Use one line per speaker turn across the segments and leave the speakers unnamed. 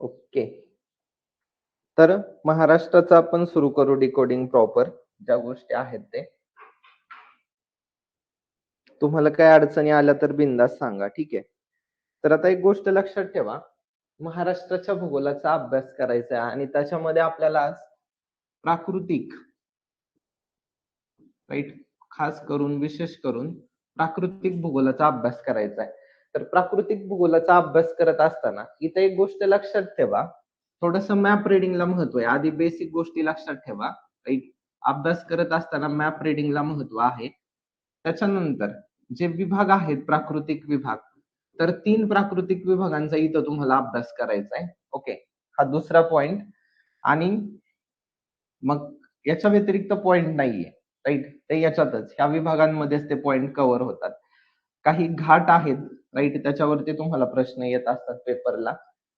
Okay. तर महाराष्ट्राचं आपण सुरू करू डिकोडिंग प्रॉपर ज्या गोष्टी आहेत ते. तुम्हाला काही अडचणी आल्या तर बिनधास्त सांगा, ठीक आहे. तर आता एक गोष्ट लक्षात ठेवा, महाराष्ट्राच्या भूगोलाचा अभ्यास करायचा आहे आणि त्याच्यामध्ये आपल्याला आज प्राकृतिक, राईट, खास करून विशेष करून प्राकृतिक भूगोलाचा अभ्यास करायचा आहे. तर प्राकृतिक भूगोलाचा अभ्यास करत असताना इथे एक गोष्ट लक्षात ठेवा, थोडंसं मॅप रिडिंगला महत्व आहे. आधी बेसिक गोष्टी लक्षात ठेवा, राईट. अभ्यास करत असताना मॅप रिडिंगला महत्व आहे. त्याच्यानंतर जे विभाग आहेत प्राकृतिक विभाग, तर 3 प्राकृतिक विभागांचा इथं तुम्हाला अभ्यास करायचा आहे. ओके. हा दुसरा पॉइंट. आणि मग याच्या व्यतिरिक्त पॉइंट नाहीये, राईट. ते याच्यातच ह्या विभागांमध्येच ते पॉइंट कव्हर होतात. काही घाट आहेत, राईट, त्याच्यावरती तुम्हाला प्रश्न येत असतात पेपरला,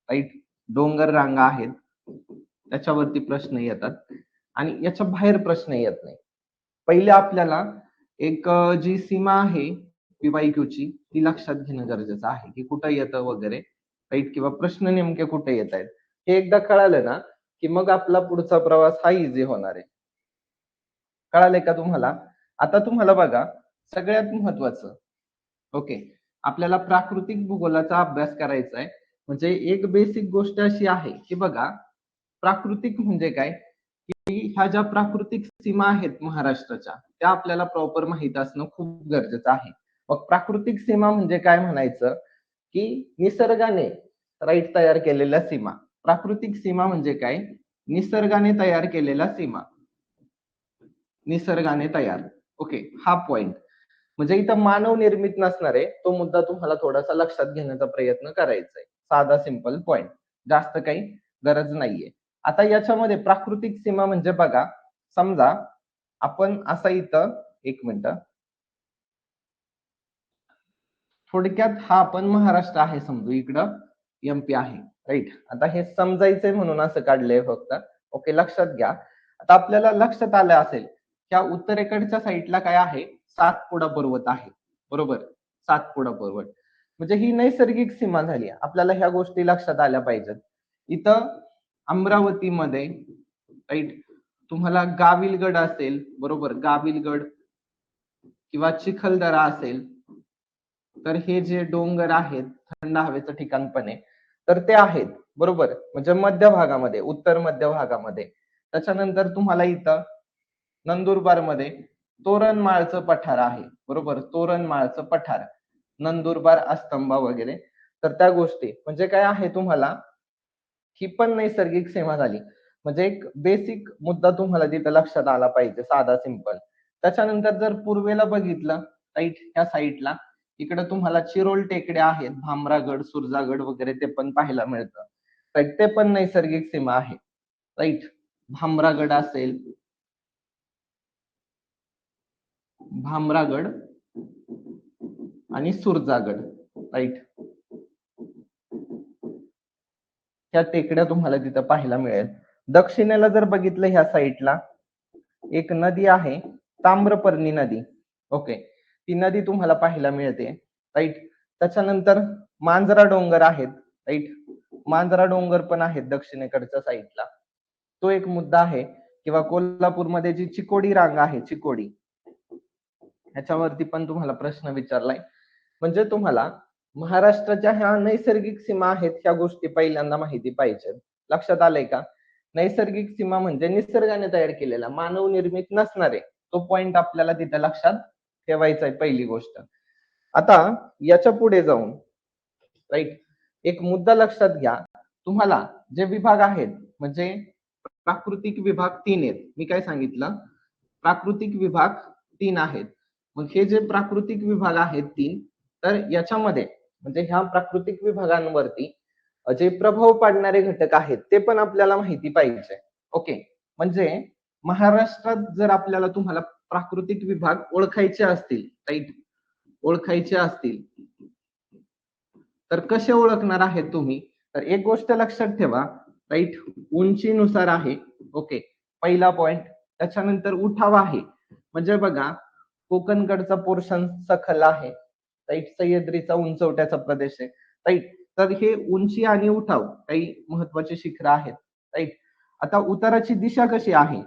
राईट. डोंगर रांगा आहेत, त्याच्यावरती प्रश्न येतात आणि याच्या बाहेर प्रश्न येत नाही. पहिले आपल्याला एक जी सीमा आहे पीवायक्यूची ती लक्षात घेणं गरजेचं आहे, की कुठं येतं वगैरे, राईट, किंवा प्रश्न नेमके कुठे येत आहेत हे एकदा कळालं ना, की मग आपला पुढचा प्रवास हा इझी होणार आहे. कळालंय का तुम्हाला? आता तुम्हाला बघा, सगळ्यात महत्वाचं, ओके, आपल्याला प्राकृतिक भूगोलाचा अभ्यास करायचा आहे. म्हणजे एक बेसिक गोष्ट अशी आहे, की बघा, प्राकृतिक म्हणजे काय, की ह्या ज्या प्राकृतिक सीमा आहेत महाराष्ट्राच्या त्या आपल्याला प्रॉपर माहित असणं खूप गरजेचं आहे. मग प्राकृतिक सीमा म्हणजे काय म्हणायचं, की निसर्गाने, राईट, तयार केलेल्या सीमा. प्राकृतिक सीमा म्हणजे काय? निसर्गाने तयार केलेल्या सीमा. निसर्गाने तयार. ओके, हा पॉइंट. म्हणजे इथं मानव निर्मित नसणार आहे, तो मुद्दा तुम्हाला थोडासा लक्षात घेण्याचा प्रयत्न करायचा आहे. साधा सिंपल पॉइंट, जास्त काही गरज नाहीये. आता याच्यामध्ये प्राकृतिक सीमा म्हणजे बघा, समजा आपण असं इथं, एक मिनिट, थोडक्यात हा आपण महाराष्ट्र आहे समजू, इकडं एमपी आहे, राईट. आता हे समजायचंय म्हणून असं काढलंय फक्त. ओके, लक्षात घ्या. आता आपल्याला लक्षात आलं असेल, त्या उत्तरेकडच्या साईडला काय आहे, सातपुडा पर्वत आहे, बरोबर. सातपुडा पर्वत म्हणजे ही नैसर्गिक सीमा झाली. आपल्याला ह्या गोष्टी लक्षात आल्या पाहिजेत. इथं अमरावतीमध्ये, राईट, तुम्हाला गाविलगड असेल, बरोबर, गाविलगड किंवा चिखलदरा असेल, तर हे जे डोंगर आहेत थंड हवेचं ठिकाण पण आहे, तर ते आहेत, बरोबर, म्हणजे मध्य भागामध्ये, उत्तर मध्य भागामध्ये. त्याच्यानंतर तुम्हाला इथं नंदुरबार मध्ये तोरणमाळचं पठार आहे, बरोबर, तोरणमाळचं पठार, नंदुरबार, अस्तंबा वगैरे. तर त्या गोष्टी म्हणजे काय आहे, तुम्हाला ही पण नैसर्गिक सीमा झाली. म्हणजे एक बेसिक मुद्दा तुम्हाला तिथं लक्षात आला पाहिजे, साधा सिंपल. त्याच्यानंतर जर पूर्वेला बघितलं, राईट, ह्या साईडला इकडे तुम्हाला चिरोल टेकड्या आहेत, भामरागड, सुरजागड वगैरे, ते पण पाहायला मिळतं, राईट. ते पण नैसर्गिक सीमा आहे, राईट. भामरागड असेल, भामरागड आणि सुरजागड, राईट, ह्या टेकड्या तुम्हाला तिथं पाहायला मिळेल. दक्षिणेला जर बघितलं, ह्या साईडला एक नदी आहे, ताम्रपर्णी नदी. ओके, ती नदी तुम्हाला पाहायला मिळते, राईट. त्याच्यानंतर मांजरा डोंगर आहेत, राईट. मांजरा डोंगर पण आहेत दक्षिणेकडच्या साईडला, तो एक मुद्दा आहे. किंवा कोल्हापूरमध्ये जी चिकोडी रांग आहे, चिकोडी, ह्याच्यावरती पण तुम्हाला प्रश्न विचारलाय. म्हणजे तुम्हाला महाराष्ट्राच्या ह्या नैसर्गिक सीमा आहेत, ह्या गोष्टी पहिल्यांदा माहिती पाहिजे. लक्षात आलंय का? नैसर्गिक सीमा म्हणजे निसर्गाने तयार केलेला, मानव निर्मित नसणारे, तो पॉइंट आपल्याला तिथे लक्षात ठेवायचा आहे, पहिली गोष्ट. आता याच्या पुढे जाऊन, राईट, एक मुद्दा लक्षात घ्या. तुम्हाला जे विभाग आहेत, म्हणजे प्राकृतिक विभाग 3 आहेत. मी काय सांगितलं, प्राकृतिक विभाग 3 आहेत. मग हे जे प्राकृतिक विभाग आहेत 3, तर याच्यामध्ये म्हणजे ह्या प्राकृतिक विभागांवरती जे प्रभाव पाडणारे घटक आहेत ते पण आपल्याला माहिती पाहिजे. ओके, म्हणजे महाराष्ट्रात जर आपल्याला तुम्हाला प्राकृतिक विभाग ओळखायचे असतील, राईट, ओळखायचे असतील, तर कसे ओळखणार आहेत तुम्ही? तर एक गोष्ट लक्षात ठेवा, राईट, उंचीनुसार आहे. ओके, पहिला पॉइंट. त्याच्यानंतर उठाव आहे, म्हणजे बघा, कोकणकडचा पोर्शन सखल आहे, राईट, सह्याद्रीचा उंचवट्याचा प्रदेश आहे, राईट. तर हे उंची आणि उठाव काही महत्वाचे शिखर आहेत, राईट. आता उताराची दिशा कशी आहे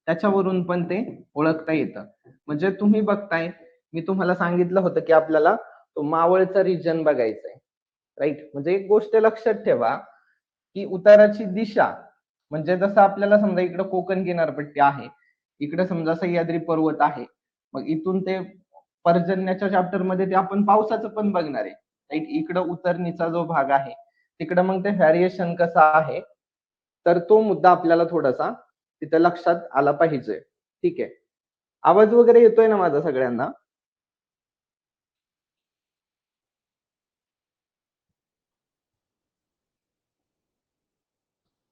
त्याच्यावरून पण ते ओळखता येतं. म्हणजे तुम्ही बघताय, मी तुम्हाला सांगितलं होतं की आपल्याला तो मावळचा रिजन बघायचा आहे, राईट. म्हणजे एक गोष्ट लक्षात ठेवा की उताराची दिशा म्हणजे जसं आपल्याला समजा इकडे कोकण किनारपट्टी आहे, इकडे समजा सह्याद्री पर्वत आहे, मग इथून ते पर्जन्याच्या चॅप्टर मध्ये ते आपण पावसाचं पण बघणार आहे, राईट. इकडं उतरणीचा जो भाग आहे तिकडे मग ते व्हॅरिएशन कसं आहे, तर तो मुद्दा आपल्याला थोडासा तिथे लक्षात आला पाहिजे. ठीक आहे. आवाज वगैरे येतोय ना माझा सगळ्यांना?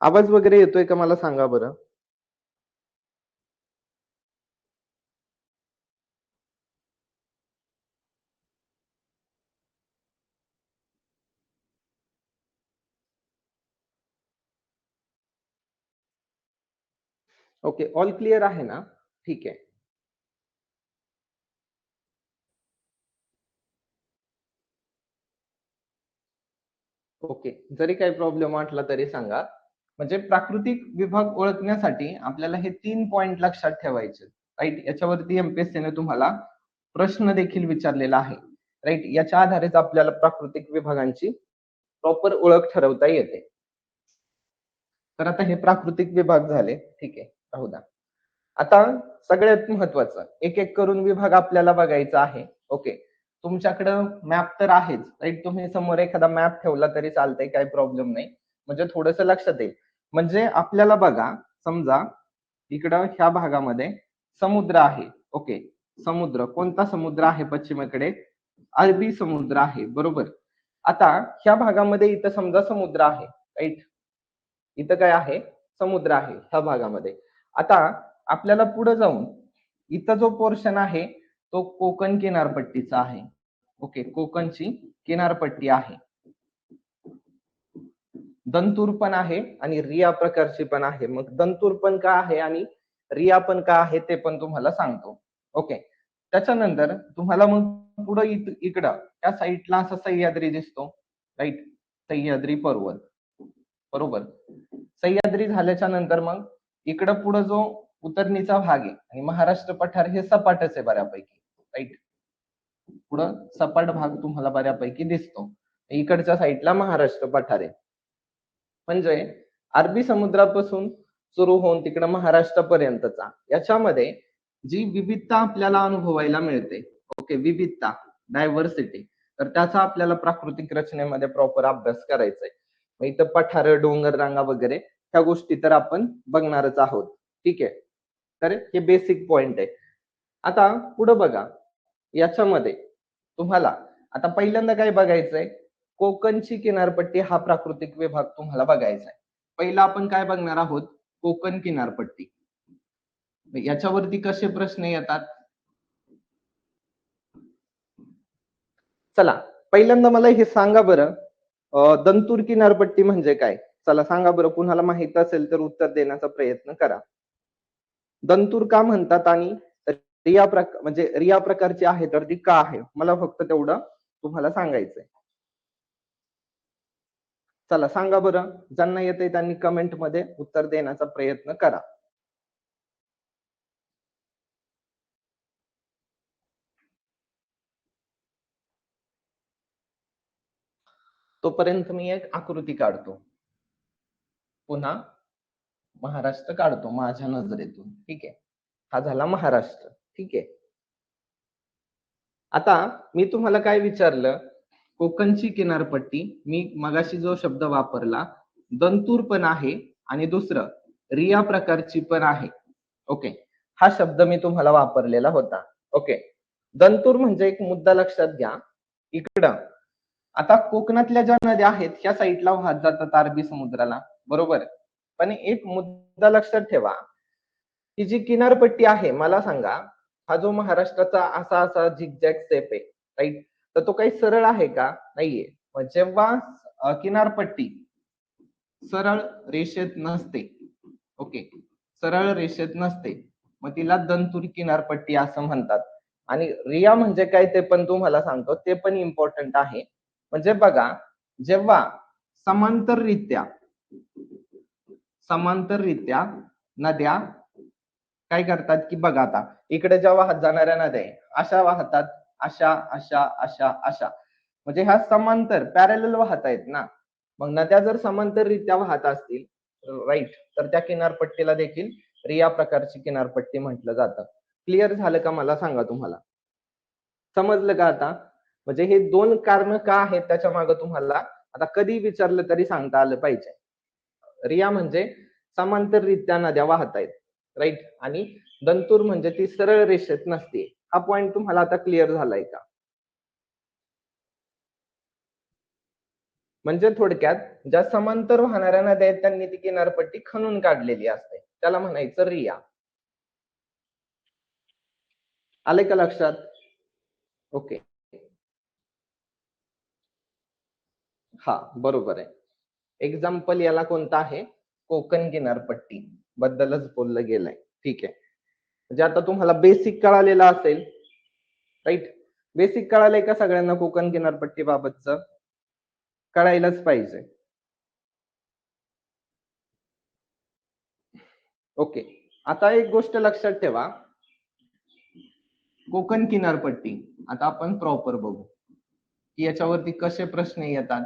आवाज वगैरे येतोय का मला सांगा बरं? ओके, ऑल क्लिअर आहे ना? ठीक आहे. ओके. जरी काही प्रॉब्लेम वाटला तरी सांगा. म्हणजे प्राकृतिक विभाग ओळखण्यासाठी आपल्याला हे 3 पॉइंट लक्षात ठेवायचे. राइट. याच्यावरती एम-पी-एस-सीने तुम्हाला प्रश्न देखील विचारलेला आहे. राइट. याच्या आधारेच आपल्याला प्राकृतिक विभागांची प्रॉपर ओळख ठरवता येते. तर आता हे प्राकृतिक विभाग झाले. ठीक आहे. राहू द्या. आता सगळ्यात महत्वाचं एक एक करून विभाग आपल्याला बघायचा आहे. ओके. तुमच्याकडं मॅप तर आहेच, राईट. तुम्ही समोर एखादा मॅप ठेवला तरी चालतंय, काही प्रॉब्लेम नाही. म्हणजे थोडंसं लक्षात येईल. म्हणजे आपल्याला बघा, समजा इकडं ह्या भागामध्ये समुद्र आहे. ओके. समुद्र कोणता समुद्र आहे पश्चिमेकडे? अरबी समुद्र आहे, बरोबर. आता ह्या भागामध्ये इथं समजा समुद्र आहे, राईट. इथं काय आहे? समुद्र आहे ह्या भागामध्ये. आता आपल्याला पुढे जाऊन इथं जो पोर्शन आहे तो कोकण किनारपट्टीचा आहे. ओके, कोकणची किनारपट्टी आहे. दंतूर पण आहे आणि रिया प्रकारची पण आहे. मग दंतूर पण का आहे आणि रिया पण का आहे ते पण तुम्हाला सांगतो. ओके. त्याच्यानंतर तुम्हाला मग पुढे इकडं त्या साईडला असा सह्याद्री दिसतो, राईट. सह्याद्री पर्वत, बरोबर. सह्याद्री झाल्याच्या नंतर मग इकडं पुढे जो उतरणीचा भाग आहे आणि महाराष्ट्र पठार हे सपाटच आहे बऱ्यापैकी, राईट. पुढं सपाट भाग तुम्हाला बऱ्यापैकी दिसतो. इकडच्या साईडला महाराष्ट्र पठार आहे. म्हणजे अरबी समुद्रापासून सुरू होऊन तिकडं महाराष्ट्रापर्यंतचा याच्यामध्ये जी विविधता आपल्याला अनुभवायला मिळते, ओके, विविधता, डायव्हर्सिटी, तर त्याचा आपल्याला प्राकृतिक रचनेमध्ये प्रॉपर अभ्यास करायचा आहे. मग इथं पठार, डोंगर रांगा वगैरे ह्या गोष्टी तर आपण बघणारच आहोत. ठीक आहे. तर हे बेसिक पॉइंट आहे. आता पुढे बघा, याच्यामध्ये तुम्हाला आता पहिल्यांदा काय बघायचंय, कोकणची किनारपट्टी हा प्राकृतिक विभाग तुम्हाला बघायचा आहे. पहिला आपण काय बघणार आहोत? कोकण किनारपट्टी. याच्यावरती कसे प्रश्न येतात? चला, पहिल्यांदा मला हे सांगा बरं, दंतूर किनारपट्टी म्हणजे काय? चला सांगा बरं, कुणाला माहित असेल तर उत्तर देण्याचा प्रयत्न करा. दंतूर का म्हणतात आणि म्हणजे रिया प्रकारची आहे तर ती का आहे? मला फक्त तेवढं तुम्हाला सांगायचंय. चला सांगा बरं, ज्यांना येते त्यांनी कमेंट मध्ये उत्तर देण्याचा प्रयत्न करा. तोपर्यंत मी एक आकृती काढतो. पुन्हा महाराष्ट्र काढतो माझ्या नजरेतून. ठीक आहे. हा झाला महाराष्ट्र. ठीक आहे. आता मी तुम्हाला काय विचारलं, कोकणची किनारपट्टी, मी मगाशी जो शब्द वापरला, दंतूर पण आहे आणि दुसरं रिया प्रकारची पण आहे. ओके. हा शब्द मी तुम्हाला वापरलेला होता. ओके. दंतूर म्हणजे एक मुद्दा लक्षात घ्या. इकडं आता कोकणातल्या ज्या नद्या आहेत ह्या साईडला वाहत जातात अरबी समुद्राला, बरोबर. पण एक मुद्दा लक्षात ठेवा, ही जी किनारपट्टी आहे, मला सांगा, हा जो महाराष्ट्राचा असा असा झिगझॅग शेप आहे, राईट. तर तो काही सरळ आहे का? नाहीये. मग जेव्हा किनारपट्टी सरळ रेषेत नसते, ओके, सरळ रेषेत नसते, मग तिला दंतुरी किनारपट्टी असं म्हणतात. आणि रिया म्हणजे काय ते पण तुम्हाला सांगतो, ते पण इम्पॉर्टंट आहे. म्हणजे बघा, जेव्हा समांतररित्या नद्या काय करतात की बघा, आता इकडे ज्या वाहत जाणाऱ्या नद्या आहे अशा वाहतात, अशा अशा अशा अशा, म्हणजे ह्या समांतर पॅरलल वाहत आहेत ना. मग नद्या जर समांतररित्या वाहत असतील, राईट, तर त्या किनारपट्टीला देखील रिया प्रकारची किनारपट्टी म्हटलं जातं. क्लिअर झालं का मला सांगा, तुम्हाला समजलं का आता? म्हणजे हे दोन कारण का आहेत त्याच्या मागे तुम्हाला आता कधी विचारलं तरी सांगता आलं पाहिजे. रिया म्हणजे समांतररित्या नद्या वाहत आहेत, राईट, आणि दंतूर म्हणजे ती सरळ रेषेत नसते. हा पॉइंट तुम्हाला आता क्लिअर झालाय का? म्हणजे थोडक्यात ज्या समांतर वाहणाऱ्या नद्या आहेत त्यांनी ती किनारपट्टी खणून काढलेली असते, त्याला म्हणायचं रिया. आले का लक्षात? ओके, हा बरोबर आहे. एक्झाम्पल याला कोणता आहे? कोकण किनारपट्टी बद्दलच बोललं गेलंय. ठीक आहे, म्हणजे आता तुम्हाला बेसिक कळालेलं असेल, राईट. बेसिक कळालंय का सगळ्यांना कोकण किनारपट्टी बाबतचं? कळायलाच पाहिजे. ओके, आता एक गोष्ट लक्षात ठेवा, कोकण किनारपट्टी आता आपण प्रॉपर बघू की याच्यावरती कसे प्रश्न येतात,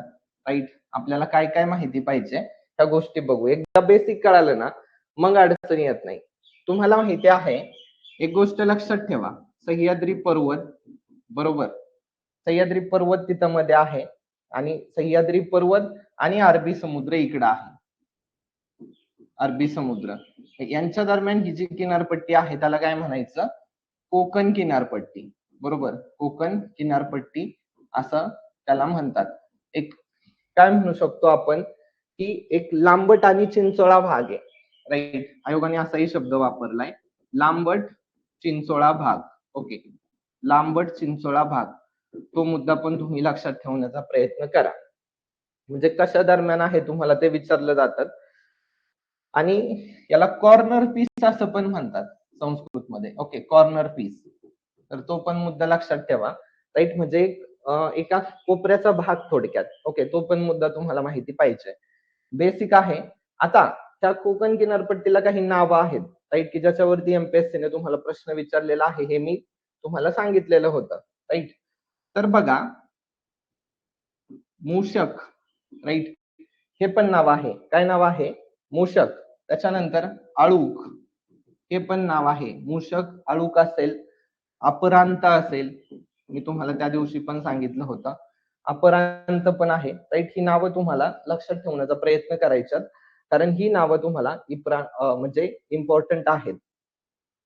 राईट. आपल्याला काय काय माहिती पाहिजे त्या गोष्टी बघू. एकदा बेसिक कळालं ना मग अडचण येत नाही. तुम्हाला माहिती आहे, एक गोष्ट लक्षात ठेवा, सह्याद्री पर्वत, बरोबर, सह्याद्री पर्वत तिथं मध्ये आहे आणि सह्याद्री पर्वत आणि अरबी समुद्र इकडं आहे. अरबी समुद्र यांच्या दरम्यान ही जी किनारपट्टी आहे त्याला काय म्हणायचं? कोकण किनारपट्टी, बरोबर, कोकण किनारपट्टी असं त्याला म्हणतात. एक काय म्हणू शकतो आपण की एक लांबट आणि चिंचोळा भाग आहे, राईट. आयोगाने असाही शब्द वापरलाय, लांबट चिंचोळा भाग. ओके, लांबट चिंचोळा भाग, तो मुद्दा पण तुम्ही लक्षात ठेवण्याचा प्रयत्न करा. म्हणजे कशा दरम्यान आहे तुम्हाला ते विचारलं जातात. आणि याला कॉर्नर पीस असं पण म्हणतात संस्कृत मध्ये. ओके, कॉर्नर पीस, तर तो पण मुद्दा लक्षात ठेवा, राईट. म्हणजे एका कोपऱ्याचा भाग थोडक्यात. ओके, तो पण मुद्दा तुम्हाला माहिती पाहिजे, बेसिक आहे. आता त्या कोकण किनारपट्टीला काही नावं आहेत, राईट, की ज्याच्यावरती एमपीएससीने तुम्हाला प्रश्न विचारलेला आहे, हे मी तुम्हाला सांगितलेलं होतं, राईट. तर बघा, मूषक, राईट, हे पण नाव आहे. काय नाव आहे? मूषक. त्याच्यानंतर आळूक, हे पण नाव आहे. मूषक, आळूक असेल, अपरांत असेल, मी तुम्हाला त्या दिवशी पण सांगितलं होतं, अपरांत पण आहे, राईट. ही नावं तुम्हाला लक्षात ठेवण्याचा प्रयत्न करायच्यात, कारण ही नावं तुम्हाला म्हणजे इम्पॉर्टंट आहेत.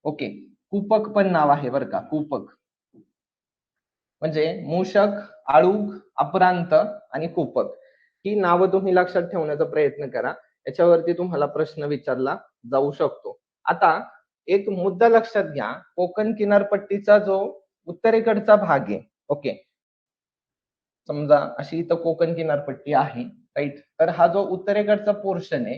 ओके, कूपक पण नाव आहे बरं का, कूपक. म्हणजे मूषक, आळूक, अपरांत आणि कूपक ही नावं तुम्ही लक्षात ठेवण्याचा प्रयत्न करा, याच्यावरती तुम्हाला प्रश्न विचारला जाऊ शकतो. आता एक मुद्दा लक्षात घ्या, कोकण किनारपट्टीचा जो उत्तरेकडचा भाग आहे, ओके, समजा अशी इथं कोकण किनारपट्टी आहे, राईट. तर हा जो उत्तरेकडचा पोर्शन आहे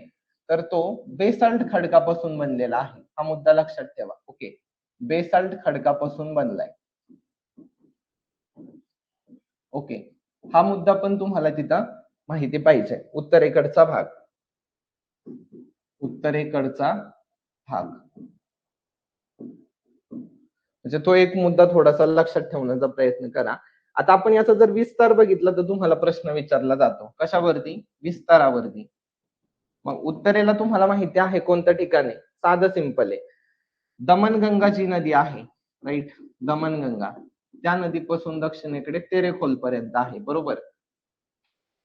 तर तो बेसाल्ट खडकापासून बनलेला आहे. हा मुद्दा लक्षात ठेवा. ओके, बेसाल्ट खडकापासून बनलाय. ओके, हा मुद्दा पण तुम्हाला तिथं माहिती पाहिजे. उत्तरेकडचा भाग, उत्तरेकडचा भाग, म्हणजे तो एक मुद्दा थोडासा लक्षात ठेवण्याचा प्रयत्न करा. आता आपण याचा जर विस्तार बघितला तर तुम्हाला प्रश्न विचारला जातो कशावरती? विस्तारावरती. मग उत्तरेला तुम्हाला माहिती आहे कोणत्या ठिकाणी? साधं सिंपल आहे, दमनगंगा जी नदी आहे, राईट, दमनगंगा, त्या नदीपासून दक्षिणेकडे तेरेखोल पर्यंत आहे, बरोबर.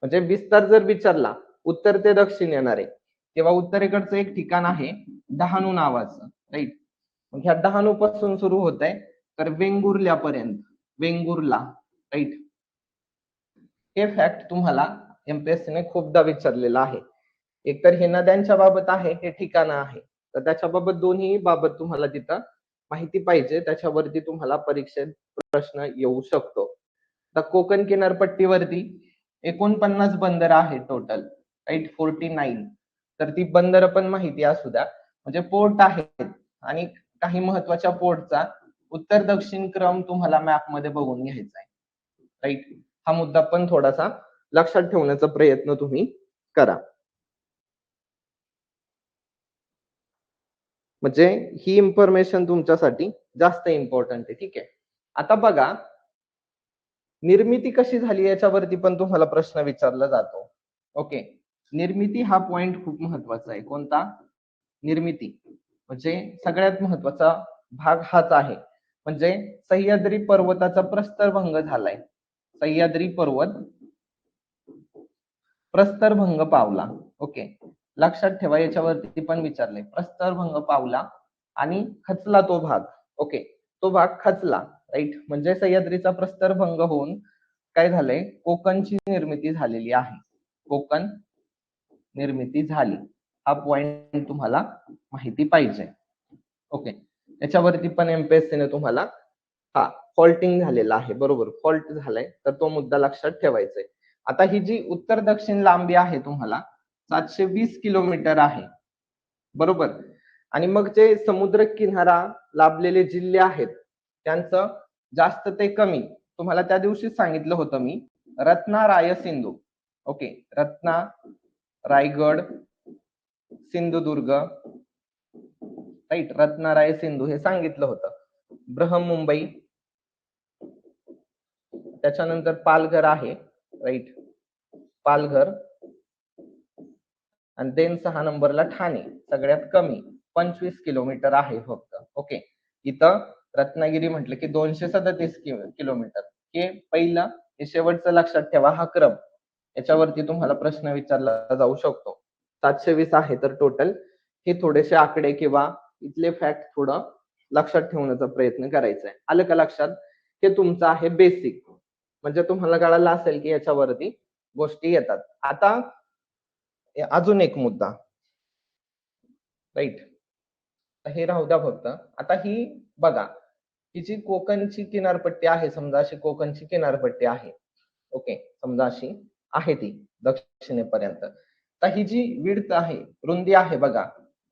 म्हणजे विस्तार जर विचारला उत्तर ते दक्षिण येणार आहे, तेव्हा उत्तरेकडचं एक ठिकाण आहे डहाणू नावाचं, राईट. मग ह्या डहाणू पासून सुरू होत आहे तर वेंगुर्ल्यापर्यंत, वेंगुर्ला, राईट. हे फॅक्ट तुम्हाला एमपीएससीने खूपदा विचारलेलं आहे. एकतर हे नद्यांच्या बाबत आहे, हे ठिकाण आहे, तर त्याच्या बाबत दोन्ही बाबत तुम्हाला तिथं माहिती पाहिजे, त्याच्यावरती तुम्हाला परीक्षेत प्रश्न येऊ शकतो. तर कोकण किनारपट्टीवरती 49 बंदर आहे टोटल, राईट, 49. तर ती बंदर पण माहिती असू द्या, म्हणजे पोर्ट आहेत आणि काही महत्वाच्या पोर्टचा उत्तर दक्षिण क्रम तुम्हाला मॅप मध्ये बघून घ्यायचा आहे, राईट. हा मुद्दा पण थोडासा लक्षात ठेवण्याचा प्रयत्न तुम्ही करा. म्हणजे ही इन्फॉर्मेशन तुमच्यासाठी जास्त इम्पॉर्टंट आहे. ठीक आहे. आता बघा, निर्मिती कशी झाली याच्यावरती पण तुम्हाला प्रश्न विचारला जातो. ओके. निर्मिती हा पॉइंट खूप महत्वाचा आहे. कोणता? निर्मिती. म्हणजे सगळ्यात महत्वाचा भाग हाच आहे. म्हणजे सह्याद्री पर्वताचा प्रस्तरभंग झालाय. सह्याद्री पर्वत प्रस्तरभंग पावला. ओके. लक्षात ठेवा, याच्यावरती पण विचारले. प्रस्तरभंग पावला आणि खचला तो भाग. ओके. तो भाग खचला, राईट. म्हणजे सह्याद्रीचा प्रस्तरभंग होऊन काय झालंय, कोकणची निर्मिती झालेली आहे. कोकण निर्मिती झाली. हा पॉइंट तुम्हाला माहिती पाहिजे. ओके. याच्यावरती पण एमपीएससीने तुम्हाला हा फॉल्टिंग झालेला आहे, बरोबर, फॉल्ट झालाय, तर तो मुद्दा लक्षात ठेवायचा आहे. आता ही जी उत्तर दक्षिण लांबी आहे तुम्हाला 720 किलोमीटर आहे, बरोबर. आणि मग जे समुद्र किनारा लाभलेले जिल्हे आहेत त्यांचं जास्त ते कमी तुम्हाला त्या दिवशीच सांगितलं होतं मी, रत्ना राय सिंधू. ओके. रत्ना, रायगड, सिंधुदुर्ग, राईट. रत्नाराय सिंधू हे सांगितलं होतं. बृहन्मुंबई, त्याच्यानंतर पालघर आहे, राईट. पालघर, आणि देन 6 नंबरला ठाणे, सगळ्यात कमी 25 किलोमीटर आहे फक्त. ओके. इथं रत्नागिरी म्हटलं की 237 किलोमीटर. हे पहिलं, हे शेवटचं लक्षात ठेवा हा क्रम. याच्यावरती तुम्हाला प्रश्न विचारला जाऊ शकतो. 720 आहे तर टोटल. हे थोडेसे आकडे किंवा इथले फॅक्ट थोडं लक्षात ठेवण्याचा प्रयत्न करायचा आहे. आलं का लक्षात? हे तुमचं आहे बेसिक. म्हणजे तुम्हाला कळालं असेल की याच्यावरती गोष्टी येतात. आता अजून एक मुद्दा, राईट. हे राहू द्या फक्त. आता ही बघा, ही जी कोकणची किनारपट्टी आहे, समजा अशी कोकणची किनारपट्टी आहे. ओके. समजा अशी आहे ती दक्षिणेपर्यंत. तर ही जी विड्थ आहे, रुंदी आहे बघा,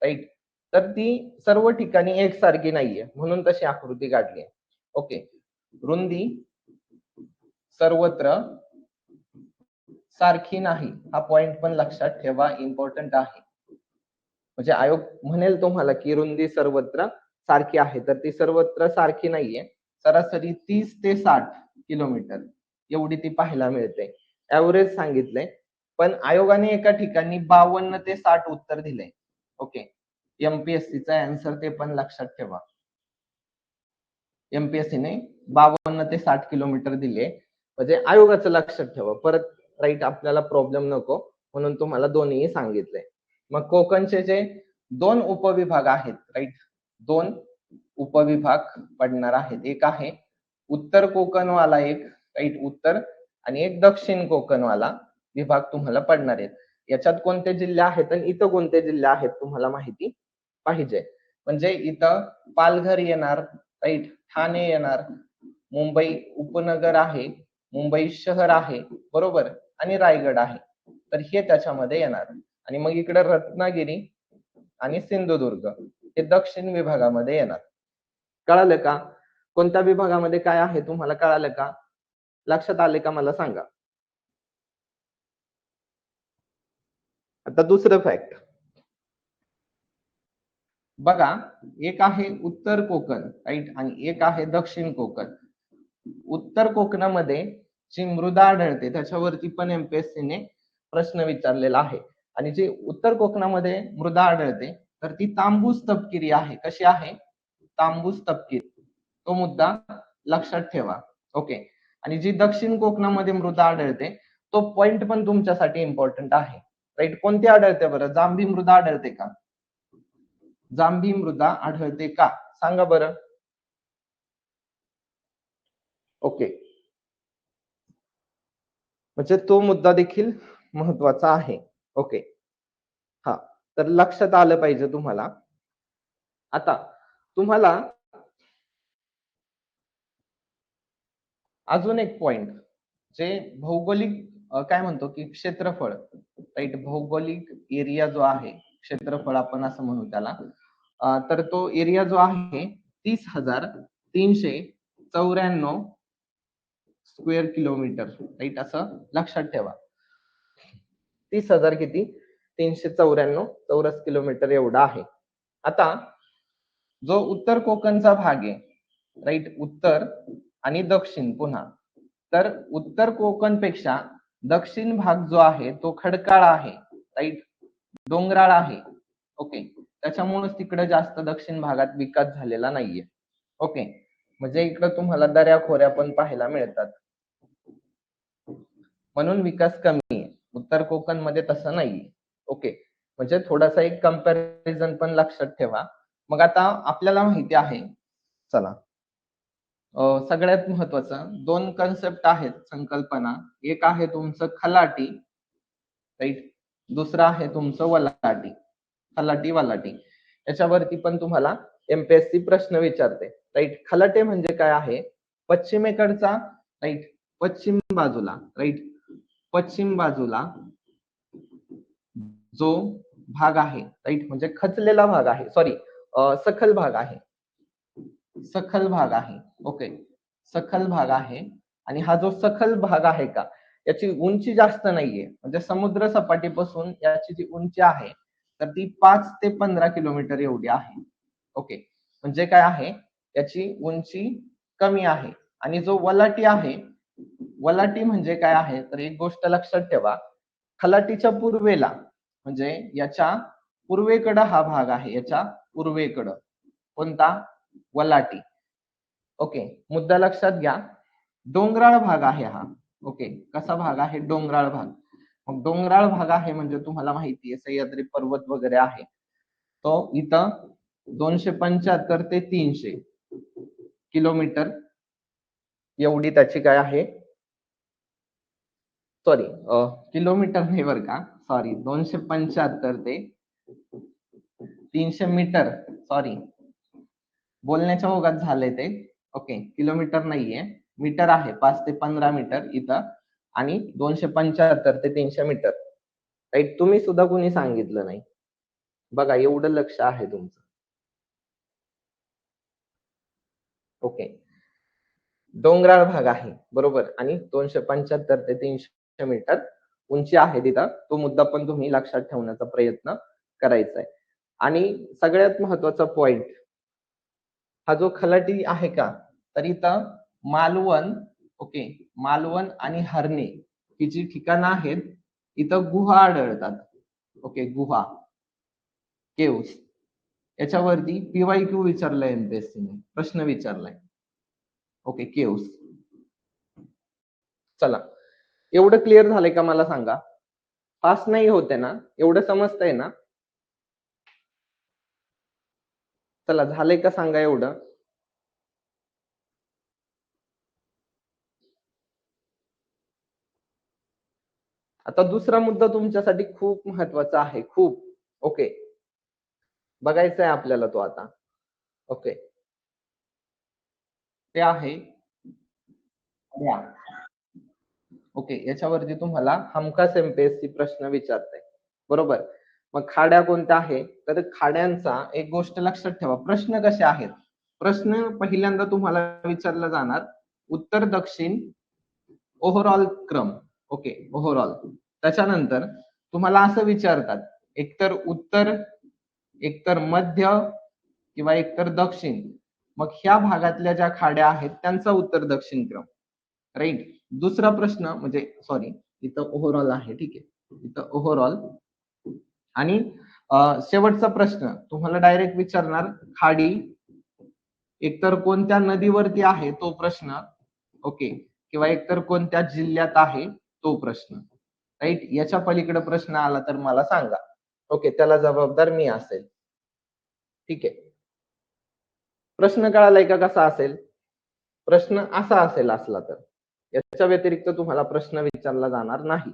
राईट. तर ती सर्व ठिकाणी एकसारखी नाहीये, म्हणून तशी आकृती काढली आहे. ओके. रुंदी सर्वत्र सारखी नाही, हा पॉइंट पण लक्षात ठेवा, इम्पॉर्टंट आहे. म्हणजे आयोग म्हणेल तुम्हाला की रुंदी सर्वत्र सारखी आहे, तर ती सर्वत्र सारखी नाहीये. सरासरी 30 ते 60 किलोमीटर एवढी ती पाहायला मिळते. ऍव्हरेज सांगितलंय, पण आयोगाने एका ठिकाणी 52 ते 60 उत्तर दिलंय. ओके. एमपीएससीचा आन्सर ते पण लक्षात ठेवा. एमपीएससीने 52 ते 60 किलोमीटर दिले, म्हणजे आयोगाचं लक्षात ठेवा. परत राईट आपल्याला प्रॉब्लेम नको म्हणून तुम्हाला दोन्ही सांगितले. मग कोकणचे जे 2 उपविभाग आहेत, राईट, 2 उपविभाग पडणार आहेत. एक आहे उत्तर कोकणवाला, एक राईट उत्तर, आणि एक दक्षिण कोकणवाला विभाग तुम्हाला पडणार आहेत. याच्यात कोणते जिल्हे आहेत आणि इथं कोणते जिल्हे आहेत तुम्हाला माहिती पाहिजे. म्हणजे इथं पालघर येणार, राईट, ठाणे येणार, मुंबई उपनगर आहे, मुंबई शहर आहे, बरोबर, आणि रायगड आहे. तर हे त्याच्यामध्ये येणार. आणि मग इकडे रत्नागिरी आणि सिंधुदुर्ग हे दक्षिण विभागामध्ये येणार. कळालं का? कोणत्या विभागामध्ये काय आहे तुम्हाला कळालं का? लक्षात आले का मला सांगा. आता दुसरं फॅक्ट बघा, एक आहे उत्तर कोकण, राईट, आणि एक आहे दक्षिण कोकण. उत्तर कोकणामध्ये जी मृदा आढळते त्याच्यावरती पण एमपीएससीने प्रश्न विचारलेला आहे. आणि जी उत्तर कोकणामध्ये मृदा आढळते तर ती तांबूस तपकिरी आहे. कशी आहे? तांबूस तपकिरी. तो मुद्दा लक्षात ठेवा. ओके. आणि जी दक्षिण कोकणामध्ये मृदा आढळते तो पॉइंट पण तुमच्यासाठी इम्पॉर्टंट आहे, राईट. कोणती आढळते बरं? जांभी मृदा आढळते का? जांभी मृदा आढळते का? सांगा बरं. ओके. म्हणजे तो मुद्दा देखील महत्वाचा आहे. ओके. हा, तर लक्षात आलं पाहिजे तुम्हाला. आता तुम्हाला अजून एक पॉइंट, जे भौगोलिक काय म्हणतो की क्षेत्रफळ, राईट, भौगोलिक एरिया जो आहे, क्षेत्रफळ आपण असं म्हणू त्याला, तर तो एरिया जो आहे 30,394 स्क्वेअर किलोमीटर, राईट, असं लक्षात ठेवा. 30,000 किती 394 चौरस किलोमीटर एवढा आहे. आता जो उत्तर कोकणचा भाग आहे, राईट, उत्तर आणि दक्षिण पुन्हा, तर उत्तर कोकण पेक्षा दक्षिण भाग जो आहे तो खडकाळ आहे, राईट, डोंगराळ आहे. ओके, त्याच्यामुळेच तिकडे जास्त दक्षिण भागात विकास झालेला नाहीये. ओके, म्हणजे इकडे तुम्हाला दऱ्या खोऱ्या पण पाहायला मिळतात, म्हणून विकास कमी आहे. उत्तर कोकण मध्ये तसं नाहीये. ओके, म्हणजे थोडासा एक कंपॅरिझन पण लक्षात ठेवा. मग आता आपल्याला माहिती आहे, चला, सगळ्यात महत्वाचं 2 कन्सेप्ट आहेत, संकल्पना. एक आहे तुमचं खलाटी, राईट, दुसरं आहे तुमचं वलाटी. खलाटी वलाटी याच्यावरती पण तुम्हाला एमपीएससी प्रश्न विचारते, राईट. खलाटे म्हणजे काय आहे, पश्चिमेकडचा, राईट, पश्चिम बाजूला, राईट, पश्चिम बाजूला जो भाग आहे, राईट, म्हणजे खचलेला भाग आहे, सॉरी, सखल भाग आहे, सखल भाग आहे. ओके, सखल भाग आहे. आणि हा जो सखल भाग आहे का, याची उंची जास्त नाहीये, म्हणजे समुद्र सपाटीपासून याची जी उंची आहे तर ती 5 ते 15 किलोमीटर एवढी आहे. ओके, म्हणजे काय आहे, याची उंची कमी आहे. आणि जो वलाटी आहे, वलाटी म्हणजे काय आहे, तर एक गोष्ट लक्षात ठेवा, खलाटीच्या पूर्वेला, म्हणजे याच्या पूर्वेकडं हा भाग आहे, याच्या पूर्वेकडं कोणता, वलाटी. ओके, मुद्दा लक्षात घ्या, डोंगराळ भाग आहे हा. ओके, कसा भाग आहे, डोंगराळ भाग. मग डोंगराळ भाग आहे म्हणजे तुम्हाला माहिती आहे सह्याद्री पर्वत वगैरे आहे, तो इथं 275 ते 300 किलोमीटर एवढी त्याची काय आहे, सॉरी, किलोमीटर नाही बरं का, सॉरी, 275 ते 300 मीटर, सॉरी, बोलण्याच्या ओघात झालंय ते. ओके, किलोमीटर नाहीये, मीटर आहे, 5 ते 15 मीटर इथं, आणि 275 ते 300 मीटर, राईट. तुम्ही सुद्धा कोणी सांगितलं नाही, बघा एवढं लक्ष आहे तुमचं. ओके, डोंगराळ भाग आहे, बरोबर, आणि 275 ते 300 मीटर उंची आहे तिथं. तो मुद्दा पण तुम्ही लक्षात ठेवण्याचा प्रयत्न करायचा आहे. आणि सगळ्यात महत्वाचा पॉइंट, हा जो खलाटी आहे का, तर इथं मालवण, ओके, मालवण आणि हरणे ही जी ठिकाणं आहेत, इथं गुहा आढळतात. ओके, गुहा, केव्स. याच्यावरती पीवायक्यू विचारलाय, एमपीएससीने प्रश्न विचारलाय. Okay, caves. चला, एवढं क्लिअर झालंय का मला सांगा, फास्ट नाही होते ना, एवढं समजतंय ना, चला, झालंय का सांगा एवढं. आता दुसरा मुद्दा तुमच्यासाठी खूप महत्वाचा आहे, खूप. ओके, बघायचा आहे आपल्याला तो आता. ओके, ते आहे खाड्या. ओके, याच्यावरती तुम्हाला हमखास एमपीएससी प्रश्न विचारते, बरोबर. मग खाड्या कोणत्या आहे, तर खाड्यांचा एक गोष्ट लक्षात ठेवा, प्रश्न कसे आहेत. प्रश्न पहिल्यांदा तुम्हाला विचारला जाणार उत्तर दक्षिण ओव्हरऑल क्रम. Okay, overall. त्याच्यानंतर तुम्हाला असं विचारतात, एकतर उत्तर, एकतर मध्य, किंवा एकतर दक्षिण. मग ह्या भागातल्या ज्या खाड्या आहेत त्यांचा उत्तर दक्षिण क्रम, राईट. दुसरा प्रश्न म्हणजे, सॉरी, इथं ओव्हरऑल आहे, ठीक आहे, इथं ओव्हरऑल. आणि शेवटचा प्रश्न तुम्हाला डायरेक्ट विचारणार, खाडी एकतर कोणत्या नदीवरती आहे तो प्रश्न, ओके, किंवा एकतर कोणत्या जिल्ह्यात आहे तो प्रश्न, राईट. याच्या पलीकडे प्रश्न आला तर मला सांगा. ओके, त्याला जबाबदार मी असेल, ठीक आहे. प्रश्न कळालाय का कसा असेल, प्रश्न असा असेल असला तर. याच्या व्यतिरिक्त तुम्हाला प्रश्न विचारला जाणार नाही,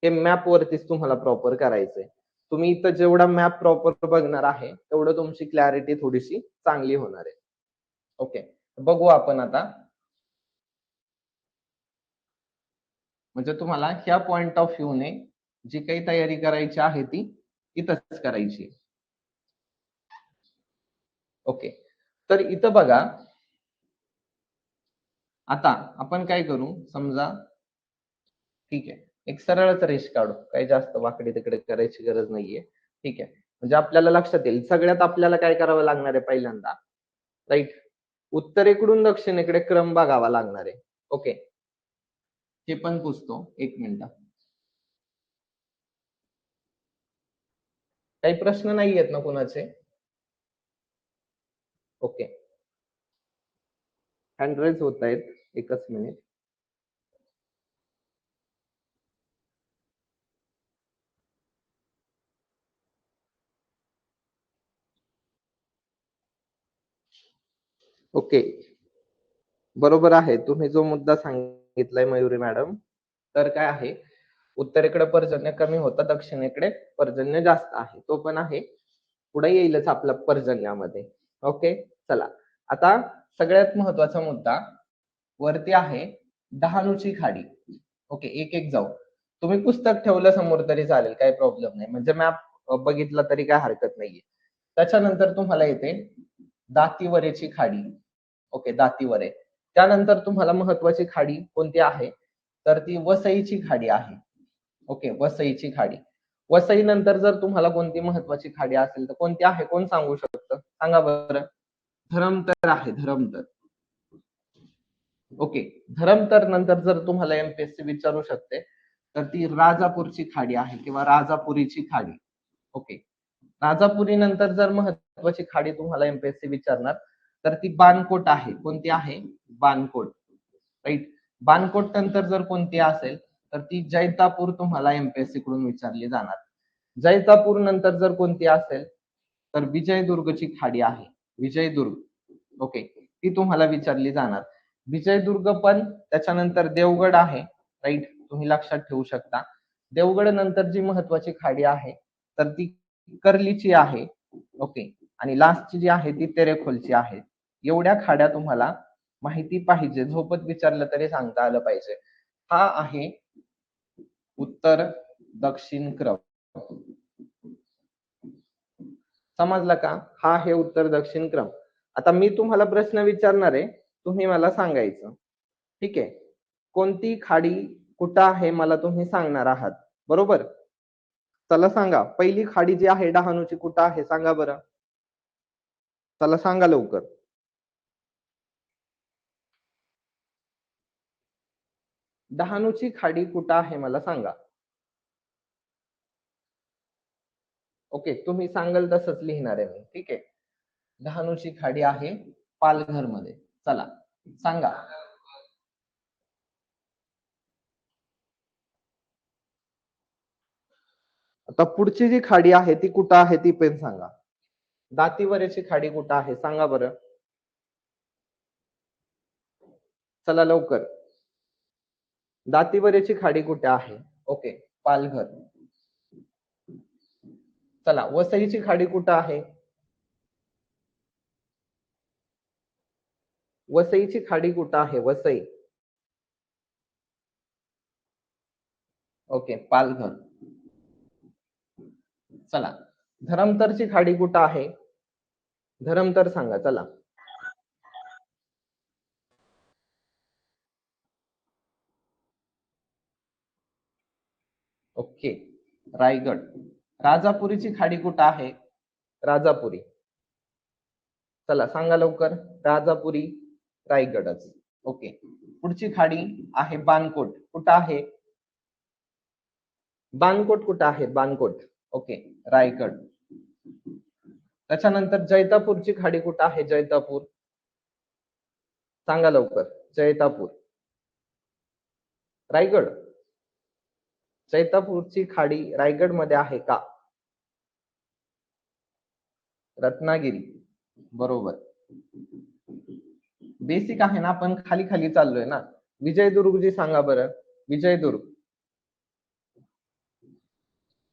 हे मॅप वरतीच तुम्हाला प्रॉपर करायचंय. तुम्ही इथं जेवढा मॅप प्रॉपर बघणार आहे तेवढं तुमची क्लॅरिटी थोडीशी चांगली होणार आहे. ओके, बघू आपण आता, म्हणजे तुम्हाला ह्या पॉइंट ऑफ व्ह्यूने जी काही तयारी करायची आहे ती इथंच करायची. ओके, तर इथं बघा, आता आपण काय करू, समजा, ठीक आहे, एक सरळच रेष काढू, काही जास्त वाकडे तिकडे करायची गरज नाहीये. ठीक आहे, म्हणजे आपल्याला लक्षात येईल. सगळ्यात आपल्याला काय करावं लागणार आहे पहिल्यांदा, राईट, उत्तरेकडून दक्षिणेकडे क्रम बघावा लागणार आहे. ओके, हे पण पुसतो, एक मिनिट. काही प्रश्न नाही आहेत ना कुणाचे? ओके, हँड रेज होत आहेत, एकच मिनिट. ओके, बरोबर आहे. तुम्ही जो मुद्दा सांगितलाय मयुरी मॅडम, तर काय आहे, उत्तरेकडे पर्जन्य कमी होतं, दक्षिणेकडे पर्जन्य जास्त आहे. तो पण आहे, पुढे येईलच आपला पर्जन्यामध्ये. ओके, चला आता सगळ्यात महत्वाचा मुद्दा वरती आहे, डहाणूची खाडी. ओके, एक एक जाऊ. तुम्ही पुस्तक ठेवलं समोर तरी चालेल, काही प्रॉब्लेम नाही, म्हणजे मॅप बघितला तरी काय हरकत नाहीये. त्याच्यानंतर तुम्हाला येते दातीवरेची खाडी. ओके, दातीवरे. त्यानंतर तुम्हाला महत्वाची खाडी कोणती आहे, तर ती वसईची खाडी आहे. ओके, वसईची खाडी. वसई नंतर जर तुम्हाला कोणती महत्वाची खाडी असेल तर कोणती आहे, कोण सांगू शकतं, सांगा बरं. धरमतर आहे, धरमतर. ओके, धरमतर नंतर जर तुम्हाला एमपीएससी विचारू शकते तर ती राजापूरची खाडी आहे किंवा राजापुरीची खाडी. ओके, राजापुरी नंतर जर महत्वाची खाडी तुम्हाला एमपीएससी विचारणार तर ती बाणकोट आहे. कोणती आहे, बाणकोट, राईट. बाणकोट नंतर जर कोणती असेल तर ती जैतापूर तुम्हाला एमपीएससी कडून विचारली जाणार. जैतापूर नंतर जर कोणती असेल तर विजयदुर्गची खाडी आहे, विजयदुर्ग. ओके, ती तुम्हाला विचारली जाणार. विजयदुर्ग पण त्याच्यानंतर देवगड आहे, राईट, तुम्ही लक्षात ठेवू शकता. देवगड नंतर जी महत्वाची खाडी आहे तर ती कर्लीची आहे. ओके, आणि लास्टची जी आहे ती तेरेखोलची आहे. एवढ्या खाड्या तुम्हाला माहिती पाहिजे, झोपत विचारलं तरी सांगता आलं पाहिजे. हा आहे उत्तर दक्षिण क्रम. समजलं का, हा आहे उत्तर दक्षिण क्रम. आता मी तुम्हाला प्रश्न विचारणार आहे, तुम्ही मला सांगायचं. ठीक आहे, कोणती खाडी कुठं आहे मला तुम्ही सांगणार आहात, बरोबर. चला सांगा, पहिली खाडी जी आहे डहाणूची कुठं आहे सांगा बरं, चला सांगा लवकर. डहाणूची खाडी कुठं आहे मला सांगा. ओके, तुम्ही सांगाल तसंच लिहिणार आहे मी. ठीक आहे, डहाणूची खाडी आहे पालघर मध्ये. चला सांगा. आता पुढची जी खाडी आहे ती कुठं आहे ती पण सांगा. दातीवरेची खाडी कुठं आहे सांगा बरं, चला लवकर. दातीवरेची खाडी कुठे आहे, ओके, पालघर. चला, वसईची खाडी कुठं आहे, वसईची खाडी कुठं आहे, वसई. ओके, पालघर. चला, धरमतरची खाडी कुठं आहे, धरमतर सांगा चला. ओके, रायगड. राजापुरीची खाडी कुठं आहे, राजापुरी. चला सांगा लवकर, राजापुरी, रायगडच. ओके, पुढची खाडी आहे बाणकोट. कुठं आहे, बाणकोट कुठं आहे, बाणकोट. ओके, रायगड. त्याच्यानंतर जैतापूरची खाडी कुठं आहे, जैतापूर. सांगा लवकर, जैतापूर, रायगड. जैतापूरची खाडी रायगड मध्ये आहे का, रत्नागिरी, बरोबर. बेसिक आहे ना, आपण खाली खाली चाललोय ना. विजयदुर्ग जी सांगा बरं, विजयदुर्ग,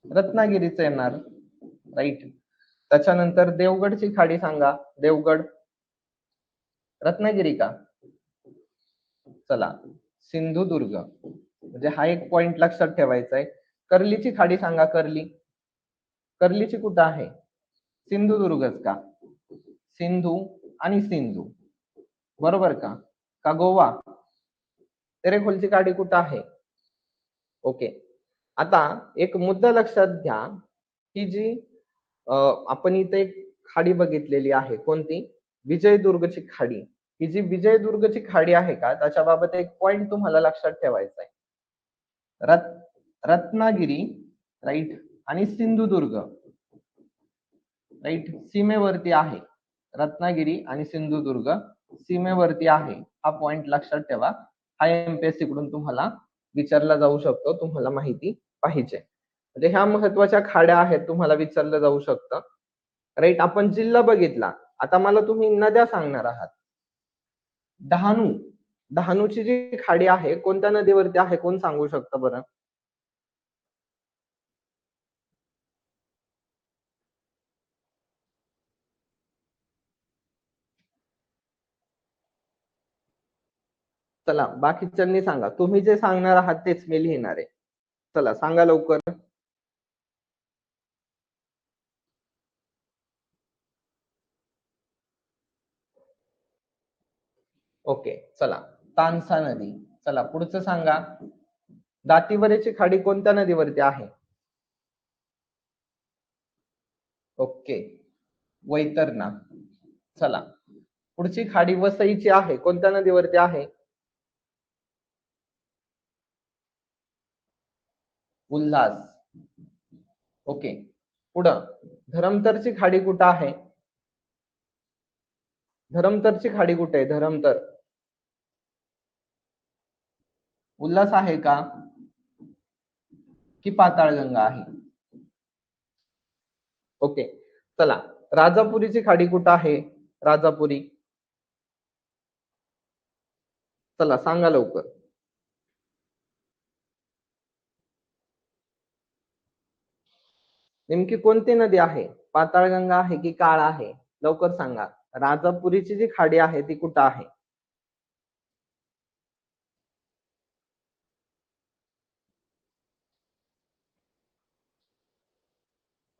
रत्नागिरीच येणार, राईट. त्याच्यानंतर देवगडची खाडी सांगा, देवगड, रत्नागिरी का. चला, सिंधुदुर्ग, म्हणजे हा एक पॉइंट लक्षात ठेवायचा आहे. कर्लीची खाडी सांगा, कर्ली, कर्लीची कुठं आहे, सिंधुदुर्गच का, सिंधू आणि सिंधू, बरोबर का, का गोवा. तेरेखोलची खाडी कुठं आहे, ओके. आता एक मुद्दा लक्षात घ्या, की जी आपण इथे एक खाडी बघितलेली आहे. कोणती? विजयदुर्गची खाडी. ही जी विजयदुर्गची खाडी आहे का, त्याच्याबाबत एक पॉइंट तुम्हाला लक्षात ठेवायचा आहे. रत रत्नागिरी, राईट, आणि सिंधुदुर्ग, राईट, सीमेवरती आहे. रत्नागिरी आणि सिंधुदुर्ग सीमेवरती आहे. हा पॉइंट लक्षात ठेवा. हा एमपीएससी कडून तुम्हाला विचारला जाऊ शकतो, तुम्हाला माहिती पाहिजे. म्हणजे ह्या महत्वाच्या खाड्या आहेत, तुम्हाला विचारलं जाऊ शकतं. राईट, आपण जिल्हा बघितला. आता मला तुम्ही नद्या सांगणार आहात. डहाणू, डहाणूची जी खाडी आहे कोणत्या नदीवरती आहे, कोण सांगू शकतं बरं? चला बाकीच्यांनी सांगा. तुम्ही जे सांगणार आहात तेच मी लिहिणार आहे. चला सांगा लवकर. ओके, चला तानसा नदी. चला पुढचं सांगा. दातीवरेची खाडी कोणत्या नदीवरती आहे? ओके, वैतरणा. चला पुढची खाडी वसईची आहे, कोणत्या नदीवरती आहे? उल्हास. ओके, पुढं धरमतरची खाडी कुठं आहे? धरमतरची खाडी कुठे आहे? धरमतर. उल्हास आहे का, की पाताळगंगा आहे? ओके, चला राजापुरीची खाडी कुठं आहे? राजापुरी. चला सांगा लवकर. नेमकी कोणती नदी आहे? पाताळगंगा आहे की काळ आहे? लवकर सांगा. राजापुरीची जी खाडी आहे ती कुठं आहे?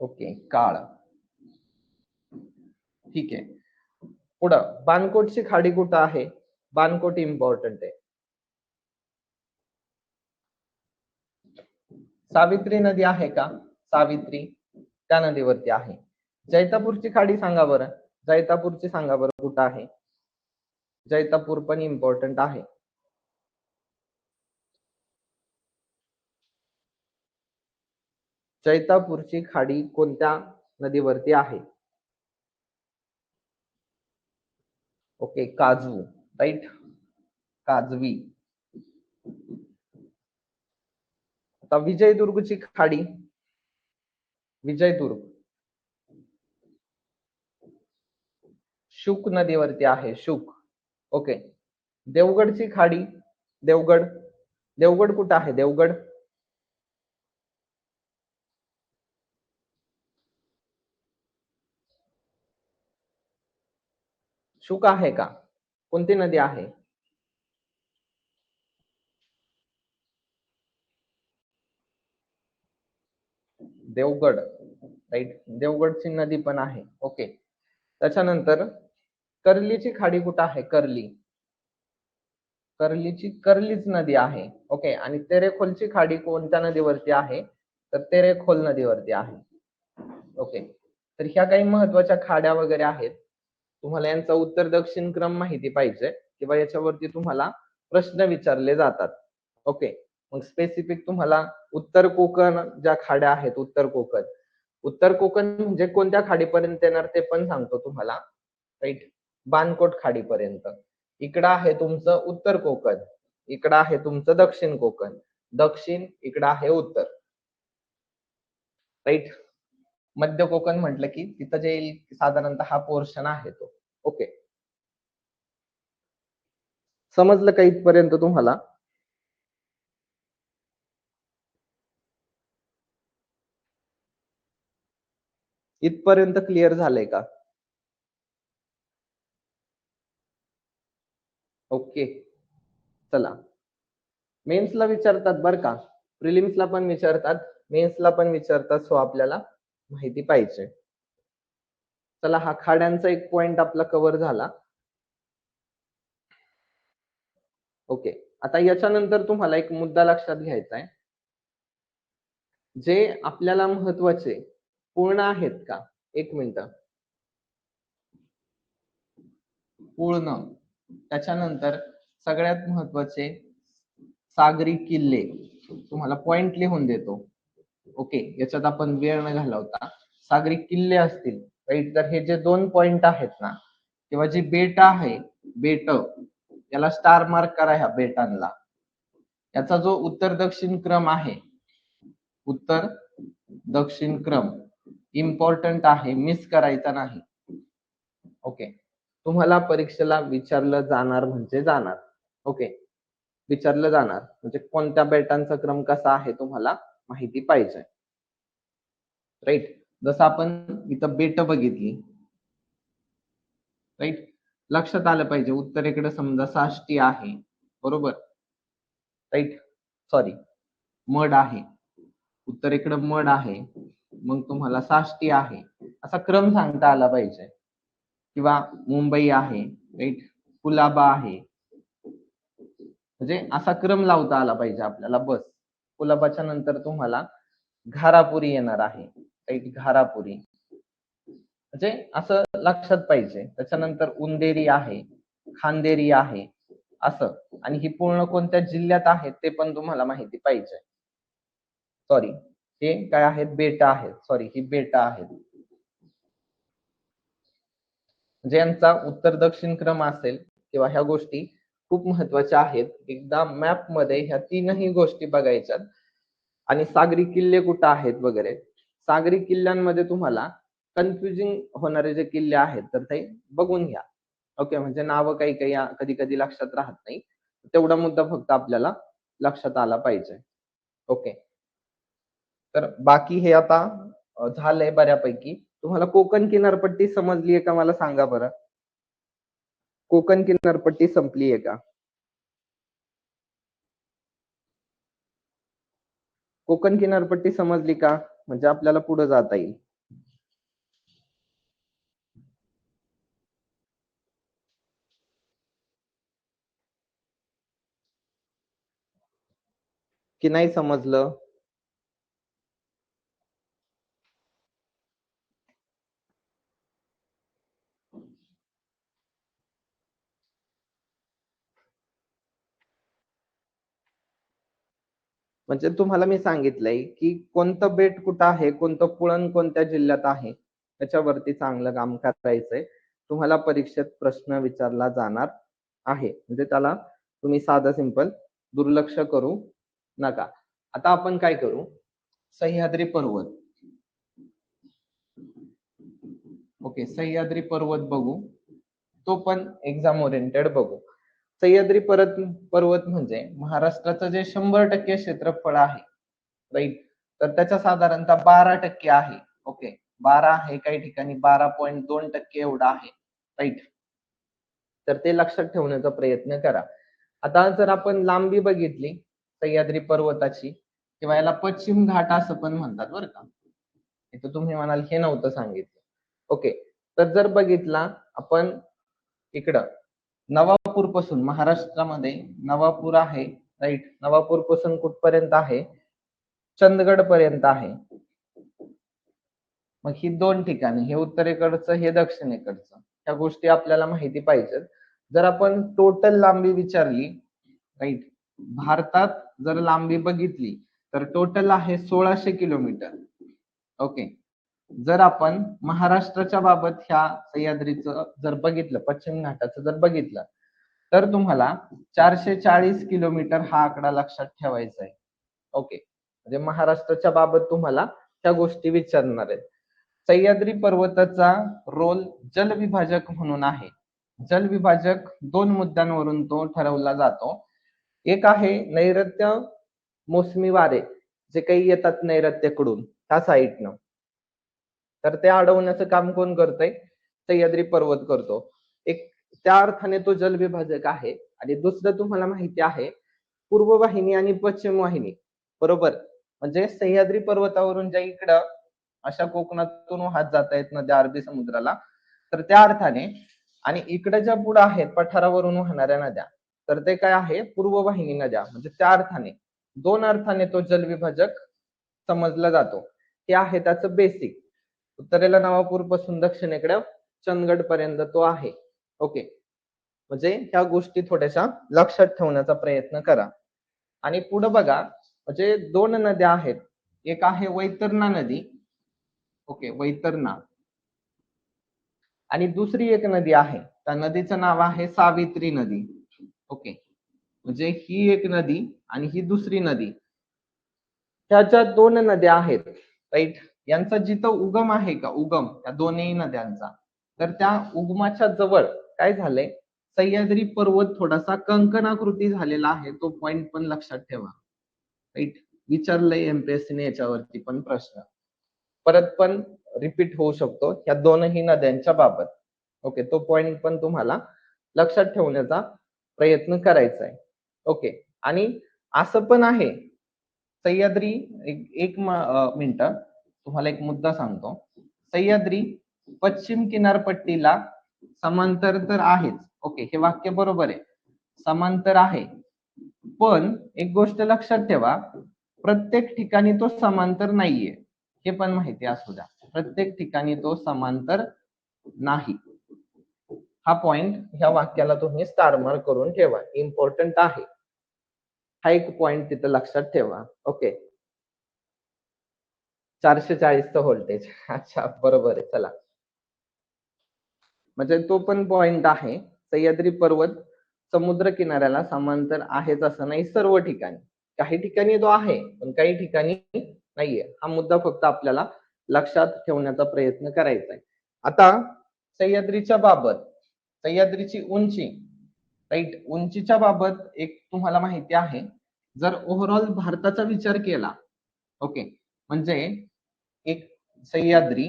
ओके, काळ. ठीक आहे. पुढं बाणकोटची खाडी कुठं आहे? बाणकोट इम्पॉर्टंट आहे. सावित्री नदी आहे का? सावित्री त्या नदीवरती आहे. जैतापूरची खाडी सांगा बरं. जैतापूरची सांगा बरं कुठं आहे? जैतापूर पण इम्पॉर्टंट आहे. जैतापूरची खाडी कोणत्या नदीवरती आहे? ओके, काजू, राईट, काजवी. आता विजयदुर्गची खाडी, विजयदुर्ग शुक नदीवरती आहे. शुक. ओके, देवगडची खाडी, देवगड, देवगड कुठं आहे? देवगड. शुक आहे का? कोणती नदी आहे? देवगड, राईट, देवगडची नदी पण आहे. ओके, त्याच्यानंतर कर्लीची खाडी कुठं आहे? कर्ली, कर्लीची कर्लीच नदी आहे. ओके, आणि तेरेखोलची खाडी कोणत्या नदीवरती आहे? तर तेरेखोल नदीवरती आहे. ओके, तर ह्या काही महत्वाच्या खाड्या वगैरे आहेत. तुम्हाला यांचा उत्तर दक्षिण क्रम माहिती पाहिजे किंवा याच्यावरती तुम्हाला प्रश्न विचारले जातात. ओके, मग स्पेसिफिक तुम्हाला उत्तर कोकण ज्या खाड्या आहेत, उत्तर कोकण, उत्तर कोकण म्हणजे कोणत्या खाडीपर्यंत येणार ते पण सांगतो तुम्हाला. राईट, बाणकोट खाडीपर्यंत. इकडं आहे तुमचं उत्तर कोकण, इकडं आहे तुमचं दक्षिण कोकण. दक्षिण इकडं आहे उत्तर. राईट, मध्य कोकण म्हटलं की तिथं जे येईल साधारणतः हा पोर्शन आहे तो. ओके, समजलं का इथपर्यंत तुम्हाला? इथपर्यंत क्लिअर झालंय का? ओके, चला मेन्सला विचारतात बरं का, प्रिलिम्सला पण विचारतात, मेन्सला पण विचारतात, सो आपल्याला माहिती पाहिजे. चला हा खाड्यांचा एक पॉइंट आपला कव्हर झाला. ओके, आता याच्यानंतर तुम्हाला एक मुद्दा लक्षात घ्यायचा आहे. जे आपल्याला महत्वाचे पूर्ण आहेत का? एक मिनिट. पूर्ण, त्याच्यानंतर सगळ्यात महत्वाचे सागरी किल्ले, तुम्हाला पॉइंट लिहून देतो. ओके, याच्यात आपण वेळ न घालवता सागरी किल्ले असतील, राईट. तर हे जे 2 पॉइंट आहेत ना, किंवा जी बेट आहे, बेट, याला स्टार मार्क करा ह्या बेटांना. याचा जो उत्तर दक्षिण क्रम आहे, उत्तर दक्षिण क्रम इम्पॉर्टंट आहे, मिस करायचा नाही. ओके, तुम्हाला परीक्षेला विचारलं जाणार म्हणजे जाणार. ओके, विचारलं जाणार म्हणजे कोणत्या बेटांचा क्रम कसा आहे तुम्हाला माहिती पाहिजे, राईट. जसं आपण इथं बेट बघितली, राईट. लक्षात आलं पाहिजे उत्तरेकडे समजा साष्टी आहे, बरोबर, राईट. सॉरी, मड आहे, उत्तरेकडे मड आहे, मग तुम्हाला साष्टी आहे, असा क्रम सांगता आला पाहिजे. किंवा मुंबई आहे, राईट, कुलाबा आहे, म्हणजे असा क्रम लावता आला पाहिजे आपल्याला. बस, कुलाबाच्या नंतर तुम्हाला घारापुरी येणार आहे, राईट, घारापुरी, म्हणजे असं लक्षात पाहिजे. त्याच्यानंतर उंदेरी आहे, खांदेरी आहे, असं. आणि ही पूर्ण कोणत्या जिल्ह्यात आहेत ते पण तुम्हाला माहिती पाहिजे. सॉरी, हे काय आहेत? बेटा आहेत. सॉरी, ही बेटा आहेत. ज्यांचा उत्तर दक्षिण क्रम असेल किंवा ह्या गोष्टी खूप महत्वाच्या आहेत. एकदा मॅप मध्ये ह्या तीनही गोष्टी बघायच्यात. आणि सागरी किल्ले कुठे आहेत वगैरे. सागरी किल्ल्यांमध्ये तुम्हाला कन्फ्युजिंग होणारे जे किल्ले आहेत तर ते बघून घ्या. ओके, म्हणजे नावं काही काही कधी कधी लक्षात राहत नाही, तेवढा मुद्दा फक्त आपल्याला लक्षात आला पाहिजे. ओके, तर बाकी हे आता झालंय बऱ्यापैकी. तुम्हाला कोकण किनारपट्टी समजलीये का मला सांगा बरं. कोकण किनारपट्टी संपलीये का? कोकण किनारपट्टी समजली का? म्हणजे आपल्याला पुढे जाता येईल. की नाही समजलं? म्हणजे तुम्हाला मी सांगितलंय की कोणतं बेट कुठं आहे, कोणतं पुळण कोणत्या जिल्ह्यात आहे, त्याच्यावरती चांगलं काम करायचंय. तुम्हाला परीक्षेत प्रश्न विचारला जाणार आहे, म्हणजे त्याला तुम्ही साधं सिंपल दुर्लक्ष करू नका. आता आपण काय करू, सह्याद्री पर्वत. ओके, सह्याद्री पर्वत बघू, तो पण एक्झाम ओरिएंटेड बघू. सह्याद्री पर्वत म्हणजे महाराष्ट्राचं जे 100% क्षेत्रफळ आहे, राईट, तर त्याच्या साधारणतः 12% आहे. ओके, 12 आहे, काही ठिकाणी 12.2% एवढा आहे, राईट. तर ते लक्षात ठेवण्याचा प्रयत्न करा. आता जर आपण लांबी बघितली सह्याद्री पर्वताची, किंवा याला पश्चिम घाट असं पण म्हणतात बरं का, इथं तुम्ही म्हणाल हे नव्हतं सांगितलं. ओके, तर जर बघितला आपण इकडं नवापूर पासून, महाराष्ट्रामध्ये नवापूर आहे, राईट, नवापूर पासून कुठपर्यंत आहे? चंदगड पर्यंत आहे. मग ही 2 ठिकाणी, हे उत्तरेकडचं, हे दक्षिणेकडचं, ह्या गोष्टी आपल्याला माहिती पाहिजेत. जर आपण टोटल लांबी विचारली, राईट, भारतात जर लांबी बघितली तर टोटल आहे 1600 किलोमीटर. ओके, जर आपण महाराष्ट्राच्या बाबत ह्या सह्याद्रीचं जर बघितलं, पश्चिम घाटाचं जर बघितलं, तर तुम्हाला 440 किलोमीटर हा आकडा लक्षात ठेवायचा आहे. ओके, म्हणजे महाराष्ट्राच्या बाबत तुम्हाला त्या गोष्टी विचारणार आहेत. सह्याद्री पर्वताचा रोल जलविभाजक म्हणून आहे. जलविभाजक 2 मुद्द्यांवरून तो ठरवला जातो. एक आहे नैऋत्य मोसमी वारे, जे काही येतात नैऋत्याकडून त्या साईडनं, तर ते अडवण्याचं काम कोण करतंय? सह्याद्री पर्वत करतो. एक त्या अर्थाने तो जलविभाजक आहे. आणि दुसरं तुम्हाला माहिती आहे, पूर्व वाहिनी आणि पश्चिम वाहिनी, बरोबर. म्हणजे सह्याद्री पर्वतावरून ज्या इकडं अशा कोकणातून वाहत जात आहेत नद्या अरबी समुद्राला, तर त्या अर्थाने, आणि इकडे ज्या पुढे आहेत पठारावरून वाहणाऱ्या नद्या, तर ते काय आहे? पूर्व वाहिनी नद्या. म्हणजे त्या अर्थाने, 2 अर्थाने तो जलविभाजक समजला जातो. हे आहे त्याचं बेसिक. उत्तरेला नवापूर पासून दक्षिणेकडे चंदगड पर्यंत तो आहे. ओके, म्हणजे ह्या गोष्टी थोड्याशा लक्षात ठेवण्याचा प्रयत्न करा. आणि पुढे बघा, म्हणजे दोन नद्या आहेत. एक आहे वैतरणा नदी, ओके, वैतरणा, आणि दुसरी एक नदी आहे, त्या नदीचं नाव आहे सावित्री नदी. ओके, म्हणजे ही एक नदी आणि ही दुसरी नदी, ह्या ज्या दोन नद्या आहेत, राईट, यांचा जिथं उगम आहे का, उगम त्या दोन्ही नद्यांचा, तर त्या उगमाच्या जवळ काय झालंय, सह्याद्री पर्वत थोडासा कंकणाकृती झालेला आहे. तो पॉइंट पण लक्षात ठेवा. राईट, विचारलंय एमपीएससीने याच्यावरती पण प्रश्न, परत पण रिपीट होऊ शकतो ह्या दोनही नद्यांच्या बाबत. ओके, तो पॉइंट पण तुम्हाला लक्षात ठेवण्याचा प्रयत्न करायचा आहे. ओके, आणि असं पण आहे सह्याद्री, एक मिनिट, तुम्हाला एक मुद्दा सांगतो. सह्याद्री पश्चिम किनारपट्टीला समांतर तर आहेच. ओके, हे वाक्य बरोबर आहे, समांतर आहे. पण एक गोष्ट लक्षात ठेवा, प्रत्येक ठिकाणी तो समांतर नाहीये, हे पण माहिती असू द्या. प्रत्येक ठिकाणी तो समांतर नाही. हा पॉइंट ह्या वाक्याला तुम्ही स्टार मार्क करून ठेवा, इम्पॉर्टंट आहे. हा एक पॉइंट तिथं लक्षात ठेवा. ओके, 440चं व्होल्टेज, अच्छा बरोबर आहे. चला, म्हणजे तो पण पॉइंट आहे. सह्याद्री पर्वत समुद्र किनाऱ्याला समांतर आहेच असं नाही सर्व ठिकाणी. काही ठिकाणी तो आहे, पण काही ठिकाणी नाहीये. हा मुद्दा फक्त आपल्याला लक्षात ठेवण्याचा प्रयत्न करायचा आहे. आता सह्याद्रीच्या बाबत, सह्याद्रीची उंची, राईट, उंचीच्या बाबत एक तुम्हाला माहिती आहे. जर ओव्हरऑल भारताचा विचार केला, ओके, म्हणजे एक सह्याद्री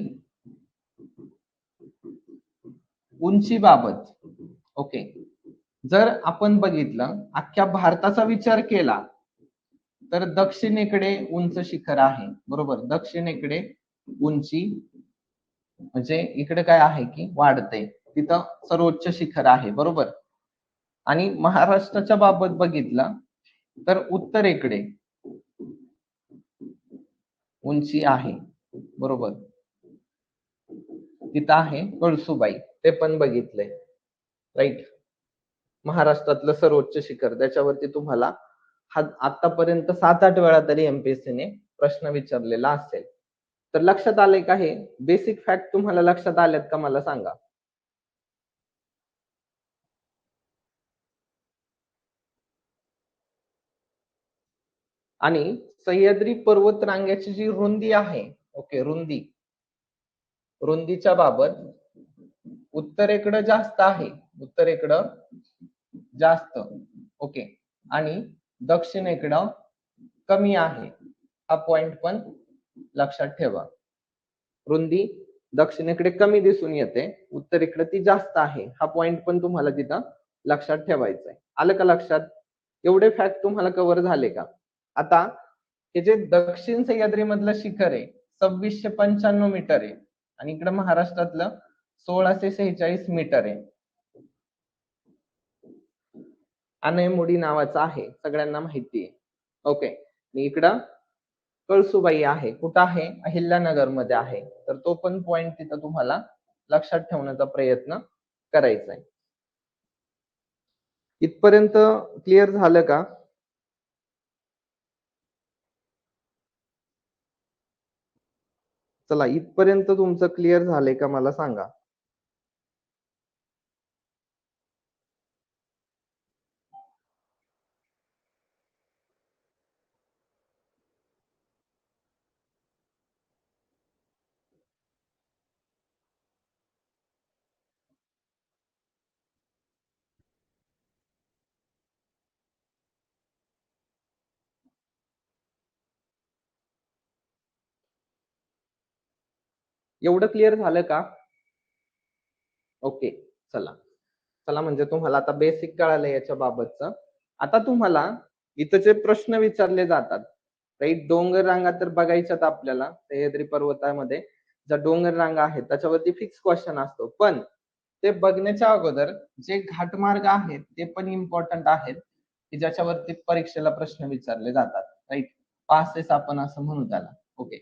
उंचीबाबत, ओके, जर आपण बघितलं अख्ख्या भारताचा विचार केला, तर दक्षिणेकडे उंच शिखर आहे, बरोबर. दक्षिणेकडे उंची म्हणजे इकडे काय आहे की वाढते, तिथं सर्वोच्च शिखर आहे, बरोबर. आणि महाराष्ट्राच्या बाबत बघितलं तर उत्तरेकडे उंची आहे, बरोबर. तिथं आहे कळसुबाई, ते पण बघितलंय, राईट. महाराष्ट्रातलं सर्वोच्च शिखर, त्याच्यावरती तुम्हाला आतापर्यंत 7-8 वेळा तरी एमपीएससीने प्रश्न विचारलेला असेल. तर लक्षात आलंय का, हे बेसिक फॅक्ट तुम्हाला लक्षात आल्यात का मला सांगा. आणि सह्याद्री पर्वत रांगेची जी रुंदी आहे, ओके, रुंदीच्या बाबत उत्तरेकडे जास्त आहे, उत्तरेकडं जास्त, ओके, आणि दक्षिणेकडं कमी आहे. हा पॉइंट पण लक्षात ठेवा. रुंदी दक्षिणेकडे कमी दिसून येते, उत्तरेकडे ती जास्त आहे. हा पॉइंट पण तुम्हाला तिथं लक्षात ठेवायचा आहे. आलं का लक्षात? एवढे फॅक्ट तुम्हाला कव्हर झाले का? आता हे जे दक्षिण सह्याद्री मधलं शिखर आहे 2695 मीटर आहे, आणि इकडे महाराष्ट्रातलं 1646 मीटर आहे. अनयमुडी नावाचं आहे, सगळ्यांना माहिती आहे. ओके, इकडं कळसुबाई आहे, कुठं आहे, अहिल्यानगर मध्ये आहे. तर तो पण पॉइंट तिथं तुम्हाला लक्षात ठेवण्याचा प्रयत्न करायचा आहे. इथपर्यंत क्लिअर झालं का? चला, इथपर्यंत तुमचं क्लिअर झालंय का मला सांगा. एवढं क्लिअर झालं का? ओके, चला चला, म्हणजे तुम्हाला आता बेसिक कळालं याच्या बाबतचं. आता तुम्हाला इथं जे प्रश्न विचारले जातात, राईट, डोंगर रांगा तर बघायच्यात आपल्याला. सह्याद्री पर्वतामध्ये ज्या डोंगर रांगा आहेत त्याच्यावरती फिक्स क्वेश्चन असतो, पण ते बघण्याच्या अगोदर जे घाटमार्ग आहेत ते पण इम्पॉर्टंट आहेत, की ज्याच्यावरती परीक्षेला प्रश्न विचारले जातात, राईट. पासेस आपण असं म्हणू त्याला. ओके.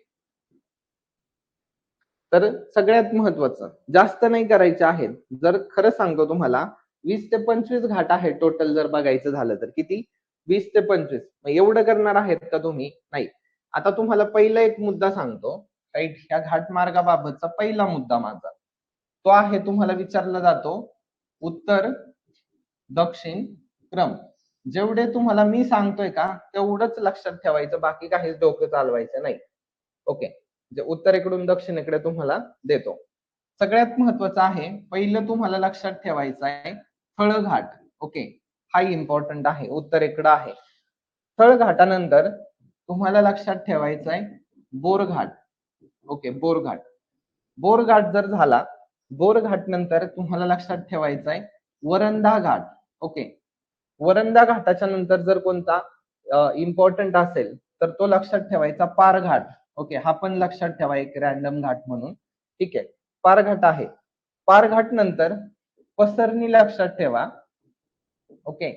तर सगळ्यात महत्वाचं, जास्त नाही करायचे आहेत. जर खरं सांगतो तुम्हाला, 20 ते 25 घाट आहेत टोटल जर बघायचं झालं तर. किती? 20 ते 25. मग एवढं करणार आहेत का तुम्ही? नाही. आता तुम्हाला पहिला एक मुद्दा सांगतो, राइट? ह्या घाटमार्गाबाबतचा पहिला मुद्दा माझा. तो आहे, तुम्हाला विचारला जातो, उत्तर, दक्षिण क्रम. जेवढे तुम्हाला मी सांगतोय का, तेवढंच लक्षात ठेवायचं, बाकी काहीच डोकं चालवायचं नाही. ओके. म्हणजे उत्तरेकडून दक्षिणेकडे तुम्हाला देतो. सगळ्यात महत्वाचं आहे, पहिलं तुम्हाला लक्षात ठेवायचं आहे फळघाट. ओके. हा इम्पॉर्टंट आहे, उत्तरेकडे आहे. फळघाटानंतर तुम्हाला लक्षात ठेवायचं आहे बोरघाट. ओके, बोरघाट. बोरघाट जर झाला, बोरघाट नंतर तुम्हाला लक्षात ठेवायचं आहे वरंधा घाट. ओके. वरंधा घाटाच्या नंतर जर कोणता इम्पॉर्टंट असेल तर तो लक्षात ठेवायचा पारघाट. ओके, हा पण लक्षात ठेवा एक रॅन्डम घाट म्हणून. ठीक आहे, पारघाट आहे. पारघाट नंतर पसरणी लक्षात ठेवा. ओके,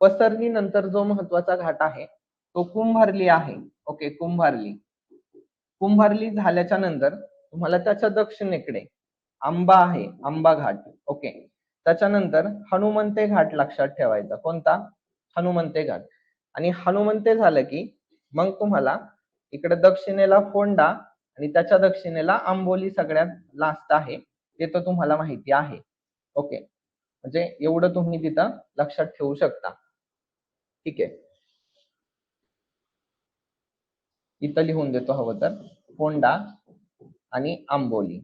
पसरणी नंतर जो महत्वाचा घाट आहे तो कुंभारली आहे. ओके, कुंभारली. कुंभारली झाल्याच्या नंतर तुम्हाला त्याच्या दक्षिणेकडे आंबा आहे, आंबा घाट. ओके. त्याच्यानंतर हनुमंते घाट लक्षात ठेवायचा. कोणता? हनुमंते घाट. आणि हनुमंते झालं की मग तुम्हाला इकडे दक्षिणेला फोंडा आणि त्याच्या दक्षिणेला आंबोली सगळ्यात लास्ट आहे, ते तर तुम्हाला माहिती आहे. ओके, म्हणजे एवढं तुम्ही तिथं लक्षात ठेवू शकता. ठीक आहे, इथं लिहून देतो हवं तर, फोंडा आणि आंबोली,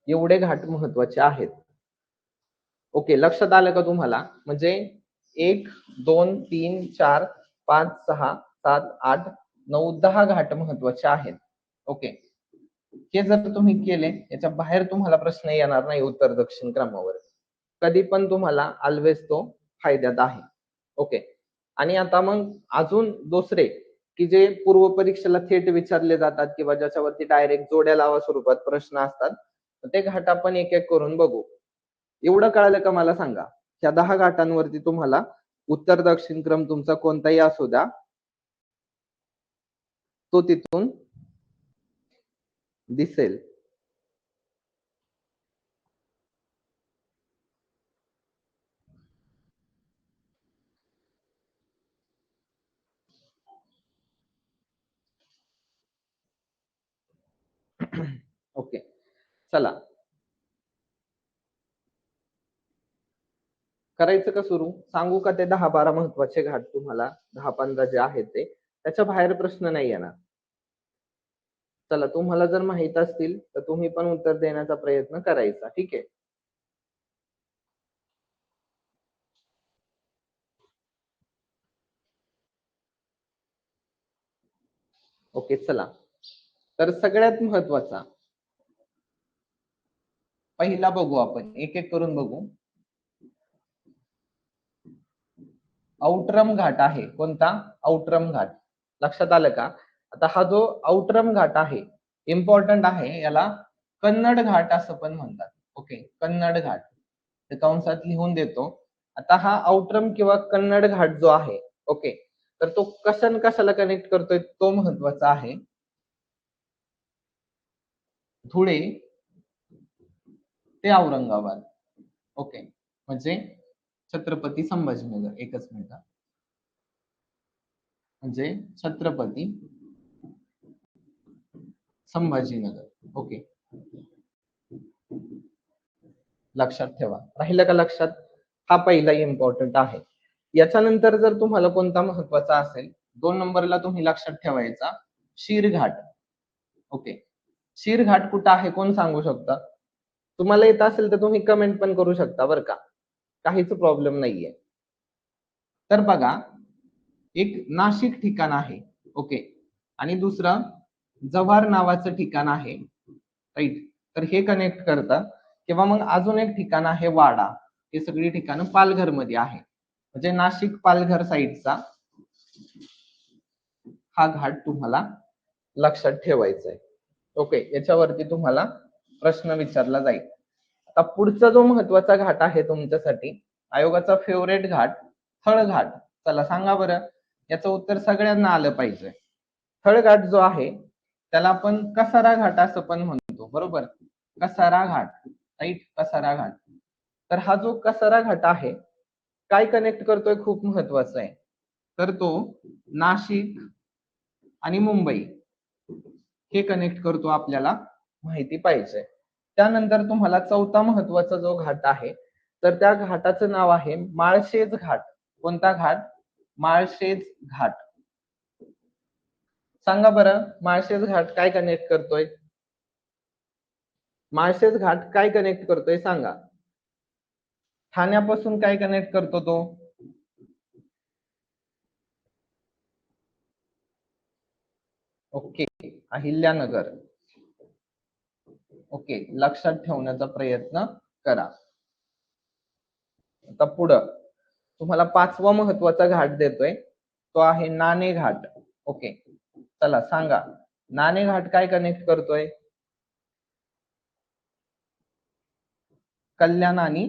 एवढे घाट महत्वाचे आहेत. ओके, लक्षात आलं का तुम्हाला? म्हणजे 1, 2, 3, 4, 5, 6, 7, 8, 9, 10 घाट महत्वाचे आहेत. ओके, हे जर तुम्ही केले, याच्या बाहेर तुम्हाला प्रश्न येणार नाही उत्तर दक्षिण क्रमावर. कधी पण तुम्हाला ऑलवेज तो फायद्यात आहे. ओके. आणि आता मग अजून दुसरे की जे पूर्व परीक्षेला थेट विचारले जातात किंवा ज्याच्यावरती डायरेक्ट जोड्या लावा स्वरूपात प्रश्न असतात, ते घाट आपण एक एक करून बघू. एवढं कळालं का मला सांगा? ह्या 10 घाटांवरती तुम्हाला उत्तर दक्षिण क्रम तुमचा कोणताही असू द्या, तो तिथून दिसेल. ओके, चला करायचं का सुरू? सांगू का ते 10-12 महत्वाचे घाट तुम्हाला, 10-15 जे आहेत ते, त्याच्या बाहेर प्रश्न नाही येणार. चला, तुम्हाला जर माहित असतील तर तुम्ही पण उत्तर देण्याचा प्रयत्न करायचा. ठीक आहे. ओके, चला. तर सगळ्यात महत्वाचा पहिला बघू आपण, एक एक करून बघू. औटरम घाट आहे. कोणता? औटरम घाट. लक्षात आलं का? आता हा जो औटरम घाट आहे, इम्पॉर्टंट आहे. याला कन्नड घाट असं पण म्हणतात. ओके, कन्नड घाट. ते कंसात लिहून देतो. आता हा औटरम किंवा कन्नड घाट जो आहे, ओके, तर तो कशाला कनेक्ट करतोय तो महत्वाचा आहे. धुळे ते औरंगाबाद. ओके, म्हणजे छत्रपती संभाजीनगर. एकच मिनिट. म्हणजे छत्रपती संभाजीनगर. ओके, लक्षात ठेवा. राहिलं का लक्षात? हा पहिला इम्पॉर्टंट आहे. याच्यानंतर जर तुम्हाला कोणता महत्वाचा असेल, 2 नंबरला तुम्ही लक्षात ठेवायचा शीरघाट. ओके, शीरघाट कुठं आहे कोण सांगू शकता? तुम्हाला येत असेल तर तुम्ही कमेंट पण करू शकता बरं का, काहीच प्रॉब्लेम नाहीये. तर बघा, एक नाशिक ठिकाण आहे. ओके, आणि दुसरं जव्हार नावाचं ठिकाण आहे. राईट, तर हे कनेक्ट करतं. किंवा मग अजून एक ठिकाण आहे वाडा. हे सगळी ठिकाणं पालघर मध्ये आहे. म्हणजे नाशिक पालघर साईडचा हा घाट तुम्हाला लक्षात ठेवायचा आहे. ओके, याच्यावरती तुम्हाला प्रश्न विचारला जाईल. आता पुढचा जो महत्वाचा घाट आहे तुमच्यासाठी, आयोगाचा फेवरेट घाट, थळघाट. चला सांगा बरं, याचं उत्तर सगळ्यांना आलं पाहिजे. थळघाट जो आहे त्याला आपण कसारा घाट असं पण म्हणतो, बरोबर? कसारा घाट, राईट, कसारा घाट. तर हा जो कसारा घाट आहे काय कनेक्ट करतोय खूप महत्वाचं आहे, तर तो नाशिक आणि मुंबई हे कनेक्ट करतो, आपल्याला माहिती पाहिजे. त्यानंतर तुम्हाला चौथा महत्वाचा जो घाट आहे तर त्या घाटाचं नाव आहे माळशेज घाट. कोणता घाट? माळशेज घाट. सांगा बरं, माळशेज घाट काय कनेक्ट करतोय? माळशेज घाट काय कनेक्ट करतोय सांगा. ठाण्यापासून काय कनेक्ट करतो तो? ओके, अहिल्यानगर. ओके, लक्षात ठेवण्याचा प्रयत्न करा. आता पुढं तुम्हाला पाचवा महत्वाचा घाट देतोय, तो आहे नाणे घाट. ओके, चला सांगा, नाणे घाट काय कनेक्ट करतोय? कल्याण आणि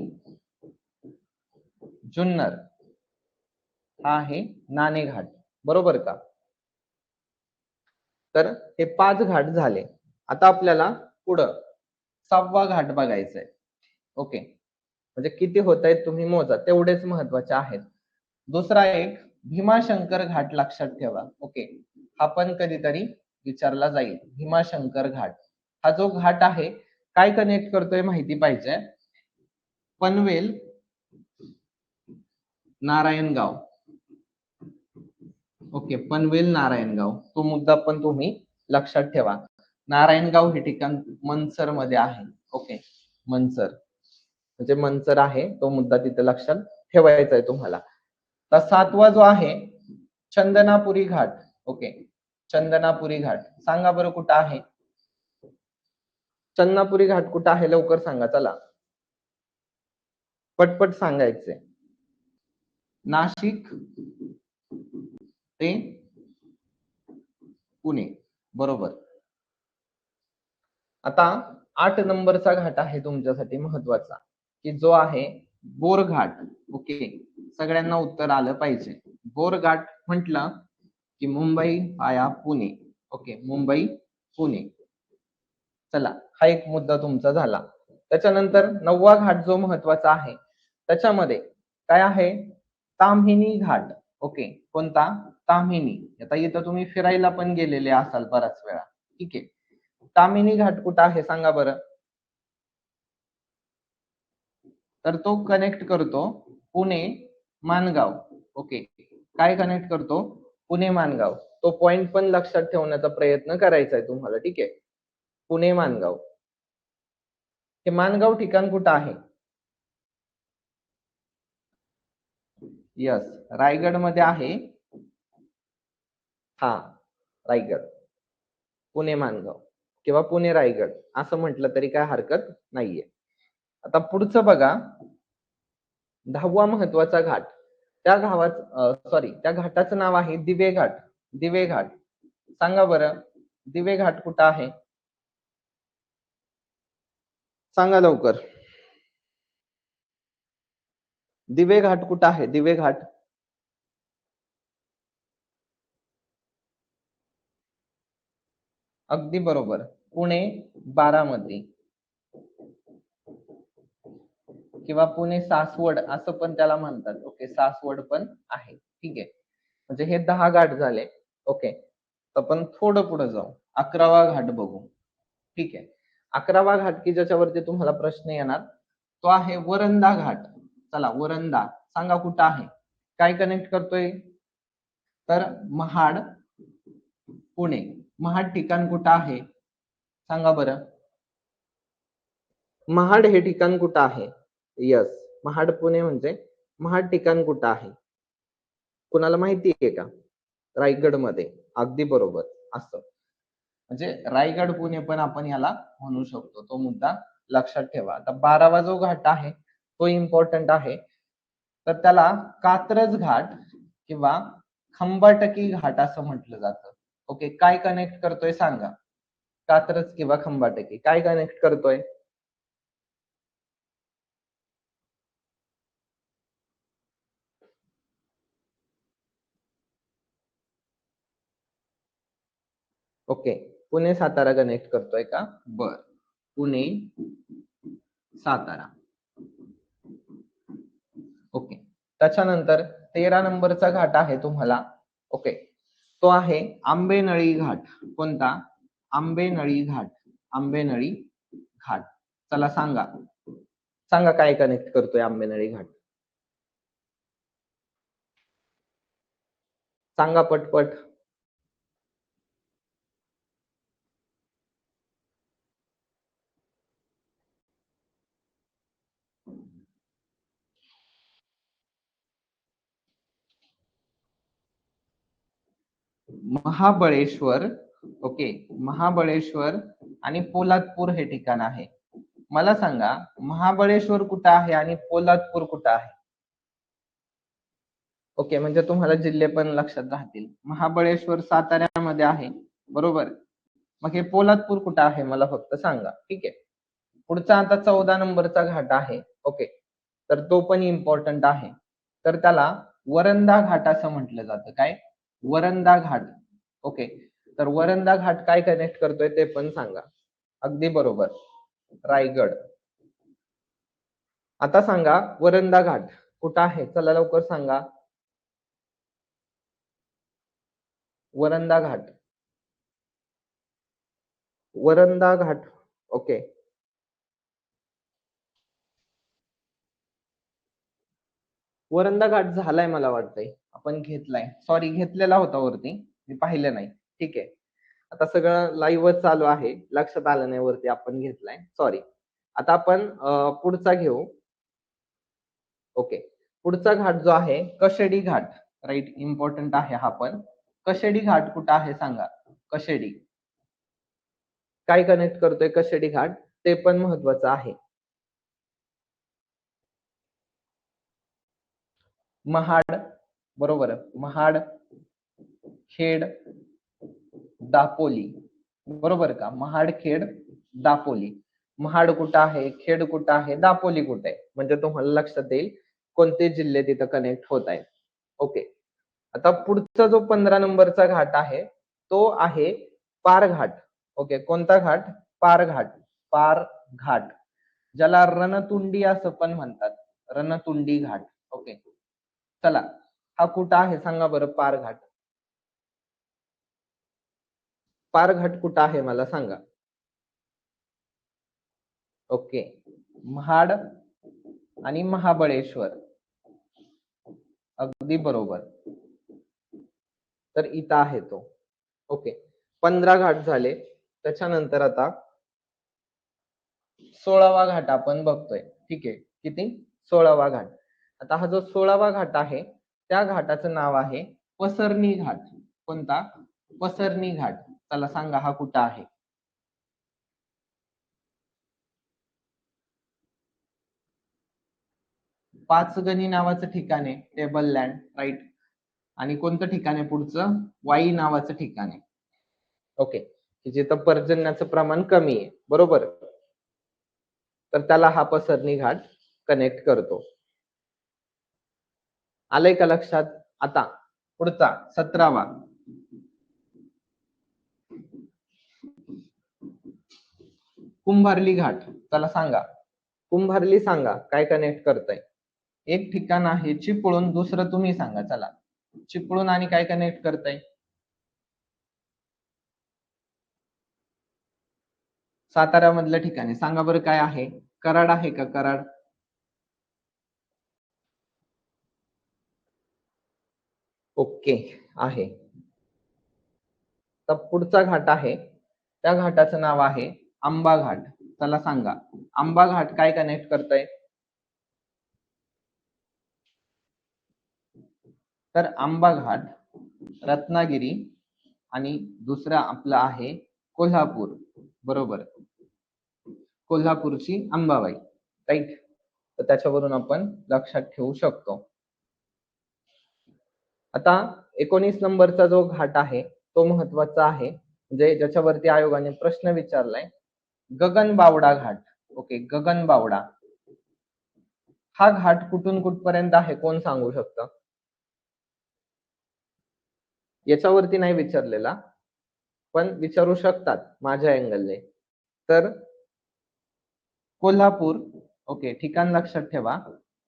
जुन्नर हा आहे नाणे घाट, बरोबर का? तर हे 5 घाट झाले. आता आपल्याला पुढं 6वा घाट बघायचा आहे. ओके, म्हणजे किती होत आहेत तुम्ही मोजा, तेवढेच महत्वाचे आहेत. दुसरा एक भीमाशंकर घाट लक्षात ठेवा. ओके, हा पण कधीतरी विचारला जाईल. भीमाशंकर घाट हा जो घाट आहे काय कनेक्ट करतोय माहिती पाहिजे? पनवेल, नारायणगाव. ओके, पनवेल नारायणगाव, तो मुद्दा पण तुम्ही लक्षात ठेवा. नारायणगाव हे ठिकाण मनसर मध्ये आहे. ओके, मनसर म्हणजे मनसर आहे, तो मुद्दा तिथे लक्षात ठेवायचा आहे तुम्हाला. तर 7वा जो आहे चंदनापुरी घाट. ओके, चंदनापुरी घाट सांगा बरं कुठं आहे? चंदनापुरी घाट कुठं आहे लवकर सांगा, चला पटपट सांगायचे. नाशिक ते पुणे, बरोबर. आता 8 नंबरचा घाट आहे तुमच्यासाठी महत्वाचा, की जो आहे बोरघाट. ओके, सगळ्यांना उत्तर आलं पाहिजे. बोरघाट म्हटलं की मुंबई आया पुणे. ओके, मुंबई पुणे. चला, हा एक मुद्दा तुमचा झाला. त्याच्यानंतर 9वा घाट जो महत्वाचा आहे त्याच्यामध्ये काय आहे? ताम्हिणी घाट. ओके, कोणता? ताम्हिणी. आता इथं तुम्ही फिरायला पण गेलेले असाल बराच वेळा, ठीक आहे. ताम्हिणी घाट कुठं आहे सांगा बरं? तर तो कनेक्ट करतो पुणे मानगाव. ओके, काय कनेक्ट करतो? पुणे मानगाव. तो पॉइंट पण लक्षात ठेवण्याचा प्रयत्न करायचा आहे तुम्हाला, ठीक आहे. पुणे मानगाव, हे मानगाव ठिकाण कुठं आहे? यस, रायगड मध्ये आहे. हा, रायगड, पुणे मानगाव किंवा पुणे रायगड असं म्हटलं तरी काय हरकत नाहीये. आता पुढचं बघा, 10वा महत्वाचा घाट. त्या त्या घाटाचं नाव आहे दिवे घाट. दिवे घाट सांगा बरं, दिवे घाट कुठं आहे? सांगा लवकर, दिवे घाट कुठं आहे? दिवे घाट अगदी बरोबर, पुणे बारामती किंवा पुणे सासवड असं पण त्याला म्हणतात. ओके, सासवड पण आहे, ठीक आहे. म्हणजे हे 10 घाट झाले. ओके, आपण थोडं पुढे जाऊ, 11वा घाट बघू. ठीक आहे, 11वा घाट की ज्याच्यावरती तुम्हाला प्रश्न येणार तो आहे वरंदा घाट. चला, वरंदा सांगा कुठं आहे? काय कनेक्ट करतोय? तर महाड, पुणे. महाड ठिकाण कुठं आहे सांगा बरं? महाड हे ठिकाण कुठं आहे? यस, महाड पुणे म्हणजे महाड ठिकाण कुठं आहे? कुणाला माहिती आहे का? रायगड मध्ये, अगदी बरोबर. असं म्हणजे रायगड पुणे पण आपण याला म्हणू शकतो, तो मुद्दा लक्षात ठेवा. आता 12वा जो घाट आहे तो इम्पॉर्टंट आहे, तर त्याला कात्रज घाट किंवा खंबाटकी घाट असं म्हटलं जातं. ओके, काय कनेक्ट करतोय सांगा? कात्रज किंवा खंबाटकी काय कनेक्ट करतोय? ओके, पुणे सातारा कनेक्ट करतोय का? बर, पुणे सातारा. ओके, त्याच्यानंतर 13 नंबरचा घाट आहे तुम्हाला. ओके, तो आहे आंबेनळी घाट. कोणता? आंबेनळी घाट. आंबेनळी घाट. चला सांगा, सांगा काय कनेक्ट करतोय आंबेनळी घाट? सांगा पटपट. महाबळेश्वर. ओके, महाबळेश्वर आणि पोलादपूर हे ठिकाण आहे. मला सांगा, महाबळेश्वर कुठं आहे आणि पोलादपूर कुठं आहे? ओके, म्हणजे तुम्हाला जिल्हे पण लक्षात राहतील. महाबळेश्वर साताऱ्यामध्ये आहे, बरोबर. मग हे पोलादपूर कुठं आहे मला फक्त सांगा. ठीक आहे. पुढचा आता 14 नंबरचा घाट आहे. ओके, तर तो पण इम्पॉर्टंट आहे. तर त्याला वरंधा घाट असं म्हटलं जातं. काय? वरंधा घाट. ओके, तर वरंधा घाट काय कनेक्ट करतोय ते पण सांगा. अगदी बरोबर, रायगड. आता सांगा, वरंधा घाट कुठं आहे? चला लवकर सांगा. वरंधा घाट. वरंधा घाट. ओके, वरंधा घाट झालाय मला वाटतंय, आपण घेतलाय. सॉरी, घेतलेला होता वरती, मी पाहिलं नाही. ठीक आहे, आता सगळं लाईव्ह चालू आहे, लक्षात आलं नाही वरती आपण घेतलाय, सॉरी. आता आपण पुढचा घेऊ. ओके, पुढचा घाट जो आहे कशेडी घाट. राईट, इम्पॉर्टंट आहे हा पण. कशेडी घाट कुठं आहे सांगा. कशेडी काय कनेक्ट करतोय कशेडी घाट ते पण महत्वाचं आहे. महाड, बरोबर. महाड, खेड, दापोली, बरोबर का? महाड, खेड, दापोली. महाड कुठं आहे, खेड कुठं आहे, दापोली कुठे आहे, म्हणजे तुम्हाला लक्षात येईल कोणते जिल्हे तिथं कनेक्ट होत आहेत. ओके, आता पुढचा जो 15 नंबरचा घाट आहे तो आहे पार घाट. ओके, कोणता घाट? पार घाट. पार घाट, ज्याला रणतुंडी असं पण म्हणतात. रणतुंडी घाट. ओके, चला, हा कुठं आहे सांगा बरं पार घाट. पार घाट कुठं आहे मला सांगा. ओके, महाड आणि महाबळेश्वर. अगदी बरोबर, तर इथं आहे तो. ओके, 15 घाट झाले. त्याच्यानंतर आता 16वा घाट आपण बघतोय. ठीक आहे, किती? 16वा घाट. आता हा जो 16वा घाट आहे त्या घाटाचं नाव आहे पसरणी घाट. कोणता? पसरणी घाट. चला सांगा, हा कुठं आहे? पाचगणी नावाचं ठिकाण आहे, टेबल लँड. राईट, आणि कोणतं ठिकाण आहे पुढचं? वाई नावाचं ठिकाण आहे. ओके, जिथं पर्जन्याचं प्रमाण कमी आहे, बरोबर. तर त्याला हा पसरणी घाट कनेक्ट करतो. आलंय का लक्षात? आता पुढचा 17वा. कुंभारली घाट. चला सांगा, कुंभारली सांगा काय कनेक्ट करताय? एक ठिकाण आहे चिपळूण, दुसरं तुम्ही सांगा. चला, चिपळूण आणि काय कनेक्ट करताय? सातारा मधल्या ठिकाणी सांगा बरं काय आहे? कराड आहे का? कराड. ओके, आहे. तर पुढचा घाट आहे त्या घाटाचं नाव आहे आंबा घाट. चला सांगा, आंबा घाट काय कनेक्ट करताय? तर आंबा घाट रत्नागिरी आणि दुसरा आपला आहे कोल्हापूर, बरोबर. कोल्हापूरची अंबाबाई. राईट, तर त्याच्यावरून आपण लक्षात ठेवू शकतो. आता 19 नंबरचा जो घाट आहे तो महत्वाचा आहे, म्हणजे ज्याच्यावरती आयोगाने प्रश्न विचारलाय. गगनबावडा घाट. ओके, गगनबावडा हा घाट कुठून कुठपर्यंत आहे, कोण सांगू शकतं? याच्यावरती नाही विचारलेला. पण विचारू शकतात माझ्या अँगलने. तर कोल्हापूर, ओके, ठिकाण लक्षात ठेवा.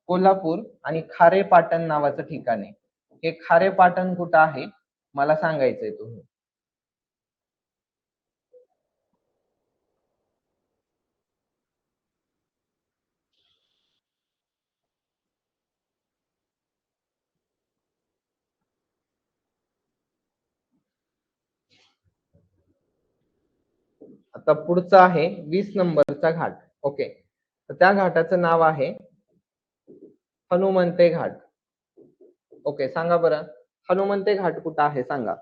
कोल्हापूर आणि खारेपाटण नावाचं ठिकाण आहे. हे खारेपाटण कुठं आहे मला सांगायचंय तुम्ही. आता पुढचं आहे 20 नंबरचा घाट. ओके, तर त्या घाटाचं नाव आहे हनुमंते घाट. ओके, सांगा बरं, हनुमंते घाट कुठं आहे सांगा.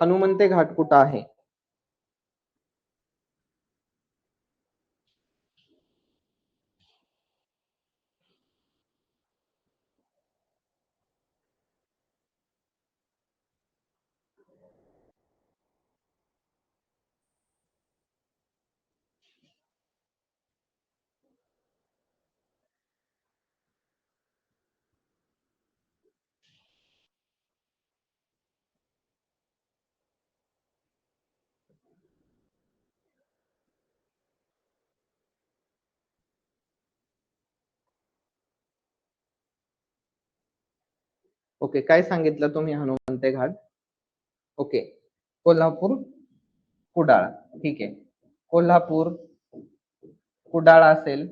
हनुमंते घाट कुठं आहे? ओके, काय सांगितलं तुम्ही हनुमंते घाट? ओके, कोल्हापूर कुडाळ. ठीक आहे, कोल्हापूर कुडाळ असेल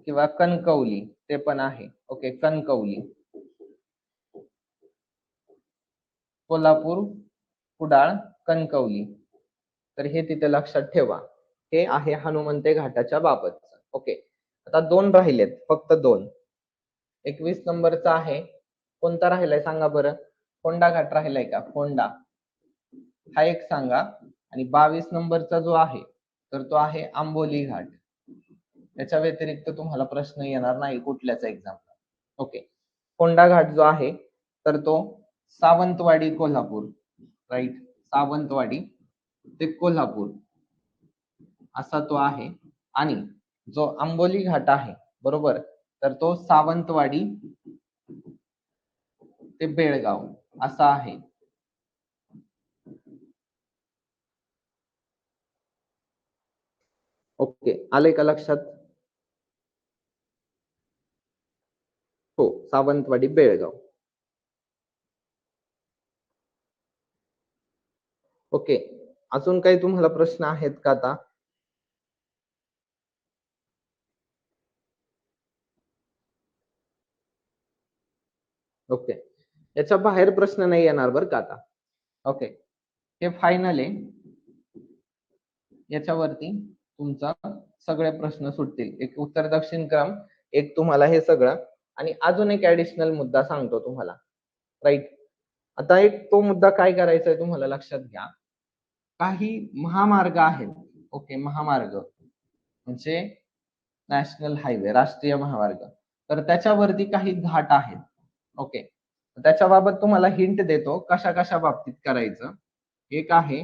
किंवा कणकवली ते पण आहे. ओके, कणकवली, कोल्हापूर, कुडाळ, कणकवली. तर हे तिथे लक्षात ठेवा. हे आहे हनुमंते घाटाच्या बाबतचं. ओके, आता 2 राहिलेत, फक्त 2. 21 नंबरचा आहे, कोणता राहिलाय सांगा बरं. फोंडा घाट राहिलाय का? फोंडा हा एक सांगा. आणि 22 नंबरचा जो आहे तर तो आहे आंबोली घाट. त्याच्या व्यतिरिक्त तुम्हाला प्रश्न येणार नाही कुठल्याच एक्झामला. ओके, फोंडा घाट जो आहे तर तो सावंतवाडी कोल्हापूर, राईट, सावंतवाडी ते कोल्हापूर असा तो आहे. आणि जो आंबोली घाट आहे, बरोबर, तर तो सावंतवाडी ते बेळगाव असा आहे. ओके, आले का लक्षात? हो, सावंतवाडी बेळगाव. ओके, अजून काही तुम्हाला प्रश्न आहेत का आता? ओके, याच्या बाहेर प्रश्न नाही येणार बरं का आता. ओके, हे फायनल आहे. याच्यावरती तुमचा सगळे प्रश्न सुटतील. एक उत्तर दक्षिण क्रम, एक तुम्हाला हे सगळं, आणि अजून एक ऍडिशनल मुद्दा सांगतो तुम्हाला, राईट. आता एक तो मुद्दा काय करायचा आहे तुम्हाला लक्षात घ्या. काही महामार्ग आहेत. ओके, महामार्ग म्हणजे नॅशनल हायवे, राष्ट्रीय महामार्ग, तर त्याच्यावरती काही घाट आहेत. ओके, त्याच्याबाबत तुम्हाला हिंट देतो कशा कशा बाबतीत करायचं. एक आहे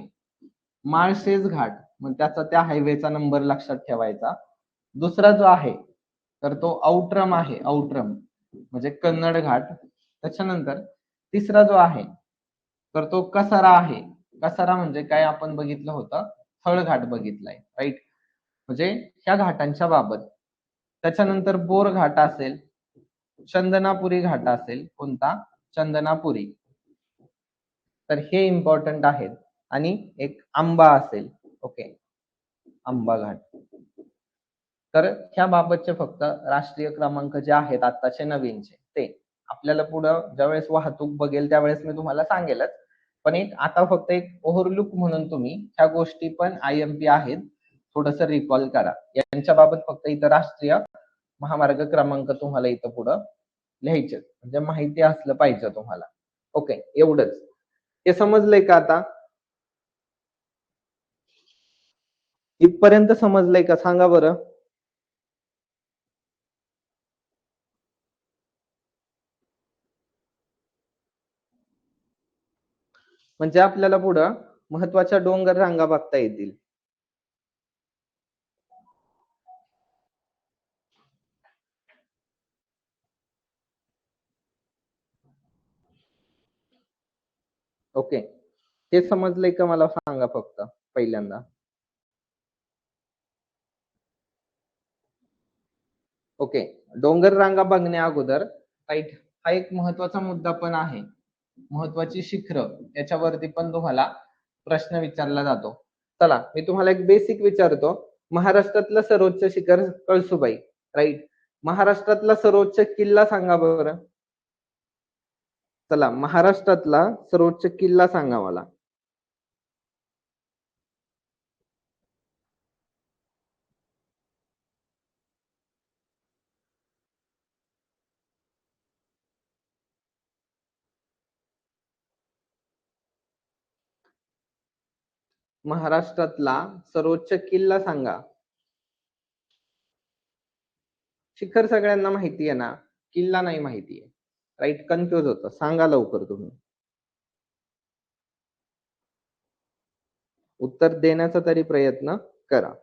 माळशेज घाट, मग त्याचा त्या हायवेचा नंबर लक्षात ठेवायचा. दुसरा जो आहे तर तो औट्रम आहे, औट्रम म्हणजे कन्नड घाट. त्याच्यानंतर तिसरा जो आहे तर तो कसारा आहे. कसारा म्हणजे काय आपण बघितलं होतं, थळ घाट बघितलाय, राईट, म्हणजे ह्या घाटांच्या बाबत. त्याच्यानंतर बोर घाट असेल, चंदनापुरी घाट असेल, कोणता? चंदनापुरी, तर हे इम्पॉर्टंट आहेत. आणि एक आंबा असेल. ओके, आंबा घाट. तर ह्या बाबतचे फक्त राष्ट्रीय क्रमांक जे आहेत आताचे नवीनचे ते आपल्याला पुढं ज्यावेळेस वाहतूक बघेल त्यावेळेस मी तुम्हाला सांगेलच. पण एक आता फक्त एक ओव्हरलुक म्हणून तुम्ही ह्या गोष्टी पण IMP आहेत थोडस रिकॉल करा. यांच्या बाबत फक्त इथं राष्ट्रीय महामार्ग क्रमांक तुम्हाला इथं पुढं लिहायचे, म्हणजे माहिती असलं पाहिजे तुम्हाला. ओके, एवढंच. हे समजलंय का आता? इथपर्यंत समजलंय का सांगा बरं. म्हणजे आपल्याला पुढं महत्वाच्या डोंगर रांगा बघता येतील. ओके, हे समजलंय का मला सांगा फक्त पहिल्यांदा. ओके, डोंगर रांगा बघण्या अगोदर राईट, हा एक महत्वाचा मुद्दा पण आहे. महत्वाची शिखरं याच्यावरती पण तुम्हाला प्रश्न विचारला जातो. चला मी तुम्हाला एक बेसिक विचारतो. महाराष्ट्रातलं सर्वोच्च शिखर कळसुबाई, राईट. महाराष्ट्रातला सर्वोच्च किल्ला सांगा बरं. चला महाराष्ट्रातला सर्वोच्च किल्ला सांगा मला. महाराष्ट्रातला सर्वोच्च किल्ला सांगा. शिखर सगळ्यांना माहिती आहे ना, किल्ला नाही माहितीये. राईट, कन्फ्युज होतं. सांगा लवकर तुम्ही. उत्तर देण्याचा तरी प्रयत्न करा.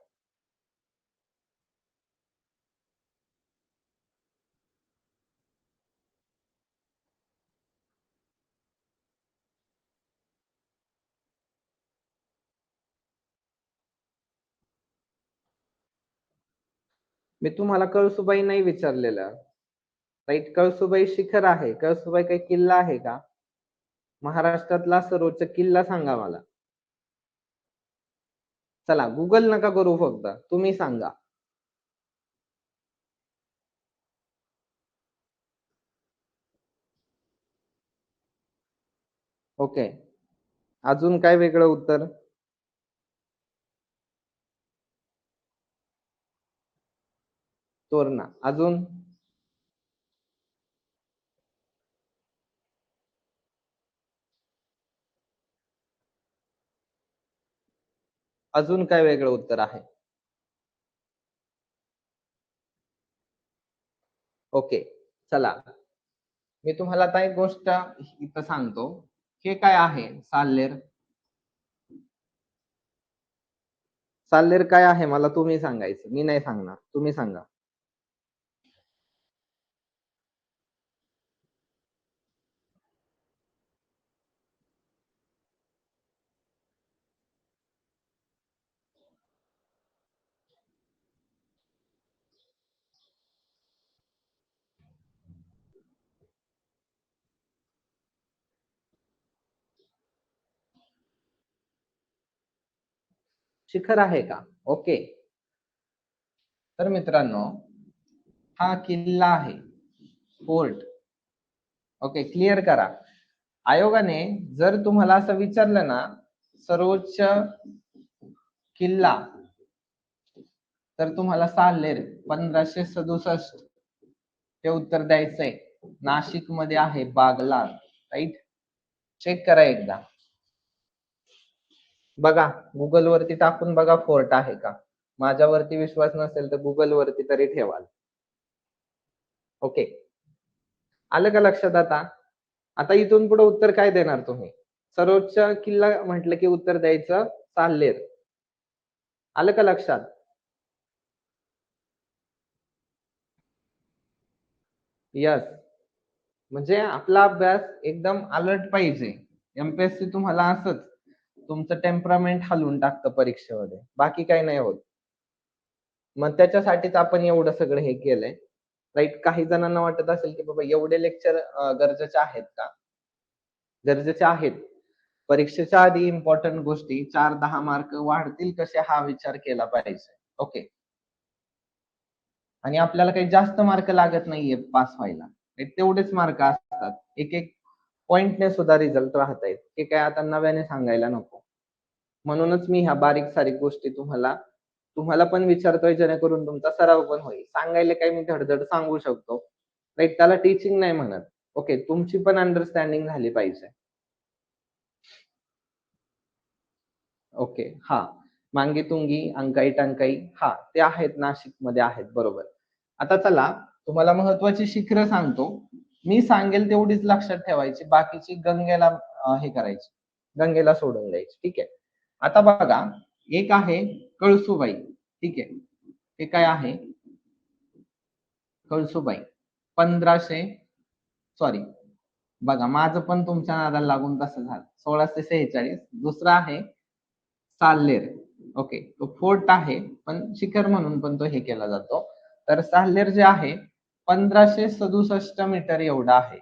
मी तुम्हाला कळसुबाई नाही विचारलेलं. राईट, कळसुबाई शिखर आहे. कळसुबाई काही किल्ला आहे का? महाराष्ट्रातला सर्वोच्च किल्ला सांगा मला. चला गुगल नका करू, फक्त तुम्ही सांगा. ओके, अजून काय वेगळं उत्तर? तोरणा. अजून? अजून काय वेगळं उत्तर आहे? ओके, चला मी तुम्हाला आता एक गोष्ट इथं सांगतो. हे काय आहे साल्लेर? साल्लेर काय आहे मला तुम्ही सांगायचं, मी नाही सांगणार, तुम्ही सांगा. शिखर आहे का? ओके, तर मित्रांनो हा किल्ला आहे, फोर्ट. ओके, क्लिअर करा. आयोगाने जर तुम्हाला असं विचारलं ना, सर्वोच्च किल्ला, तर तुम्हाला साल्लेर 1567 ते उत्तर द्यायचंय. नाशिक मध्ये आहे, बागलाण. राईट, चेक करा एकदा. बघा गुगल वरती टाकून बघा फोर्ट आहे का. माझ्यावरती विश्वास नसेल तर गुगल वरती तरी ठेवाल. ओके, आलं का लक्षात आता? आता इथून पुढे उत्तर काय देणार तुम्ही? सर्वोच्च किल्ला म्हटलं की उत्तर द्यायचं साल्लेर. आलं का लक्षात? यस, म्हणजे आपला अभ्यास एकदम अलर्ट पाहिजे. एमपीएससी तुम्हाला असंच तुमचं टेम्परामेंट हलवून टाकतं परीक्षेमध्ये, बाकी काही नाही होत. मग त्याच्यासाठीच आपण एवढं सगळं हे केलंय. राईट, काही जणांना वाटत असेल की बाबा एवढे लेक्चर गरजेचे आहेत का? गरजेचे आहेत. परीक्षेच्या आधी इम्पॉर्टंट गोष्टी 4-10 मार्क वाढतील कसे हा विचार केला पाहिजे. ओके, आणि आपल्याला काही जास्त मार्क लागत नाहीये पास व्हायला. तेवढेच मार्क असतात. एक एक पॉइंटने सुद्धा रिझल्ट राहतायत. हे काय आता नव्याने सांगायला नको. म्हणूनच मी ह्या बारीक सारीक गोष्टी तुम्हाला तुम्हाला पण विचारतोय, जेणेकरून तुमचा सराव पण होईल. सांगायला काही मी धडधड सांगू शकतो. राईट, त्याला टीचिंग नाही म्हणत. ओके, तुमची पण अंडरस्टँडिंग झाली पाहिजे. ओके, हा, मांगी तुंगी, अंकाई टंकाई, हा ते आहेत, नाशिकमध्ये आहेत, बरोबर. आता चला तुम्हाला महत्वाची शिखरं सांगतो. मी सांगेल तेवढीच लक्षात ठेवायची, बाकीची गंगेला हे करायची, गंगेला सोडून द्यायची. ठीक आहे. आता बघा, एक आहे कळसुबाई. ठीक आहे, हे काय आहे? कळसुबाई. 1500 सॉरी बघा माझं पण तुमच्या नादाला लागून तसं झालं. 1646. दुसरा आहे साल्हेर. ओके, तो फोर्ट आहे पण शिखर म्हणून पण तो हे केला जातो. तर साल्हेर जे आहे 1567 मीटर एवढा आहे.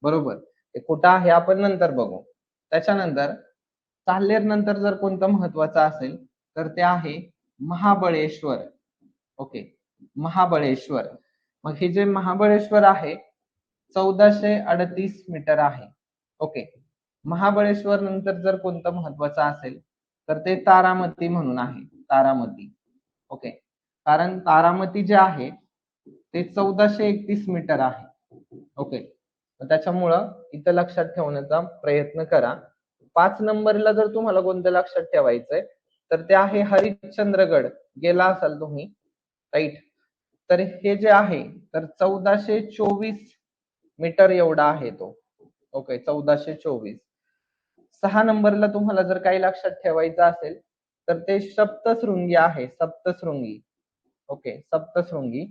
बरोबर. ते कुठं आहे आपण नंतर बघू. त्याच्यानंतर साल्हेर नंतर जर कोणतं महत्वाचं असेल तर ते आहे महाबळेश्वर. ओके, महाबळेश्वर. मग हे जे महाबळेश्वर आहे 1438 मीटर आहे. ओके, महाबळेश्वर नंतर जर कोणतं महत्वाचं असेल तर ते तारामती म्हणून आहे. तारामती. ओके, कारण तारामती जे आहे ते 1431 मीटर आहे. ओके, त्याच्यामुळं इथं लक्षात ठेवण्याचा प्रयत्न करा. 5 नंबरला जर तुम्हाला कोणतं लक्षात ठेवायचंय तर ते आहे हरिश्चंद्रगड. गेला असाल तुम्ही, राईट. तर हे जे आहे तर 1424 मीटर एवढा आहे तो. ओके, 1424. 6 नंबरला तुम्हाला जर काही लक्षात ठेवायचं असेल तर ते सप्तशृंगी आहे. सप्तशृंगी. ओके, सप्तशृंगी.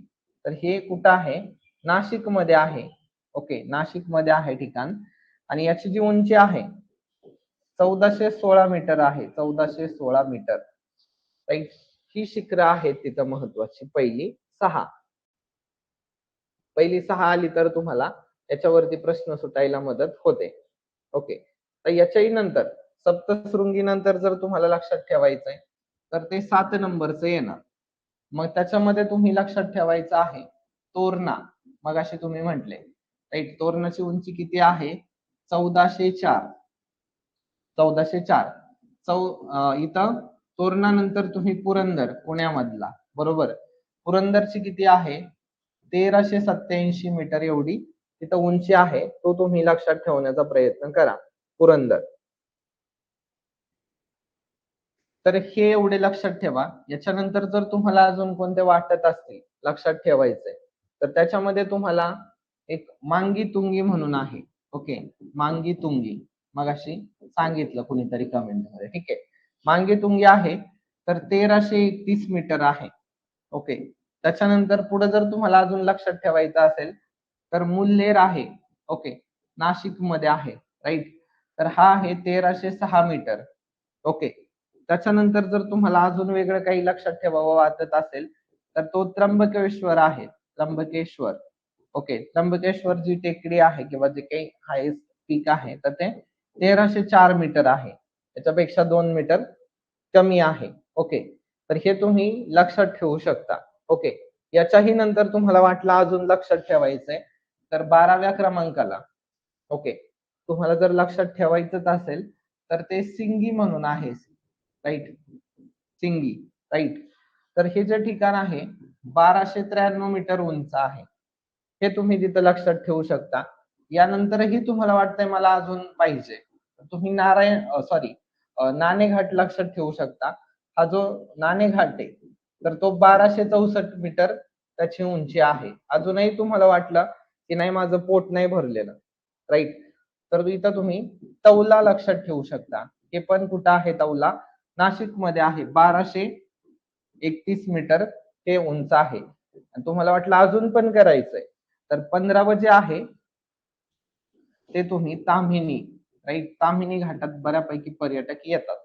तर हे कुठं आहे? नाशिक मध्ये आहे. ओके, नाशिक मध्ये आहे ठिकाण. आणि याची जी उंची आहे 1416 मीटर आहे. 1416 मीटर, राईट. ही शिखरं आहेत तिथं महत्वाची. पहिली 6 आली तर तुम्हाला याच्यावरती प्रश्न सुटायला मदत होते. ओके, तर याच्याही नंतर सप्तशृंगी नंतर जर तुम्हाला लक्षात ठेवायचंय तर ते 7 नंबरचं येणार. मग त्याच्यामध्ये तुम्ही लक्षात ठेवायचं आहे तोरणा. मग असे तुम्ही म्हटले, राईट. तोरणाची उंची किती आहे? 1404. 1404. इथं तोरणानंतर तुम्ही पुरंदर पुण्यामधला, बरोबर. पुरंदरची किती आहे? 1387 मीटर एवढी तिथं उंची आहे. तो तुम्ही लक्षात ठेवण्याचा प्रयत्न करा. पुरंदर. तर हे एवढे लक्षात ठेवा. याच्यानंतर जर तुम्हाला अजून कोणते वाटत असतील लक्षात ठेवायचंय तर त्याच्यामध्ये तुम्हाला एक मांगी तुंगी म्हणून आहे. ओके, मांगी तुंगी. मगाशी सांगितलं कुणीतरी कमेंट मध्ये. ठीक आहे, मांगी तुंगी आहे तर 1331 मीटर आहे. ओके, त्याच्यानंतर पुढे जर तुम्हाला अजून लक्षात ठेवायचं असेल तर मुल्हेर आहे. ओके, नाशिक मध्ये आहे, राईट. तर हा आहे 1306 मीटर. ओके, त्याच्यानंतर जर तुम्हाला अजून वेगळं काही लक्षात ठेवावं वाटत असेल तर तो त्र्यंबकेश्वर आहे. त्र्यंबकेश्वर. ओके, त्र्यंबकेश्वर जी टेकडी आहे किंवा जे काही हायेस्ट पीक आहे तर ते 1304 मीटर आहे. त्याच्यापेक्षा 2 मीटर कमी आहे. ओके, तर हे तुम्ही लक्षात ठेवू शकता. ओके, याच्याही नंतर तुम्हाला वाटलं अजून लक्षात ठेवायचंय तर 12व्या क्रमांकाला, ओके, तुम्हाला जर लक्षात ठेवायचंच असेल तर ते सिंगी म्हणून आहे. राईट, सिंगी, राईट. तर हे जे ठिकाण आहे 1293 मीटर उंच आहे. हे तुम्ही तिथं लक्षात ठेवू शकता. यानंतरही तुम्हाला वाटतंय मला अजून पाहिजे तुम्ही नाणेघाट लक्षात ठेवू शकता. हा जो नाणेघाट आहे तर तो 1264 मीटर त्याची उंची आहे. अजूनही तुम्हाला वाटलं की नाही माझं पोट नाही भरलेलं, राईट, तर इथं तुम्ही तौला लक्षात ठेवू शकता. हे पण कुठं आहे? तौला नाशिक मध्ये आहे. 1231 मीटर हे उंच आहे. आणि तुम्हाला वाटलं अजून पण करायचंय तर 15वं जे आहे ते तुम्ही ताम्हिणी, राईट. ताम्हिणी घाटात बऱ्यापैकी पर्यटक येतात,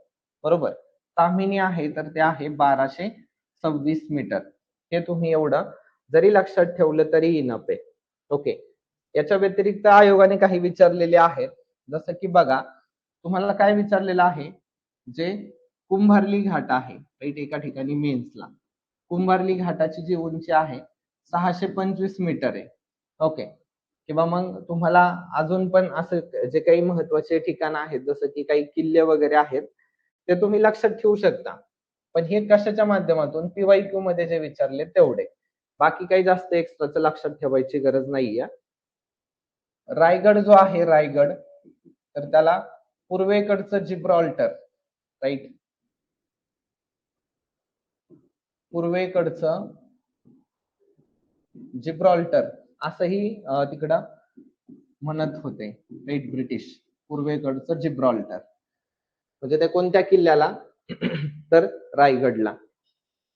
बरोबर. ताम्हिणी आहे तर ते आहे 1226 मीटर. हे तुम्ही एवढं जरी लक्षात ठेवलं तरी इनफ आहे. ओके, याच्या व्यतिरिक्त आयोगाने काही विचारलेले आहेत. जसं की बघा तुम्हाला काय विचारलेलं आहे, जे कुंभार्ली घाट आहे, राईट, एका ठिकाणी मेन्सला कुंभार्ली घाटाची जी उंची आहे 625 मीटर आहे. ओके, किंवा मग तुम्हाला अजून पण असं जे काही महत्वाचे ठिकाण आहेत जसं की काही किल्ले वगैरे आहेत ते तुम्ही लक्षात ठेवू शकता. पण हे कशाच्या माध्यमातून? PYQ मध्ये जे विचारले तेवढे. बाकी काही जास्त एक्स्ट्राचं लक्षात ठेवायची गरज नाहीये. रायगड जो आहे, रायगड, तर त्याला पूर्वेकडचं जिब्रॉल्टर, राईट, पूर्वेकडचं जिब्रॉल्टर असंही तिकडं म्हणत होते, राईट, ब्रिटिश. पूर्वेकडचं जिब्रॉल्टर म्हणजे ते कोणत्या किल्ल्याला? तर रायगडला.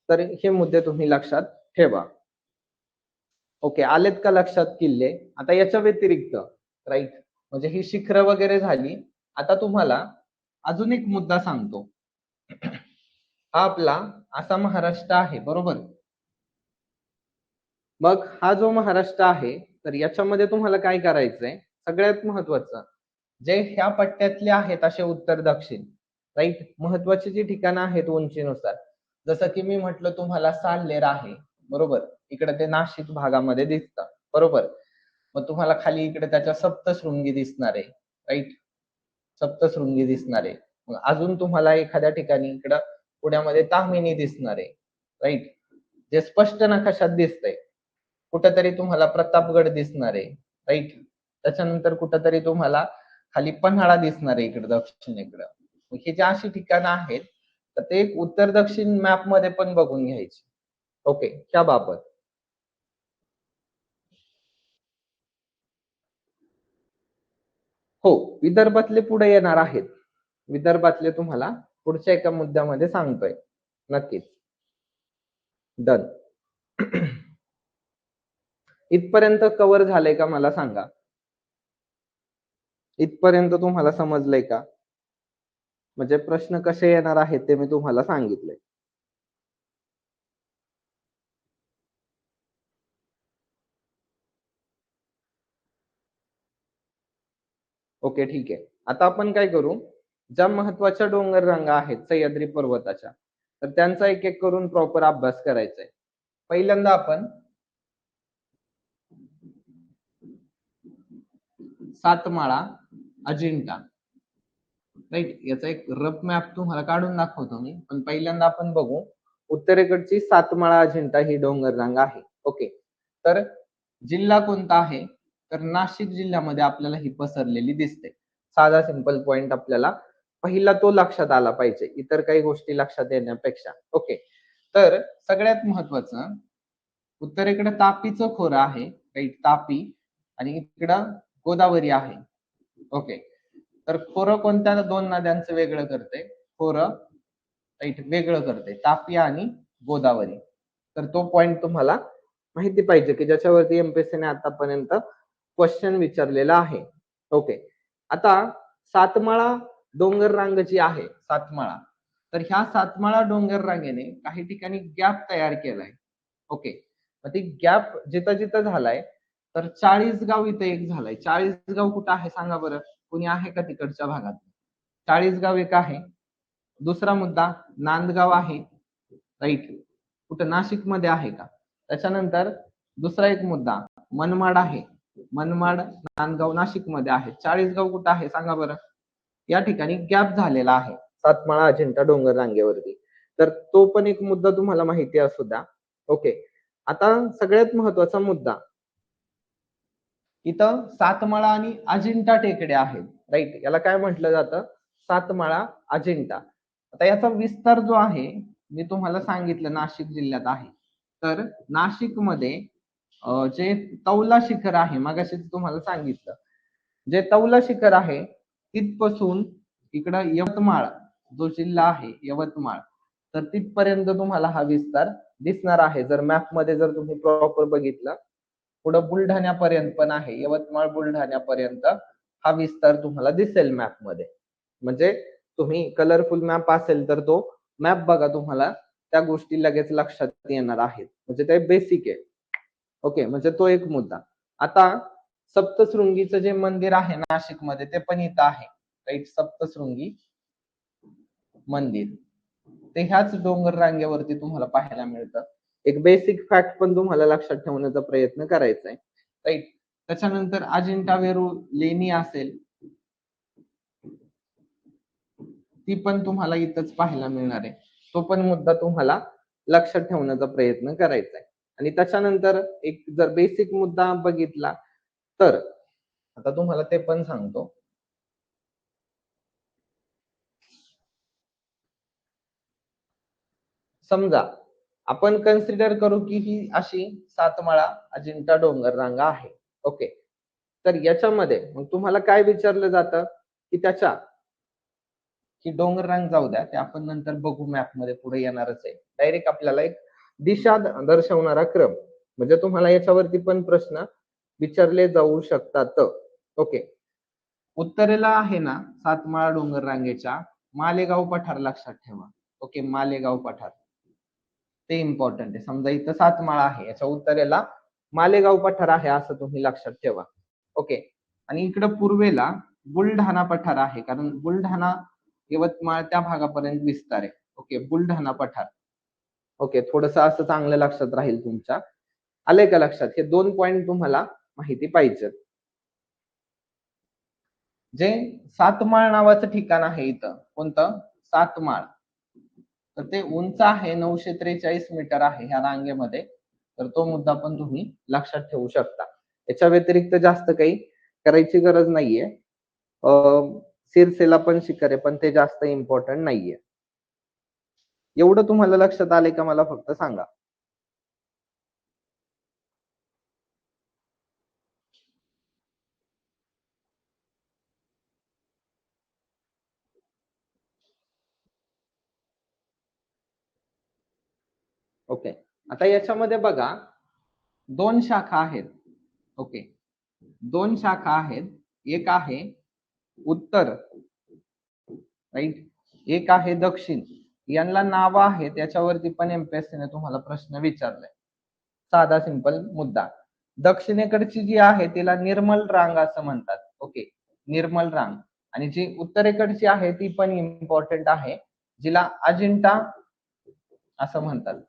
तर हे मुद्दे तुम्ही लक्षात ठेवा. ओके, आलेत का लक्षात किल्ले? आता याच्या व्यतिरिक्त, राईट, म्हणजे ही शिखरं वगैरे झाली. आता तुम्हाला अजून एक मुद्दा सांगतो. हा आपला असा महाराष्ट्र आहे, बरोबर? मग हा जो महाराष्ट्र आहे, तर याच्यामध्ये तुम्हाला काय करायचंय, सगळ्यात महत्वाचं, जे ह्या पट्ट्यातले आहेत असे उत्तर दक्षिण, राईट? महत्वाची जी ठिकाणं आहेत उंचीनुसार, जसं की मी म्हटलं तुम्हाला साल्हेर आहे, बरोबर? इकडे ते नाशिक भागामध्ये दिसतं, बरोबर? मग तुम्हाला खाली इकडे त्याच्या सप्तशृंगी दिसणार आहे, राईट? सप्तशृंगी दिसणार आहे. मग अजून तुम्हाला एखाद्या ठिकाणी इकडं पुण्यामध्ये ताम्हिणी दिसणार आहे, राईट? जे स्पष्ट नकाशात दिसतंय. कुठेतरी तुम्हाला प्रतापगड दिसणार आहे, राईट? त्याच्यानंतर कुठेतरी तुम्हाला खाली पन्हाळा दिसणार आहे इकडे दक्षिणेकडं. ही जी अशी ठिकाणं आहेत, तर ते एक उत्तर दक्षिण मॅप मध्ये पण बघून घ्यायची. ओके, त्याबाबत. हो, विदर्भातले पुढे येणार आहेत. विदर्भातले तुम्हाला पुढच्या एका मुद्द्यामध्ये सांगतोय. नक्कीच. डन. इथपर्यंत कव्हर झालंय का मला सांगा? इथपर्यंत तुम्हाला समजलंय का? म्हणजे प्रश्न कसे येणार आहेत ते मी तुम्हाला सांगितलंय. ओके, ठीक आहे. आता आपण काय करू, ज्या महत्वाच्या डोंगर रांगा आहेत सह्याद्री पर्वताच्या, तर त्यांचा एक एक करून प्रॉपर अभ्यास करायचा आहे. पहिल्यांदा आपण सातमाळा, अजिंठा, राईट? याचा एक रफ मॅप तुम्हाला काढून दाखवतो मी, पण पहिल्यांदा आपण बघू उत्तरेकडची सातमाळा अजिंठा ही डोंगर रांग आहे. ओके, तर जिल्हा कोणता आहे, तर नाशिक जिल्ह्यामध्ये आपल्याला ही पसरलेली दिसते. साधा सिंपल पॉइंट आपल्याला पहिला तो लक्षात आला पाहिजे, इतर काही गोष्टी लक्षात येण्यापेक्षा. ओके, तर सगळ्यात महत्वाचं, उत्तरेकडे तापीचं खोरं आहे, राईट? तापी, आणि इकडं गोदावरी आहे. ओके, तर खोरं कोणत्या दोन नद्यांचं वेगळं करते? खोरं, राईट, वेगळं करते तापी आणि गोदावरी. तर तो पॉइंट तुम्हाला माहिती पाहिजे की ज्याच्यावरती एमपीएससीने आतापर्यंत क्वेश्चन विचारलेला आहे. ओके, आता सातमाळा डोंगर रांग जी आहे, सातमाळा, तर ह्या सातमाळा डोंगर रांगेने काही ठिकाणी गॅप तयार केलाय. ओके, मग ती गॅप जिथं जिथं झालाय, तर चाळीसगाव इथे एक झालाय. चाळीसगाव कुठं आहे सांगा बरं? कुणी आहे का तिकडच्या भागात? चाळीसगाव एक आहे. दुसरा मुद्दा, नांदगाव आहे, राईट? कुठं नाशिक मध्ये आहे का? त्याच्यानंतर दुसरा एक मुद्दा, मनमाड आहे. मनमाड, नांदगाव नाशिक मध्ये आहे. चाळीसगाव कुठं आहे सांगा बरं? या ठिकाणी गॅप झालेला आहे सातमाळा अजिंठा डोंगर रांगेवरती. तर तो पण एक मुद्दा तुम्हाला माहिती असू द्या. ओके, आता सगळ्यात महत्वाचा मुद्दा, इथं सातमाळा आणि अजिंठा टेकड्या आहेत, राईट? याला काय म्हटलं जातं? सातमाळा अजिंठा. आता याचा विस्तार जो आहे, मी तुम्हाला सांगितलं नाशिक जिल्ह्यात आहे. तर नाशिकमध्ये जे तौला शिखर आहे, मगाशी तुम्हाला सांगितलं, जे तौला शिखर आहे तिथपासून इकडं यवतमाळ जो जिल्हा आहे, यवतमाळ, तर तिथपर्यंत तुम्हाला हा विस्तार दिसणार आहे. जर मॅप मध्ये जर तुम्ही प्रॉपर बघितलं, पुढं बुलढाण्यापर्यंत पण आहे, यवतमाळ बुलढाण्यापर्यंत हा विस्तार तुम्हाला दिसेल मॅप मध्ये. म्हणजे तुम्ही कलरफुल मॅप असेल तर तो मॅप बघा, तुम्हाला त्या गोष्टी लगेच लक्षात येणार आहेत. म्हणजे ते बेसिक आहे. ओके, म्हणजे तो एक मुद्दा. आता सप्तशृंगीचं जे मंदिर आहे नाशिकमध्ये, ते पण इथं आहे, राईट? सप्तशृंगी मंदिर ते ह्याच डोंगर रांगेवरती तुम्हाला पाहायला मिळतं. एक बेसिक फॅक्ट पण तुम्हाला लक्षात ठेवण्याचा प्रयत्न करायचा आहे, राईट? त्याच्यानंतर अजिंठा वेरूळ लेणी असेल, ती पण तुम्हाला इथंच पाहायला मिळणार आहे. तो पण मुद्दा तुम्हाला लक्षात ठेवण्याचा प्रयत्न करायचा आहे. आणि त्याच्यानंतर एक जर बेसिक मुद्दा बघितला, तर आता तुम्हाला ते पण सांगतो. समजा आपण कन्सिडर करू की ही अशी सातमाळा अजिंठा डोंगर रांगा आहे. ओके, तर याच्यामध्ये मग तुम्हाला काय विचारलं जातं की त्याच्या, की डोंगर रांग जाऊ द्या, ते आपण नंतर बघू, मॅप मध्ये पुढे येणारच आहे. डायरेक्ट आपल्याला एक दिशा दर्शवणारा क्रम, म्हणजे तुम्हाला याच्यावरती पण प्रश्न विचारले जाऊ शकतात. ओके, उत्तरेला आहे ना सातमाळा डोंगर रांगेच्या मालेगाव पठार लक्षात ठेवा. ओके, मालेगाव पठार ते इम्पॉर्टंट आहे. समजा इथं सातमाळा आहे, याच्या उत्तरेला मालेगाव पठार आहे असं तुम्ही लक्षात ठेवा. ओके, आणि इकडं पूर्वेला बुलढाणा पठार आहे, कारण बुलढाणा यवतमाळ त्या भागापर्यंत विस्तार आहे. ओके, बुलढाणा पठार. ओके, थोडस असं चांगलं लक्षात राहील तुमच्या. आलंय का लक्षात? हे 2 पॉइंट तुम्हाला माहिती पाहिजे. जे सातमाळ नावाचं ठिकाण आहे इथं, कोणतं? सातमाळ. तर ते उंच आहे 943 मीटर आहे ह्या रांगेमध्ये. तर तो मुद्दा पण तुम्ही लक्षात ठेवू शकता. याच्या व्यतिरिक्त जास्त काही करायची गरज नाहीये. सिरसेला पण शिखर आहे, पण ते जास्त इम्पॉर्टंट नाहीये. एवढं तुम्हाला लक्षात आलंय का मला फक्त सांगा. ओके, आता याच्यामध्ये बघा 2 शाखा आहेत. ओके, 2 शाखा आहेत. एक आहे उत्तर, राईट, एक आहे दक्षिण. यांना नाव आहे, त्याच्यावरती पण एमपीएससी ने तुम्हाला प्रश्न विचारलाय. साधा सिंपल मुद्दा. दक्षिणेकडची जी आहे तिला निर्मल रांग असं म्हणतात. ओके, निर्मल रांग. आणि जी उत्तरेकडची आहे ती पण इम्पॉर्टंट आहे, जिला अजिंठा असं म्हणतात.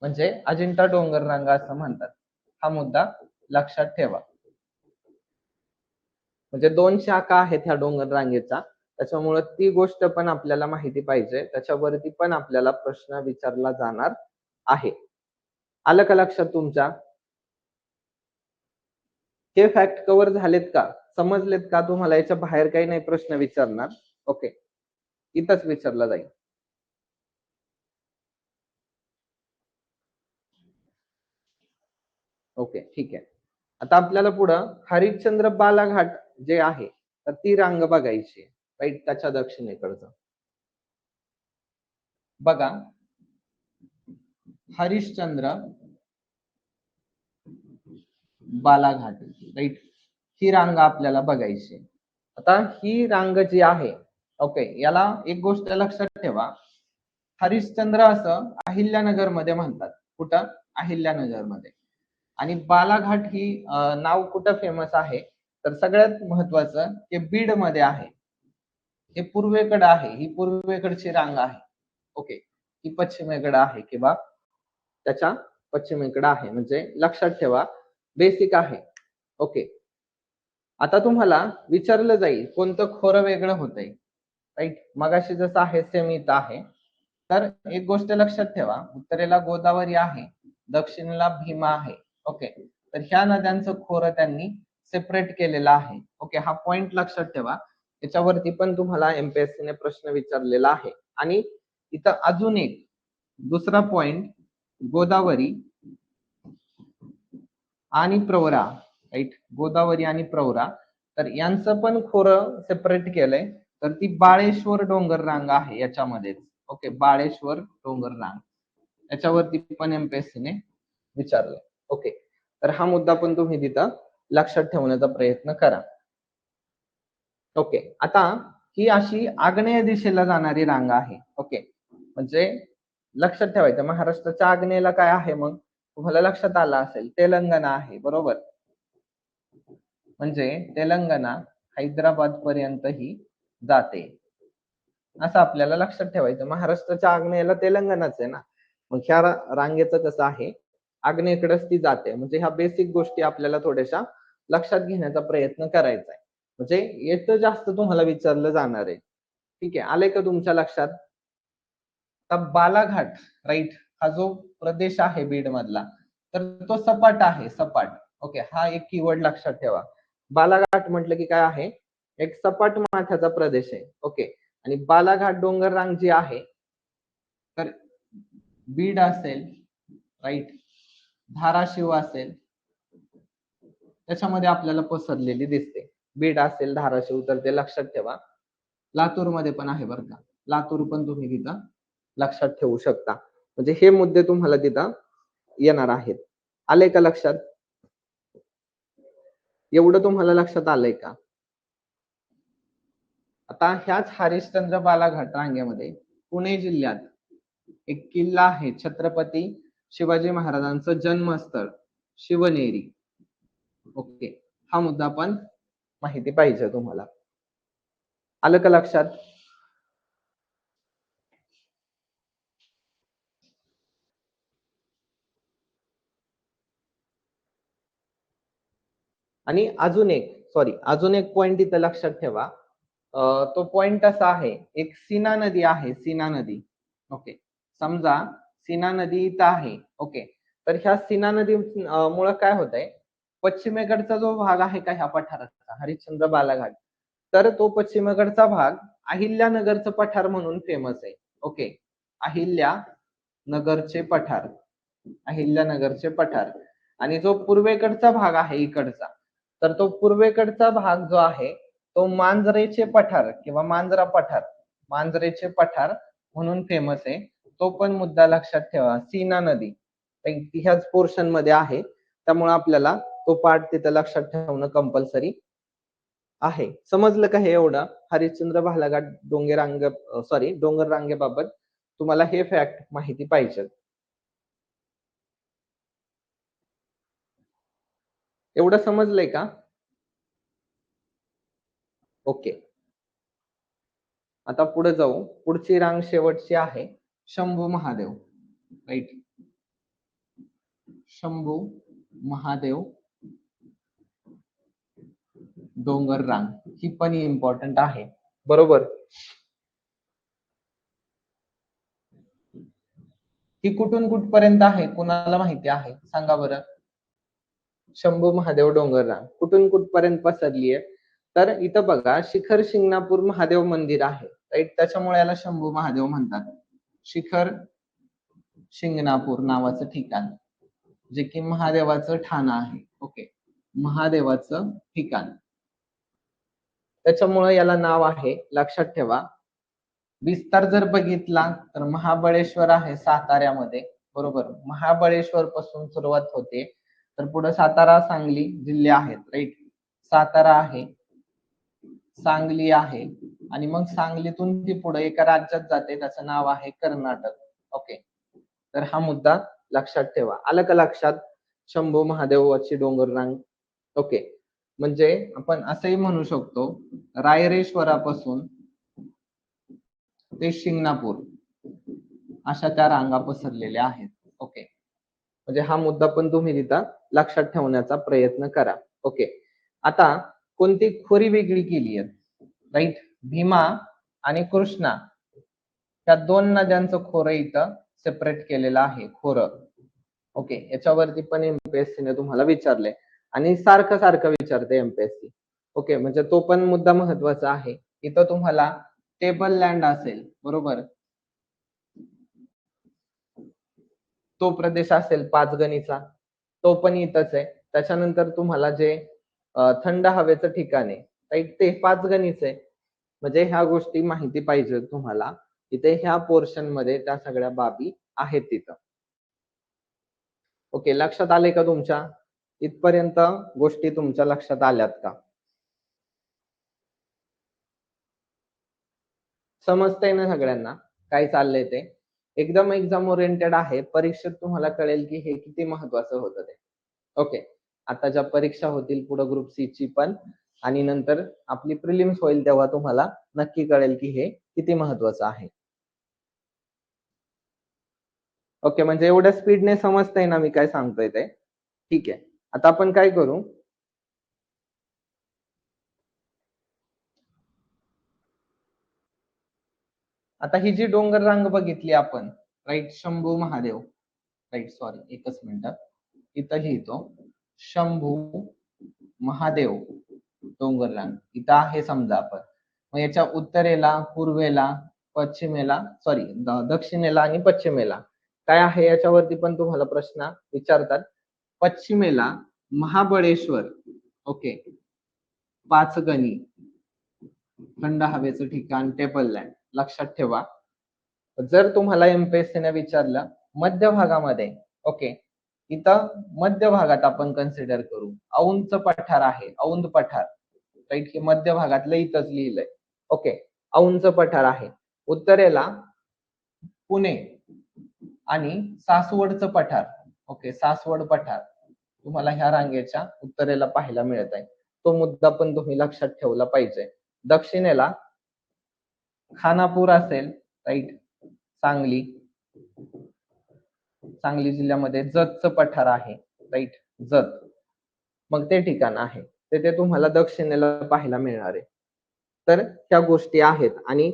म्हणजे अजिंठा डोंगर रांगा असं म्हणतात. हा मुद्दा लक्षात ठेवा. म्हणजे 2 शाखा आहेत ह्या डोंगर रांगेचा, त्याच्यामुळे ती गोष्ट पण आपल्याला माहिती पाहिजे. त्याच्यावरती पण आपल्याला प्रश्न विचारला जाणार आहे. आलं का लक्षात तुमच्या? हे फॅक्ट कव्हर झालेत का? समजलेत का तुम्हाला? याच्या बाहेर काही नाही प्रश्न विचारणार. ओके, इथंच विचारला जाईल. ओके, ठीक आहे. आता आपल्याला पुढं हरिश्चंद्र बालाघाट जे आहे, तर ती रांग बघायची आहे, राईट, त्याच्या दक्षिणेकडचं. बघा, हरिश्चंद्र बालाघाट, राईट, ही रांग आपल्याला बघायची. आता ही रांग जी आहे, ओके, याला एक गोष्ट लक्षात ठेवा. हरिश्चंद्र असं अहिल्यानगर मध्ये म्हणतात. कुठं? अहिल्यानगर मध्ये. आणि बालाघाट ही नाव कुठं फेमस आहे, तर सगळ्यात महत्वाचं ते बीड मध्ये आहे. हे पूर्वेकडे आहे, ही पूर्वेकडची रांग आहे. ओके, ही पश्चिमेकडे आहे किंवा त्याच्या पश्चिमेकडे आहे. म्हणजे लक्षात ठेवा, बेसिक आहे. ओके, आता तुम्हाला विचारलं जाईल कोणतं खोरं वेगळं होतंय, राईट. मगाशी जसं आहे सेम इथं आहे. तर एक गोष्ट लक्षात ठेवा, उत्तरेला गोदावरी आहे, दक्षिणेला भीमा आहे. ओके, तर ह्या नद्यांचं खोरं त्यांनी सेपरेट केलेलं आहे. ओके, हा पॉइंट लक्षात ठेवा. त्याच्यावरती पण तुम्हाला एमपीएससी ने प्रश्न विचारलेला आहे. आणि इथं अजून एक दुसरा पॉइंट, गोदावरी आणि प्रवरा, राईट, गोदावरी आणि प्रवरा, तर यांचं पण खोरं सेपरेट केलंय. तर ती बाळेश्वर डोंगर रांग आहे याच्यामध्येच. ओके, बाळेश्वर डोंगर रांग, याच्यावरती पण एमपीएससी ने विचारलंय. ओके, तर हा मुद्दा पण तुम्ही तिथं लक्षात ठेवण्याचा प्रयत्न करा. ओके, आता ही अशी आग्नेय दिशेला जाणारी रांग आहे. ओके, म्हणजे लक्षात ठेवायचं, महाराष्ट्राच्या आग्नेयेला काय आहे? मग तुम्हाला लक्षात आलं असेल, तेलंगणा आहे, बरोबर. म्हणजे तेलंगणा हैदराबाद पर्यंत ही जाते, असं आपल्याला लक्षात ठेवायचं. महाराष्ट्राच्या आग्नेयेला तेलंगणाच आहे ना, मग ह्या रांगेचं कसं आहे, आग्नेयेकडेच ती जाते. म्हणजे ह्या बेसिक गोष्टी आपल्याला थोड्याशा लक्षात घेण्याचा प्रयत्न करायचा आहे. म्हणजे येतं जास्त तुम्हाला विचारलं जाणार आहे. ठीक आहे, आलंय का तुमच्या लक्षात? आता बालाघाट, राईट, हा जो प्रदेश आहे बीड मधला, तर तो सपाट आहे, सपाट. ओके, हा एक कीवर्ड लक्षात ठेवा. बालाघाट म्हटलं की काय आहे? एक सपाट माथ्याचा प्रदेश आहे. ओके, आणि बालाघाट डोंगर रांग जी आहे, तर बीड असेल, राईट, धाराशिव असेल, त्याच्यामध्ये आपल्याला पसरलेली दिसते. बीड असेल, धाराशिव, तर ते लक्षात ठेवा. लातूर मध्ये पण आहे बरं का, लातूर पण तुम्ही तिथं लक्षात ठेवू शकता. म्हणजे हे मुद्दे तुम्हाला तिथं येणार आहेत. आले का लक्षात? एवढं तुम्हाला लक्षात आलंय का? आता ह्याच हरिश्चंद्र बालाघाट रांगेमध्ये पुणे जिल्ह्यात एक किल्ला आहे, छत्रपती शिवाजी महाराजांचं जन्मस्थळ शिवनेरी. ओके, हा मुद्दा पण माहिती पाहिजे तुम्हाला. आलं का लक्षात? आणि अजून एक पॉइंट इथं लक्षात ठेवा. तो पॉइंट असा आहे, एक सीना नदी आहे, सीना नदी. ओके, समजा सीना नदी इथं आहे. ओके, तर ह्या सीना नदी मुळे काय होतंय, पश्चिमेकडचा जो भाग आहे का ह्या पठाराचा, हरिश्चंद्र बालाघाट, तर तो पश्चिमेकडचा भाग अहिल्यानगरचं पठार म्हणून फेमस आहे. ओके, अहिल्यानगरचे पठार, अहिल्यानगरचे पठार. आणि जो पूर्वेकडचा भाग आहे इकडचा, तर तो पूर्वेकडचा भाग जो आहे तो मांजरेचे पठार किंवा मांजरेचे पठार म्हणून फेमस आहे. तो पण मुद्दा लक्षात ठेवा. सीना नदी ह्याच पोर्शन मध्ये आहे, त्यामुळे आपल्याला तो पार्ट तिथं लक्षात ठेवणं कंपल्सरी आहे. समजलं का हे एवढं हरिश्चंद्र बालाघाट डोंगर रांगेबाबत तुम्हाला हे फॅक्ट माहिती पाहिजे. एवढं समजलंय का? ओके, आता पुढे जाऊ. पुढची रांग शेवटची आहे शंभू महादेव. राईट, शंभू महादेव डोंगर रांग ही पण इम्पॉर्टंट आहे, बरोबर. ही कुठून कुठपर्यंत आहे, कुणाला माहिती आहे सांगा बरं. शंभू महादेव डोंगर रांग कुठून कुठपर्यंत पसरली आहे, तर इथं बघा शिखर शिंगणापूर महादेव मंदिर आहे. राईट, त्याच्यामुळे याला शंभू महादेव म्हणतात. शिखर शिंगणापूर नावाचं ठिकाण, जे की महादेवाचं ठाणं आहे. ओके, महादेवाचं ठिकाण, त्याच्यामुळे याला नाव आहे. लक्षात ठेवा. विस्तार जर बघितला तर महाबळेश्वर आहे साताऱ्यामध्ये, बरोबर. महाबळेश्वर पासून सुरुवात होते, तर पुढे सातारा सांगली जिल्हे आहेत. राईट, सातारा आहे, सांगली आहे, आणि मग सांगलीतून ती पुढे एका राज्यात जाते, त्याचं नाव आहे कर्नाटक. ओके, तर हा मुद्दा लक्षात ठेवा. आलं का लक्षात? शंभू महादेवाची डोंगर रांग. ओके, म्हणजे आपण असंही म्हणू शकतो, रायरेश्वरापासून ते शिंगणापूर अशा त्या रांगा पसरलेल्या आहेत. ओके, म्हणजे हा मुद्दा पण तुम्ही तिथं लक्षात ठेवण्याचा प्रयत्न करा. ओके, आता कोणती खोरी वेगळी केली आहे, राईट. भीमा आणि कृष्णा त्या दोन नद्यांचं खोरं इथं सेपरेट केलेलं आहे, खोरं. ओके, याच्यावरती पण एमपीएससी ने तुम्हाला विचारले आणि सारखं सारखं विचारते एमपीएससी. ओके, म्हणजे तो पण मुद्दा महत्वाचा आहे. इथं तुम्हाला टेबल लँड असेल, बरोबर, तो प्रदेश असेल पाचगणीचा, तो पण इथंच आहे. त्याच्यानंतर तुम्हाला जे थंड हवेचं ठिकाण आहे, राईट, ते पाचगणीच आहे. म्हणजे ह्या गोष्टी माहिती पाहिजे तुम्हाला. इथे ह्या पोर्शन मध्ये त्या सगळ्या बाबी आहेत तिथं. ओके, लक्षात आले का तुमच्या? इथपर्यंत गोष्टी तुमच्या लक्षात आल्यात का? समजतंय ना सगळ्यांना काय चाललंय ते? एकदम एक्झाम ओरिएंटेड आहे. परीक्षेत तुम्हाला कळेल की हे किती महत्वाचं होतं ते. ओके, आता ज्या परीक्षा होतील पुढे ग्रुप सी ची पण, आणि नंतर आपली प्रिलिम्स होईल, तेव्हा तुम्हाला नक्की कळेल की हे किती महत्वाचं आहे. ओके, म्हणजे एवढ्या स्पीडने समजतंय ना मी काय सांगतोय ते? ठीक आहे, आता आपण काय करू, आता ही जी डोंगर रांग बघितली आपण, right, Shambhu Mahadev, right, sorry एकच मिनिट, इथं लिहितो शंभू महादेव डोंगर रांग इथं आहे समजा आपण. मग याच्या उत्तरेला, पूर्वेला, पश्चिमेला, सॉरी दक्षिणेला आणि पश्चिमेला काय आहे, याच्यावरती पण तुम्हाला प्रश्न विचारतात. पश्चिमेला महाबळेश्वर, ओके, पाचगणी, थंड हवेचं ठिकाण, टेबल लँड. लक्षात ठेवा, जर तुम्हाला एमपीएससी ने विचारलं मध्य भागामध्ये, ओके, इथं मध्य भागात आपण कन्सिडर करू, औंधचं पठार आहे, औंध पठार, राईट, हे मध्य भागातलं इथंच लिहिलंय. ओके, औंच पठार आहे. उत्तरेला पुणे आणि सासवडचं पठार. ओके, सासवड पठार तुम्हाला ह्या रांगेच्या उत्तरेला पाहायला मिळत आहे. तो मुद्दा पण तुम्ही लक्षात ठेवला पाहिजे. दक्षिणेला खानापूर असेल, राईट, सांगली. सांगली जिल्ह्यामध्ये जतचं पठार आहे, राईट, जत. मग ते ठिकाण आहे, ते तुम्हाला दक्षिणेला पाहायला मिळणार आहे. तर ह्या गोष्टी आहेत आणि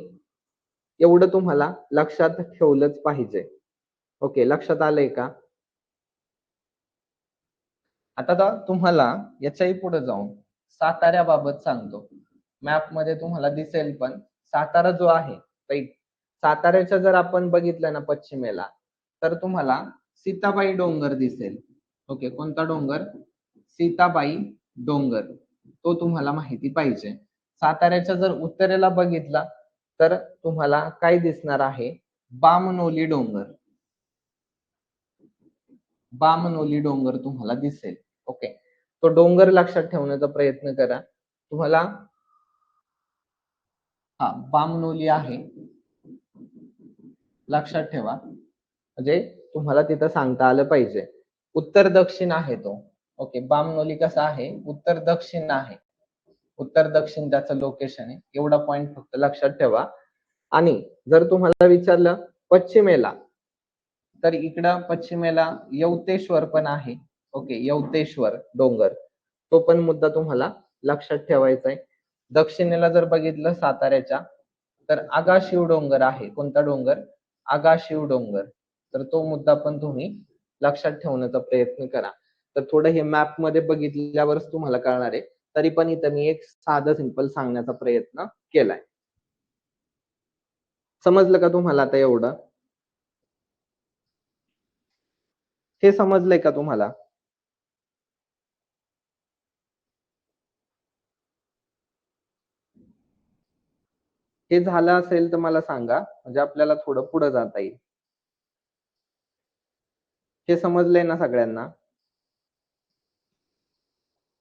एवढं तुम्हाला लक्षात ठेवलंच पाहिजे. ओके, लक्षात आलंय का? आता तुम्हाला याच्याही पुढे जाऊन साताऱ्याबाबत सांगतो. मॅप मध्ये तुम्हाला दिसेल पण सातारा जो आहे, राईट, साताऱ्याच्या जर आपण बघितलं ना पश्चिमेला, तर तुम्हाला सीताबाई डोंगर दिसेल. ओके, कोणता डोंगर? सीताबाई डोंगर. तो तुम्हाला माहिती पाहिजे. साताऱ्याच्या जर उत्तरेला बघितला तर तुम्हाला काय दिसणार आहे? बामणोली डोंगर. बामणोली डोंगर तुम्हाला दिसेल. ओके, तो डोंगर लक्षात ठेवण्याचा प्रयत्न करा. तुम्हाला बामणोली आहे, लक्षात ठेवा, म्हणजे तुम्हाला तिथं सांगता आलं पाहिजे. उत्तर दक्षिण आहे तो. ओके, बामणोली कसा आहे? उत्तर दक्षिण आहे. उत्तर दक्षिण त्याचं लोकेशन आहे. एवढा पॉइंट फक्त लक्षात ठेवा. आणि जर तुम्हाला विचारलं पश्चिमेला, तर इकडं पश्चिमेला यवतेश्वर पण आहे. ओके, यवतेश्वर डोंगर, तो पण मुद्दा तुम्हाला लक्षात ठेवायचा आहे. दक्षिणेला जर बघितलं साताऱ्याच्या, तर आगाशिव डोंगर आहे. कोणता डोंगर? आगाशिव डोंगर. तर तो मुद्दा पण तुम्ही लक्षात ठेवण्याचा प्रयत्न करा. तर थोडं हे मॅप मध्ये बघितल्यावरच तुम्हाला कळणार आहे. तरी पण इथं मी एक साधं सिंपल सांगण्याचा प्रयत्न केलाय. समजलं का तुम्हाला आता एवढं? हे समजलंय का तुम्हाला? हे झालं असेल तर मला सांगा, म्हणजे आपल्याला थोडं पुढे जाता येईल. हे समजलंय ना सगळ्यांना?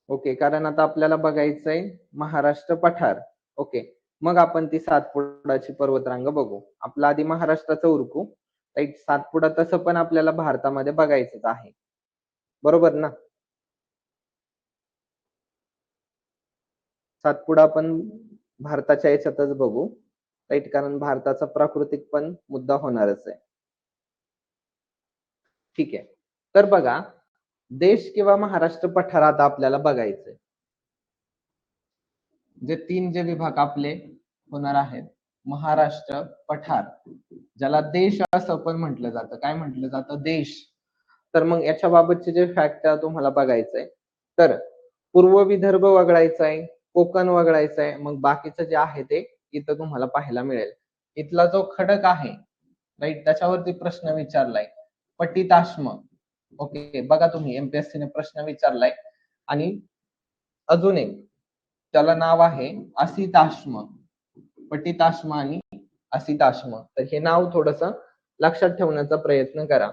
ओके, कारण आता आपल्याला बघायचंय महाराष्ट्र पठार. ओके, मग आपण ती सातपुडाची पर्वतरांग बघू. आपलं आधी महाराष्ट्राचं उरकू, राईट. सातपुडा तसं पण आपल्याला भारतामध्ये बघायचंच आहे, बरोबर ना? सातपुडा आपण भारताच्या याच्यातच बघू, राईट, कारण भारताचा प्राकृतिक पण मुद्दा होणारच आहे. ठीक आहे, तर बघा, देश किंवा महाराष्ट्र पठार आता आपल्याला बघायचंय. जे विभाग आपले होणार आहेत, महाराष्ट्र पठार, ज्याला देश असं पण म्हटलं जातं. काय म्हटलं जातं? देश. तर मग याच्या बाबतचे जे फॅक्ट तुम्हाला बघायचंय, तर पूर्व विदर्भ वगळायचा आहे, कोकण वगळायचं आहे, मग बाकीचं जे आहे ते इथं तुम्हाला पाहायला मिळेल. इथला जो खडक आहे, राईट, त्याच्यावरती प्रश्न विचारलाय, पट्टिताश्म. ओके, बघा तुम्ही, MPSC ने प्रश्न विचारलाय. आणि अजून एक त्याला नाव आहे असिताश्म. पट्टिताश्म आणि असिताश्म. तर हे नाव थोडस लक्षात ठेवण्याचा प्रयत्न करा.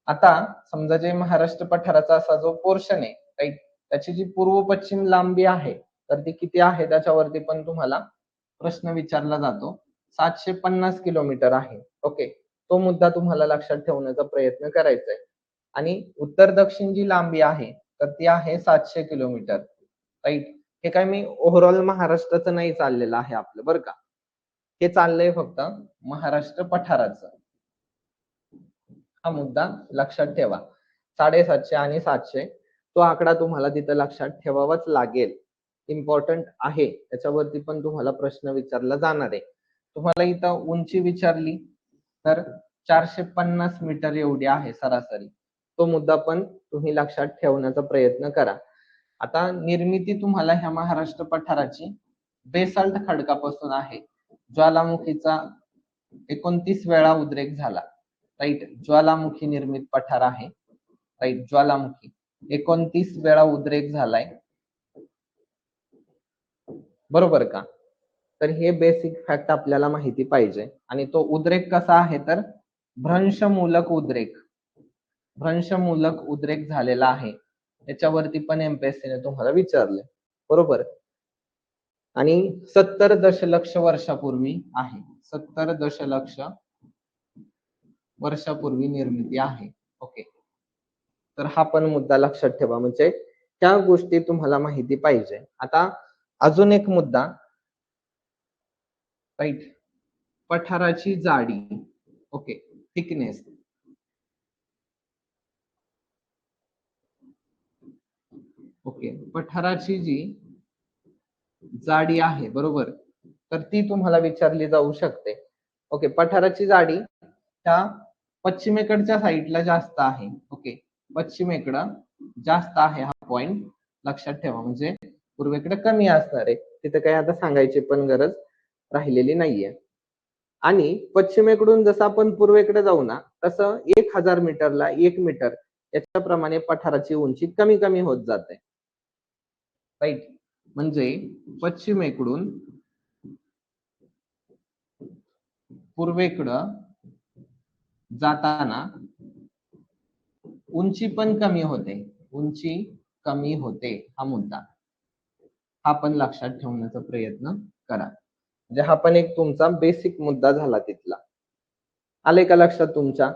आता समजा जे महाराष्ट्र पठाराचा असा जो पोर्शन आहे, राईट, त्याची जी पूर्व पश्चिम लांबी आहे, तर ती किती आहे त्याच्यावरती पण तुम्हाला प्रश्न विचारला जातो. 750 किलोमीटर आहे. ओके, तो मुद्दा तुम्हाला लक्षात ठेवण्याचा प्रयत्न करायचा आहे. आणि उत्तर दक्षिण जी लांबी आहे, तर ती आहे 700 किलोमीटर, राईट. हे काय मी ओव्हरऑल महाराष्ट्राचं नाही चाललेलं आहे आपलं, बरं का. हे चाललंय फक्त महाराष्ट्र पठाराचं. हा मुद्दा लक्षात ठेवा. 750 आणि 700 तो आकडा तुम्हाला तिथं लक्षात ठेवावाच लागेल. इम्पॉर्टंट आहे, त्याच्यावरती पण तुम्हाला प्रश्न विचारला जाणार आहे. तुम्हाला इथं उंची विचारली तर 450 मीटर एवढी आहे सरासरी. तो मुद्दा पण तुम्ही लक्षात ठेवण्याचा प्रयत्न करा. आता निर्मिती तुम्हाला ह्या महाराष्ट्र पठाराची बेसाल्ट खडकापासून आहे. ज्वालामुखीचा 29 वेळा उद्रेक झाला, राईट. ज्वालामुखी निर्मित पठार आहे, राईट, ज्वालामुखी 29 वेळा उद्रेक झालाय, बरोबर का? तर हे बेसिक फॅक्ट आपल्याला माहिती पाहिजे. आणि तो उद्रेक कसा आहे, तर भ्रंशमूलक उद्रेक. भ्रंशमूलक उद्रेक झालेला आहे. त्याच्यावरती पण MPSC ने तुम्हाला विचारले, बरोबर. आणि 70 दशलक्ष वर्षापूर्वी आहे. 70 दशलक्ष वर्षापूर्वी निर्मिती आहे. ओके. तर हा पण मुद्दा लक्षात ठेवा, म्हणजे त्या गोष्टी तुम्हाला माहिती पाहिजे. आता अजून एक मुद्दा, राईट, पठाराची जाडी. Okay, thickness. ओके, पठाराची जी जाडी आहे, बरोबर, तर ती तुम्हाला विचारली जाऊ शकते. ओके, पठाराची जाडी त्या पश्चिमेकडच्या साईडला जास्त आहे. ओके, पश्चिमेकडं जास्त आहे, हा पॉइंट लक्षात ठेवा. म्हणजे पूर्वेकडे कमी असणार आहे, तिथे काही आता सांगायची पण गरज राहिलेली नाहीये. आणि पश्चिमेकडून जसं आपण पूर्वेकडे जाऊ ना, तसं 1000 मीटरला 1 मीटर याच्याप्रमाणे पठाराची उंची कमी कमी होत जाते. राईट, म्हणजे पश्चिमेकडून पूर्वेकडं जाताना उंची पण कमी होते. उंची कमी होते, हा मुद्दा, हा पण लक्षात ठेवण्याचा प्रयत्न करा. म्हणजे हा पण एक तुमचा बेसिक मुद्दा झाला तिथला. आले का लक्षात तुमच्या?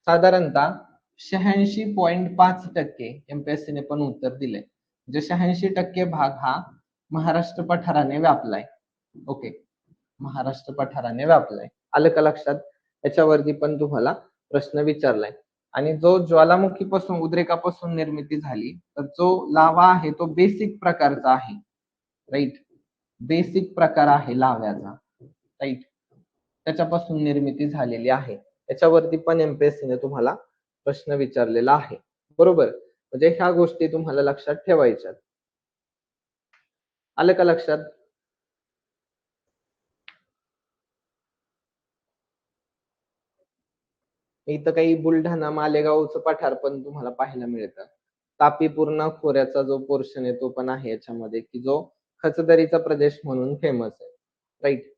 साधारणतः 86.5% एमपीएससी ने पण उत्तर दिले. म्हणजे 86% भाग हा महाराष्ट्र पठाराने व्यापलाय. ओके, महाराष्ट्र पठाराने व्यापलाय. आलं का लक्षात? याच्यावरती पण तुम्हाला प्रश्न विचारलाय. आणि जो ज्वालामुखीपासून, उद्रेकापासून निर्मिती झाली, तर जो लावा आहे तो बेसिक प्रकारचा आहे. राईट, बेसिक प्रकार आहे लाव्याचा. राईट, त्याच्यापासून निर्मिती झालेली आहे. याच्यावरती पण एमपीएससी ने तुम्हाला प्रश्न विचारलेला आहे. बरोबर, म्हणजे ह्या गोष्टी तुम्हाला लक्षात ठेवायच्यात. आलं का लक्षात? इथं काही बुलढाणा मालेगावचं पठार पण तुम्हाला पाहायला मिळतं. तापी पूर्णा खोऱ्याचा जो पोर्शन आहे तो पण आहे याच्यामध्ये, की जो खचदरीचा प्रदेश म्हणून फेमस आहे. राईट,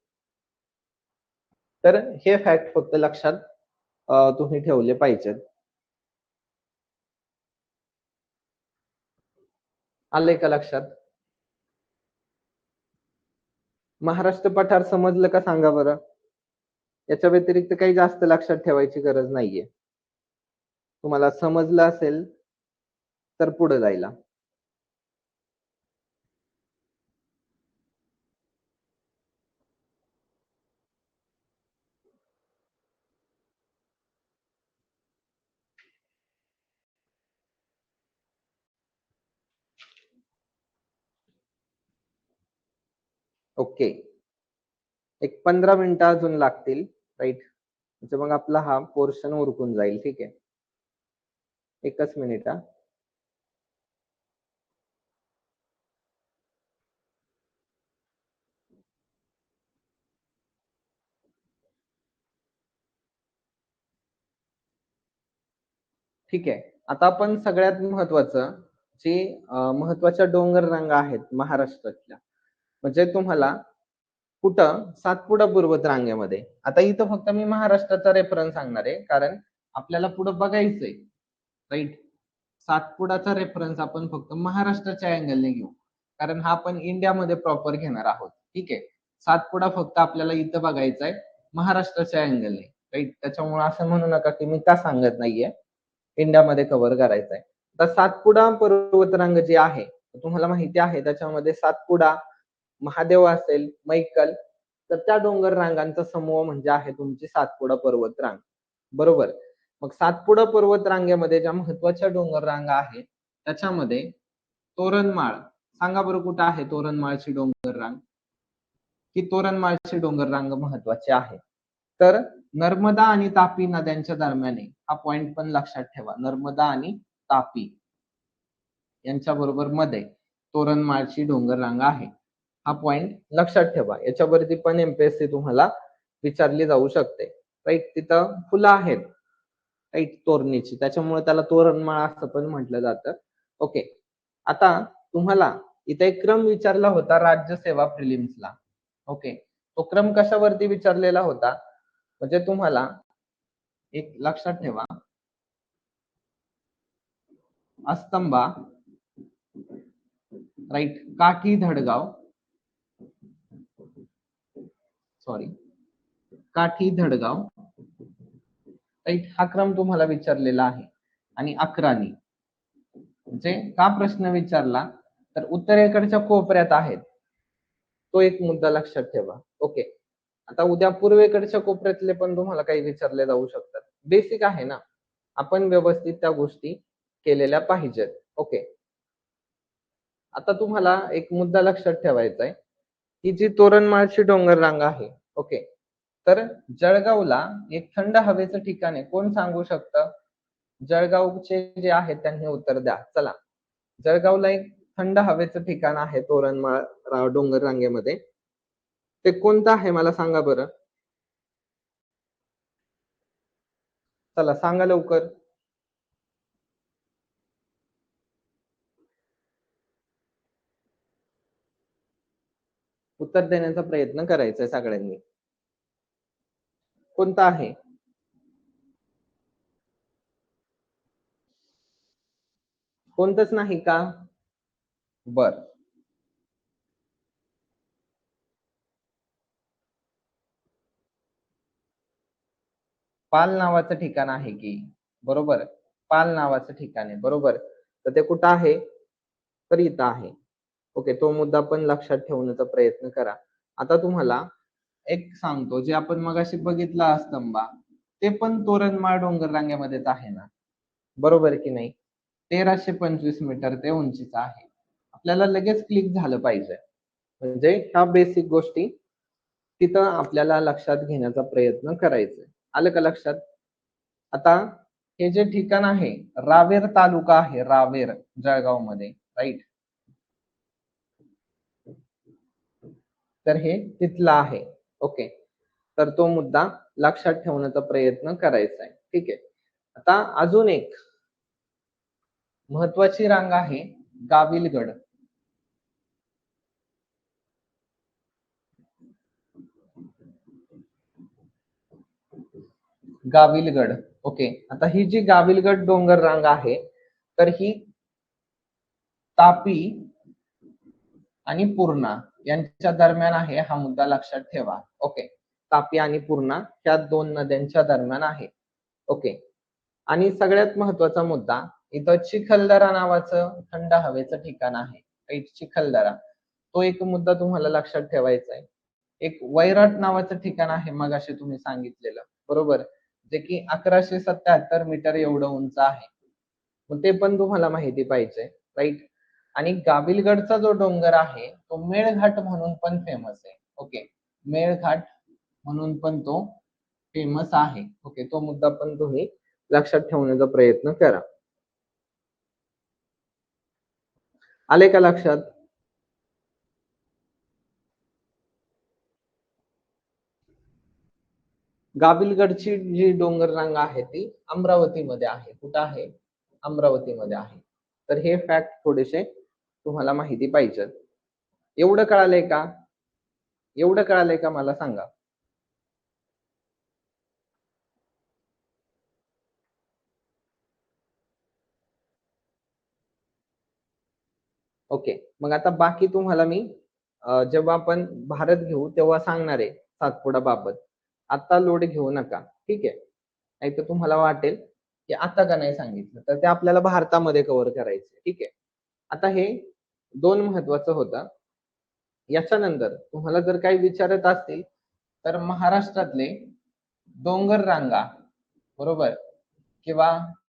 तर हे फॅक्ट फक्त लक्षात तुम्ही ठेवले पाहिजेत. आलंय का लक्षात? महाराष्ट्र पठार समजलं का सांगा बरं? याच्या व्यतिरिक्त काही जास्त लक्षात ठेवायची गरज नाहीये. तुम्हाला समजलं असेल तर पुढे जायला. ओके, एक 15 मिनिटं अजून लागतील. राईट, म्हणजे मग आपला हा पोर्शन उरकून जाईल. ठीक आहे, एकच मिनिट हा. ठीक आहे, आता आपण सगळ्यात महत्वाचं, जे महत्वाच्या डोंगर रांगा आहेत महाराष्ट्रातल्या, म्हणजे तुम्हाला कुठं सातपुडा पर्वत रांगेमध्ये. आता इथं फक्त मी महाराष्ट्राचा रेफरन्स सांगणार आहे, कारण आपल्याला पुढे बघायचंय. राईट, सातपुडाचा रेफरन्स आपण फक्त महाराष्ट्राच्या अँगलने घेऊ, कारण हा आपण इंडियामध्ये प्रॉपर घेणार आहोत. ठीक आहे, सातपुडा फक्त आपल्याला इथं बघायचा आहे महाराष्ट्राच्या अँगलने. राईट, त्याच्यामुळे असं म्हणू नका की मी का सांगत नाहीये, इंडियामध्ये कव्हर करायचा आहे. तर सातपुडा पर्वतरांग जी आहे, तुम्हाला माहिती आहे, त्याच्यामध्ये सातपुडा, महादेव असेल, मैकल, तर त्या डोंगर रांगांचा समूह म्हणजे आहे तुमची सातपुडा पर्वत रांग. बरोबर, मग सातपुडा पर्वत रांगेमध्ये ज्या महत्वाच्या डोंगर रांगा आहेत त्याच्यामध्ये तोरणमाळ, सांगा बरं कुठं आहे तोरणमाळची डोंगर रांग? की तोरणमाळची डोंगर रांग महत्वाची आहे? तर नर्मदा आणि तापी नद्यांच्या दरम्यान आहे. हा पॉइंट पण लक्षात ठेवा, नर्मदा आणि तापी यांच्या बरोबर मध्ये तोरणमाळची डोंगर रांग आहे. हा पॉइंट लक्षात ठेवा. याच्यावरती पण एमपीएससी तुम्हाला विचारली जाऊ शकते. राईट, तिथं फुलं आहेत, राईट, तोरणीची, त्याच्यामुळे त्याला तोरणमाळ असं पण म्हटलं जातं. ओके, आता तुम्हाला इथे एक क्रम विचारला होता राज्यसेवा प्रिलिम्सला. ओके, तो क्रम कशावरती विचारलेला होता, म्हणजे तुम्हाला एक लक्षात ठेवा, अस्तंबा, राईट, काठी धडगाव, सॉरी, काठी धडगाव, राईट. हा क्रम तुम्हाला विचारलेला आहे. आणि अक्राणी, म्हणजे का प्रश्न विचारला तर उत्तरेकडच्या कोपऱ्यात आहेत, तो एक मुद्दा लक्षात ठेवा. ओके. आता उद्या पूर्वेकडच्या कोपऱ्यातले पण तुम्हाला काही विचारले जाऊ शकतात. बेसिक आहे ना, आपण व्यवस्थित त्या गोष्टी केलेल्या पाहिजेत. ओके. आता तुम्हाला एक मुद्दा लक्षात ठेवायचा आहे, की जी तोरणमाळची डोंगर रांग आहे. ओके. तर जळगावला एक थंड हवेचं ठिकाण आहे, कोण सांगू शकतं? जळगावचे जे आहेत त्यांनी उत्तर द्या. चला, जळगावला एक थंड हवेचं ठिकाण आहे तोरणमाळ डोंगर रांगेमध्ये, ते कोणतं आहे मला सांगा बरं. चला सांगा लवकर. उत्तर देण्याचा प्रयत्न करायचा आहे सगळ्यांनी. कोणतं आहे? कोणतंच नाही का? बर. पाल नावाचं ठिकाण आहे की, बरोबर. पाल नावाचं ठिकाण आहे, बरोबर. तर ते कुठं आहे? तर इथं आहे. ओके, तो मुद्दा पण लक्षात ठेवण्याचा प्रयत्न करा. आता तुम्हाला एक सांगतो, जे आपण मगाशी बघितला स्तंभा, ते पण तोरणमाळ डोंगर रांगेमध्येच आहे ना, बरोबर की नाही? 1325 मीटर ते उंचीचा आहे. आपल्याला लगेच क्लिक झालं पाहिजे. म्हणजे ह्या बेसिक गोष्टी तिथं आपल्याला लक्षात घेण्याचा प्रयत्न करायचा. आलं का लक्षात? आता हे जे ठिकाण आहे, रावेर तालुका आहे, रावेर, जळगाव मध्ये, राईट. तर हे तिथलं आहे. ओके. तर तो मुद्दा लक्षात ठेवण्याचा प्रयत्न करायचा आहे. ठीक आहे. आता अजून एक महत्वाची रांग आहे, गाविलगड. गाविलगड. ओके. आता ही जी गाविलगड डोंगर रांग आहे, तर ही तापी आणि पूर्णा यांच्या दरम्यान आहे. हा मुद्दा लक्षात ठेवा. ओके. तापी आणि पूर्णा ह्या दोन नद्यांच्या दरम्यान आहे. ओके. आणि सगळ्यात महत्वाचा मुद्दा, इथं चिखलदरा नावाचं थंड हवेचं ठिकाण आहे, चिखलदरा. तो एक मुद्दा तुम्हाला लक्षात ठेवायचा आहे. एक वैराट नावाचं ठिकाण आहे, मगाशी तुम्ही सांगितलेलं, बरोबर, जे की 1177 मीटर एवढं उंच आहे. मग ते पण तुम्हाला माहिती पाहिजे, राईट. आणि गाविलगडचा जो डोंगर आहे तो मेळघाट म्हणून पण फेमस आहे. ओके. मेळघाट म्हणून पण तो फेमस आहे. ओके. तो मुद्दा पण तुम्ही लक्षात ठेवण्याचा प्रयत्न करा. आले का लक्षात? गाविलगडची जी डोंगर रांग आहे ती अमरावतीमध्ये आहे. कुठं आहे? अमरावतीमध्ये आहे. तर हे फॅक्ट थोडेसे तुम्हाला माहिती पाहिजे. एवढं कळालंय का? एवढं कळालंय का मला सांगा. ओके. मग आता बाकी तुम्हाला मी जेव्हा आपण भारत घेऊ तेव्हा सांगणार आहे सातपुडा बाबत. आता लोड घेऊ नका, ठीक आहे. नाही तर तुम्हाला वाटेल की आता का नाही सांगितलं, तर ते आपल्याला भारतामध्ये कव्हर करायचं, ठीक आहे. आता हे दोन महत्वाचं होतं. याच्यानंतर तुम्हाला जर काही विचारत असतील तर महाराष्ट्रातले डोंगर रांगा, बरोबर, किंवा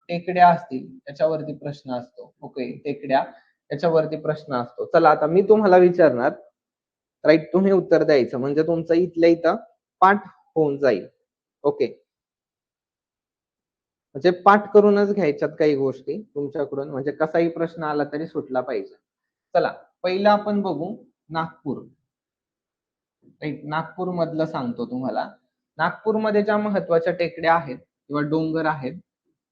टेकड्या असतील त्याच्यावरती प्रश्न असतो. ओके. टेकड्या त्याच्यावरती प्रश्न असतो. चला आता मी तुम्हाला विचारणार, राईट. तुम्ही उत्तर द्यायचं, म्हणजे तुमचं इथल्या इथं पाठ होऊन जाईल. ओके. म्हणजे पाठ करूनच घ्यायच्यात काही गोष्टी तुमच्याकडून, म्हणजे कसाही प्रश्न आला तरी सुटला पाहिजे. चला, पहिला आपण बघू नागपूर. राईट. नागपूर मधलं सांगतो तुम्हाला. नागपूरमध्ये ज्या महत्वाच्या टेकड्या आहेत किंवा डोंगर आहेत,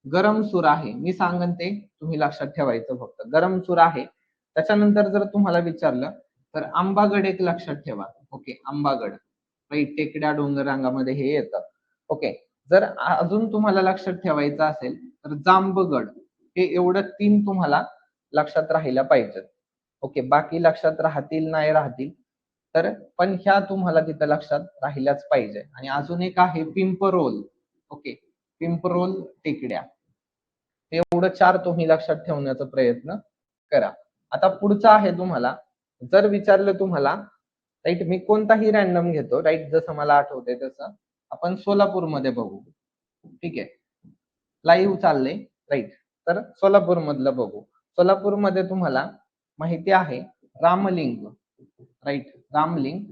गरमसूर आहे. मी सांगन ते तुम्ही लक्षात ठेवायचं फक्त. गरमसूर आहे. त्याच्यानंतर जर तुम्हाला विचारलं तर आंबागड एक लक्षात ठेवा. ओके. आंबागड, राईट. टेकड्या डोंगर रांगामध्ये हे येतं. ओके. जर अजून तुम्हाला लक्षात ठेवायचं असेल तर जांबगड, हे एवढं तीन तुम्हाला लक्षात राहायला पाहिजेत. ओके. बाकी लक्षात राहतील नाही राहतील तर पण ह्या तुम्हाला तिथं लक्षात राहिल्याच पाहिजे. आणि अजून एक आहे पिंपरोल. ओके, पिंपरोल टेकड्या. एवढं 4 तुम्ही लक्षात ठेवण्याचा प्रयत्न करा. आता पुढचं आहे तुम्हाला, जर विचारलं तुम्हाला, राईट, मी कोणताही रॅन्डम घेतो, राईट, जसं मला आठवतंय तसं आपण सोलापूरमध्ये बघू. ठीक आहे, लाईव्ह चाललंय, राईट. तर सोलापूर मधलं बघू. सोलापूरमध्ये तुम्हाला माहिती आहे रामलिंग, राईट, रामलिंग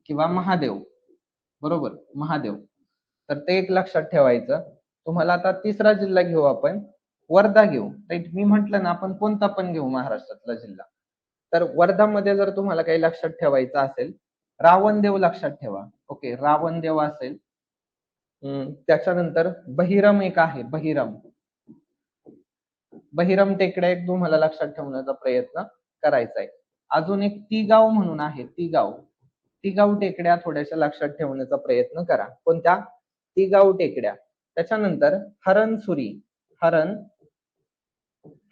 किंवा महादेव, बरोबर, महादेव. तर ते एक लक्षात ठेवायचं. तुम्हाला आता तिसरा जिल्हा घेऊ आपण, वर्धा घेऊ, राईट. मी म्हटलं ना आपण कोणता पण घेऊ महाराष्ट्रातला जिल्हा. तर वर्धामध्ये जर तुम्हाला काही लक्षात ठेवायचं असेल, रावणदेव लक्षात ठेवा. ओके, रावणदेव असेल. त्याच्यानंतर बहिरम एक आहे, बहिरम. बहिरम टेकड्या एक तुम्हाला लक्षात ठेवण्याचा प्रयत्न करायचा आहे. अजून एक तिगाव म्हणून आहे, तिगाव. तिगाव टेकड्या थोड्याशा लक्षात ठेवण्याचा प्रयत्न करा. कोणत्या? तिगाव टेकड्या. त्याच्यानंतर हरणसुरी,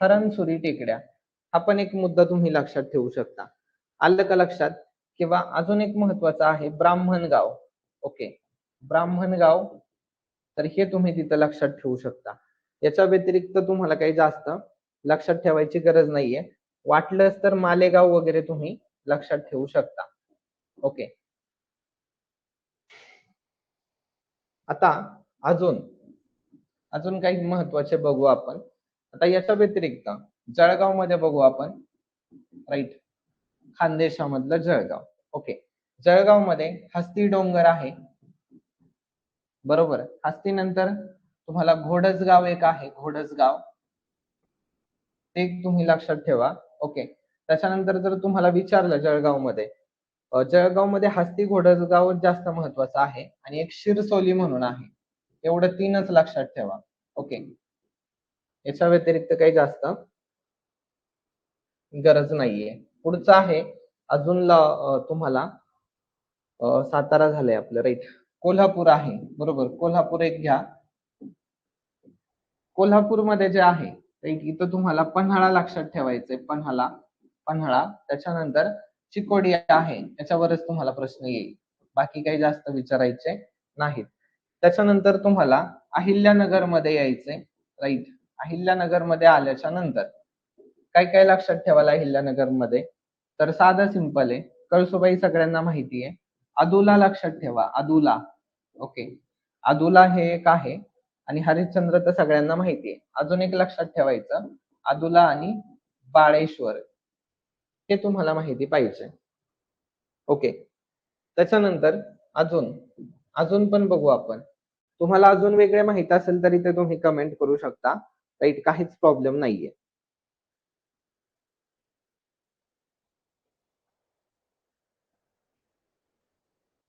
हरणसुरी टेकड्या. हा पण एक मुद्दा तुम्ही लक्षात ठेवू शकता. आलं का लक्षात? किंवा अजून एक महत्वाचं आहे ब्राह्मणगाव. ओके, ब्राह्मणगाव. तर हे तुम्ही तिथं लक्षात ठेवू शकता. याच्या व्यतिरिक्त तुम्हाला काही जास्त लक्षात ठेवायची गरज नाहीये. वाटलंच तर मालेगाव वगैरे तुम्ही लक्षात ठेवू शकता. ओके, आता अजून काही महत्वाचे बघू आपण. आता याच्या व्यतिरिक्त जळगाव मध्ये बघू आपण, राईट, खानदेशामधलं जळगाव. ओके, जळगाव मध्ये हस्ती डोंगर आहे, बरोबर. हस्ती नंतर तुम्हाला घोडसगाव एक आहे, घोडसगाव, ते तुम्ही लक्षात ठेवा. ओके, त्याच्यानंतर जर तुम्हाला विचारलं जळगाव मध्ये हस्ती घोडसगाव जास्त महत्वाचं आहे, आणि एक शिरसोली म्हणून आहे. एवढं 3च लक्षात ठेवा. ओके, याच्या व्यतिरिक्त काही जास्त गरज नाहीये. पुढचं आहे अजून तुम्हाला सातारा झालंय आपलं, राईट. कोल्हापूर आहे, बरोबर. कोल्हापूर एक घ्या. कोल्हापूरमध्ये जे आहे, राईट, इथं तुम्हाला पन्हाळा लक्षात ठेवायचंय, पन्हाळा. त्याच्यानंतर चिकोडी आहे, याच्यावरच तुम्हाला प्रश्न येईल. बाकी काही जास्त विचारायचे नाहीत. त्याच्यानंतर तुम्हाला अहिल्यानगर मध्ये यायचंय, राईट. अहिल्यानगर मध्ये आल्याच्या नंतर काय काय लक्षात ठेवायला अहिल्यानगर मध्ये? तर साधं सिंपल आहे. कळसुबाई सगळ्यांना माहिती आहे. अदुला लक्षात ठेवा, अदुला. ओके, अदुला हे एक आहे. आणि हरिश्चंद्र तर सगळ्यांना माहिती आहे. अजून एक लक्षात ठेवायचं, अदुला आणि बाळेश्वर, हे तुम्हाला माहिती पाहिजे. ओके, त्याच्यानंतर अजून पण बघू आपण. तुम्हाला अजून वेगळे माहिती असेल तरी ते तुम्ही कमेंट करू शकता, राईट. काहीच प्रॉब्लेम नाहीये.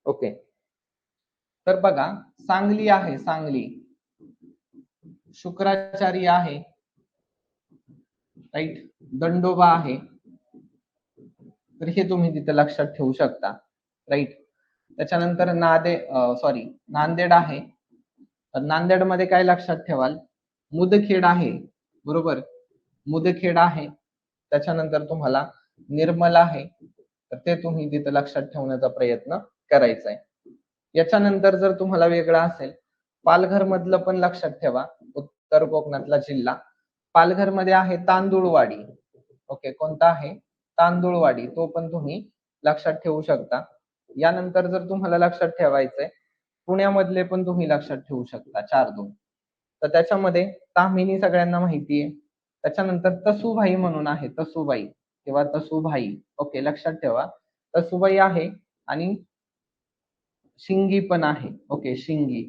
ओके, तर बघा, सांगली आहे, सांगली. शुक्राचारी आहे, राईट. दंडोबा आहे. तर हे तुम्ही तिथे लक्षात ठेवू शकता, राईट. त्याच्यानंतर नांदेड आहे. तर नांदेडमध्ये काय लक्षात ठेवाल? मुदखेड आहे, बरोबर. मुदखेड आहे. त्याच्यानंतर तुम्हाला निर्मल आहे. तर ते तुम्ही तिथे लक्षात ठेवण्याचा प्रयत्न करायचा आहे. याच्यानंतर जर तुम्हाला वेगळं असेल, पालघर मधलं पण लक्षात ठेवा, उत्तर कोकणातला जिल्हा. पालघर मध्ये आहे तांदूळवाडी. ओके, कोणता आहे? तांदूळवाडी. तो पण तुम्ही लक्षात ठेवू शकता. यानंतर जर तुम्हाला लक्षात ठेवायचंय, पुण्यामधले पण तुम्ही लक्षात ठेवू शकता, 4-2. तर त्याच्यामध्ये ताम्हिणी सगळ्यांना माहिती आहे. त्याच्यानंतर तसूभाई म्हणून आहे, तसूबाई किंवा तसूभाई. ओके, लक्षात ठेवा, तसूबाई आहे. आणि शिंगी पण आहे. ओके, शिंगी.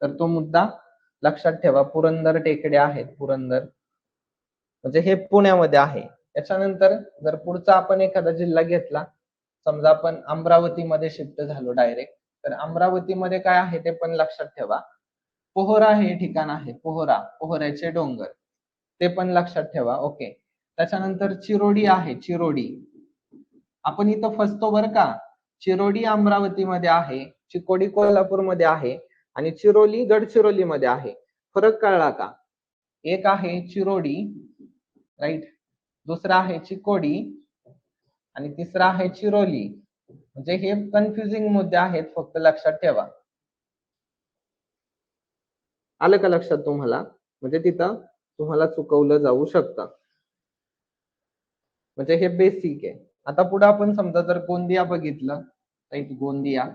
तर तो मुद्दा लक्षात ठेवा. पुरंदर टेकड्या आहेत, पुरंदर, म्हणजे हे पुण्यामध्ये आहे. याच्यानंतर जर पुढचा आपण एखादा जिल्हा घेतला, समजा आपण अमरावतीमध्ये शिफ्ट झालो डायरेक्ट, तर अमरावतीमध्ये काय आहे ते पण लक्षात ठेवा. पोहरा हे ठिकाण आहे, पोहऱ्याचे डोंगर, ते पण लक्षात ठेवा. ओके, त्याच्यानंतर चिरोडी आहे, चिरोडी. आपण इथं फसतो बरं का. चिरोडी अमरावतीमध्ये आहे, चिकोडी कोल्हापूरमध्ये आहे, आणि चिरोली गडचिरोली मध्ये आहे. फरक कळला का? एक आहे चिरोडी, राईट. दुसरा आहे चिकोडी, आणि तिसरा आहे चिरोली, म्हणजे हे कन्फ्युजिंग मुद्दे आहेत, फक्त लक्षात ठेवा. आलं का लक्षात तुम्हाला? म्हणजे तिथं तुम्हाला चुकवलं जाऊ शकतं. म्हणजे हे बेसिक आहे. आता पुढे आपण समजा जर गोंदिया बघितलं, राईट, गोंदिया.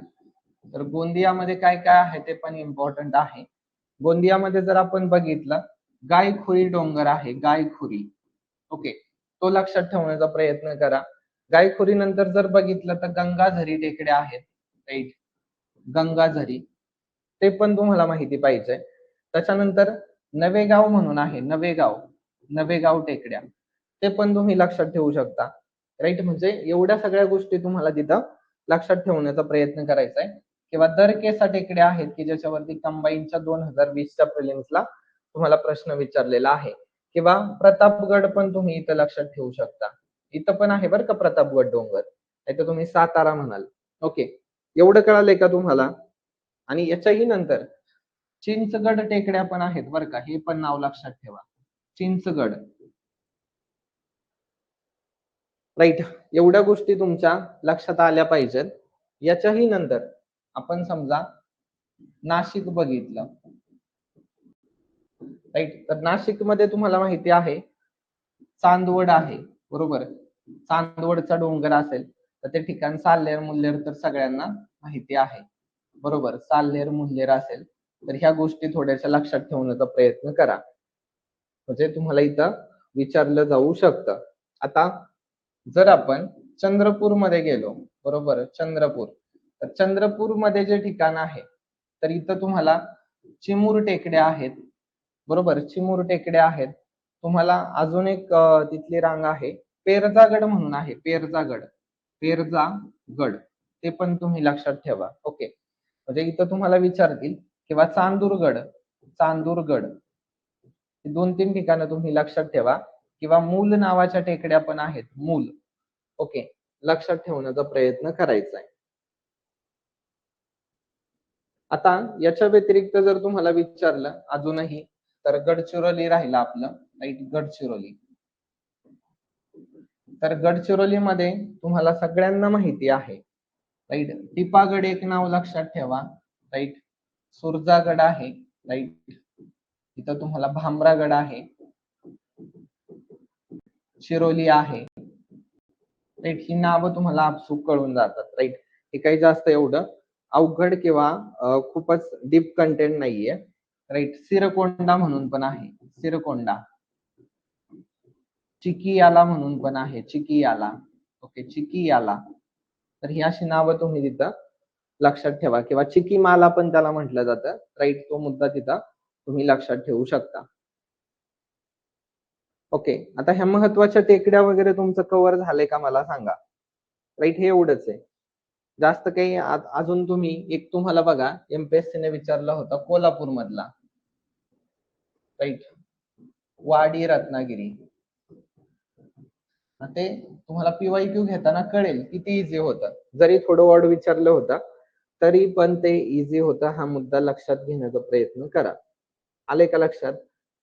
तर गोंदियामध्ये काय काय आहे ते पण इम्पॉर्टंट आहे. गोंदियामध्ये जर आपण बघितलं, गायखुरी डोंगर आहे, गायखुरी. ओके, तो लक्षात ठेवण्याचा प्रयत्न करा. गायखुरी नंतर जर बघितलं तर गंगाझरी टेकड्या आहेत, राईट, गंगाझरी, ते पण तुम्हाला माहिती पाहिजे. त्याच्यानंतर नवेगाव म्हणून आहे, नवेगाव, नवेगाव टेकड्या, ते पण तुम्ही लक्षात ठेवू शकता, राईट. म्हणजे एवढ्या सगळ्या गोष्टी तुम्हाला तिथं लक्षात ठेवण्याचा प्रयत्न करायचा आहे. किंवा दरकेसा टेकड्या आहेत की ज्याच्यावरती कंबाईनच्या 2020च्या प्रिलिम्सला तुम्हाला प्रश्न विचारलेला आहे. किंवा प्रतापगड पण तुम्ही इथं लक्षात ठेवू शकता. इथं पण आहे बरं का प्रतापगड डोंगर, नाहीतर तुम्ही सातारा म्हणाल. ओके, एवढं कळालंय का तुम्हाला? आणि याच्याही नंतर चिंचगड टेकड्या पण आहेत बरं का, हे पण नाव लक्षात ठेवा, चिंचगड, राईट. एवढ्या गोष्टी तुमच्या लक्षात आल्या पाहिजेत. याच्याही नंतर आपण समजा नाशिक बघितलं, राईट. तर नाशिक मध्ये तुम्हाला माहिती आहे चांदवड आहे, बरोबर. चांदवडचा डोंगर असेल तर ते ठिकाण साल्हेर मुल्हेर तर सगळ्यांना माहिती आहे, बरोबर. साल्हेर मुल्हेर असेल तर ह्या गोष्टी थोड्याशा लक्षात ठेवण्याचा प्रयत्न करा, म्हणजे तुम्हाला इथं विचारलं जाऊ शकतं. आता जर आपण चंद्रपूर मध्ये गेलो, बरोबर, चंद्रपूर, तर चंद्रपूर मध्ये जे ठिकाण आहे तर इथं तुम्हाला चिमूर टेकड्या आहेत, बरोबर, चिमूर टेकड्या आहेत. तुम्हाला अजून एक तिथली रांग आहे पेरजागड म्हणून आहे, पेरजागड, पेरजागड, ते पण तुम्ही लक्षात ठेवा. ओके, म्हणजे इथं तुम्हाला विचारतील. किंवा चांदूरगड, चांदूरगड, दोन तीन ठिकाणं तुम्ही लक्षात ठेवा. किंवा मूल नावाच्या टेकड्या पण आहेत, मूल. ओके, लक्षात ठेवण्याचा प्रयत्न करायचा आहे. आता याच्या व्यतिरिक्त जर तुम्हाला विचारलं अजूनही, तर गडचिरोली राहिलं आपलं, राईट, गडचिरोली. तर गडचिरोलीमध्ये तुम्हाला सगळ्यांना माहिती आहे, राईट, टिपागड एक नाव लक्षात ठेवा, राईट, सुरजागड आहे, राईट. इथं तुम्हाला भामरागड आहे, शिरोली आहे, राईट. ही नावं तुम्हाला आपसूक कळून जातात, राईट. हे काही जास्त एवढं अवघड किंवा खूपच डीप कंटेंट नाहीये, राईट. सिरकोंडा म्हणून पण आहे, सिरकोंडा. चिकियाला म्हणून पण आहे, चिकियाला. ओके, चिकियाला. तर ही अशी नावं तुम्ही तिथं लक्षात ठेवा. किंवा चिकीमाला पण त्याला म्हटलं जातं, राईट. तो मुद्दा तिथं तुम्ही लक्षात ठेवू शकता. ओके, आता ह्या महत्वाच्या टेकड्या वगैरे तुमचं कव्हर झालंय का मला सांगा, राईट. हे एवढंच आहे, जास्त काही अजून तुम्ही एक तुम्हाला बघा एमपीएससी ने विचारला होता कोल्हापूर मधला, राईट, वाडी रत्नागिरी. ते तुम्हाला पीवायक्यू घेताना कळेल किती इझी होतं. जरी थोडं वर्ड विचारलं होतं तरी पण ते इझी होतं. हा मुद्दा लक्षात घेण्याचा प्रयत्न करा. आले का लक्षात?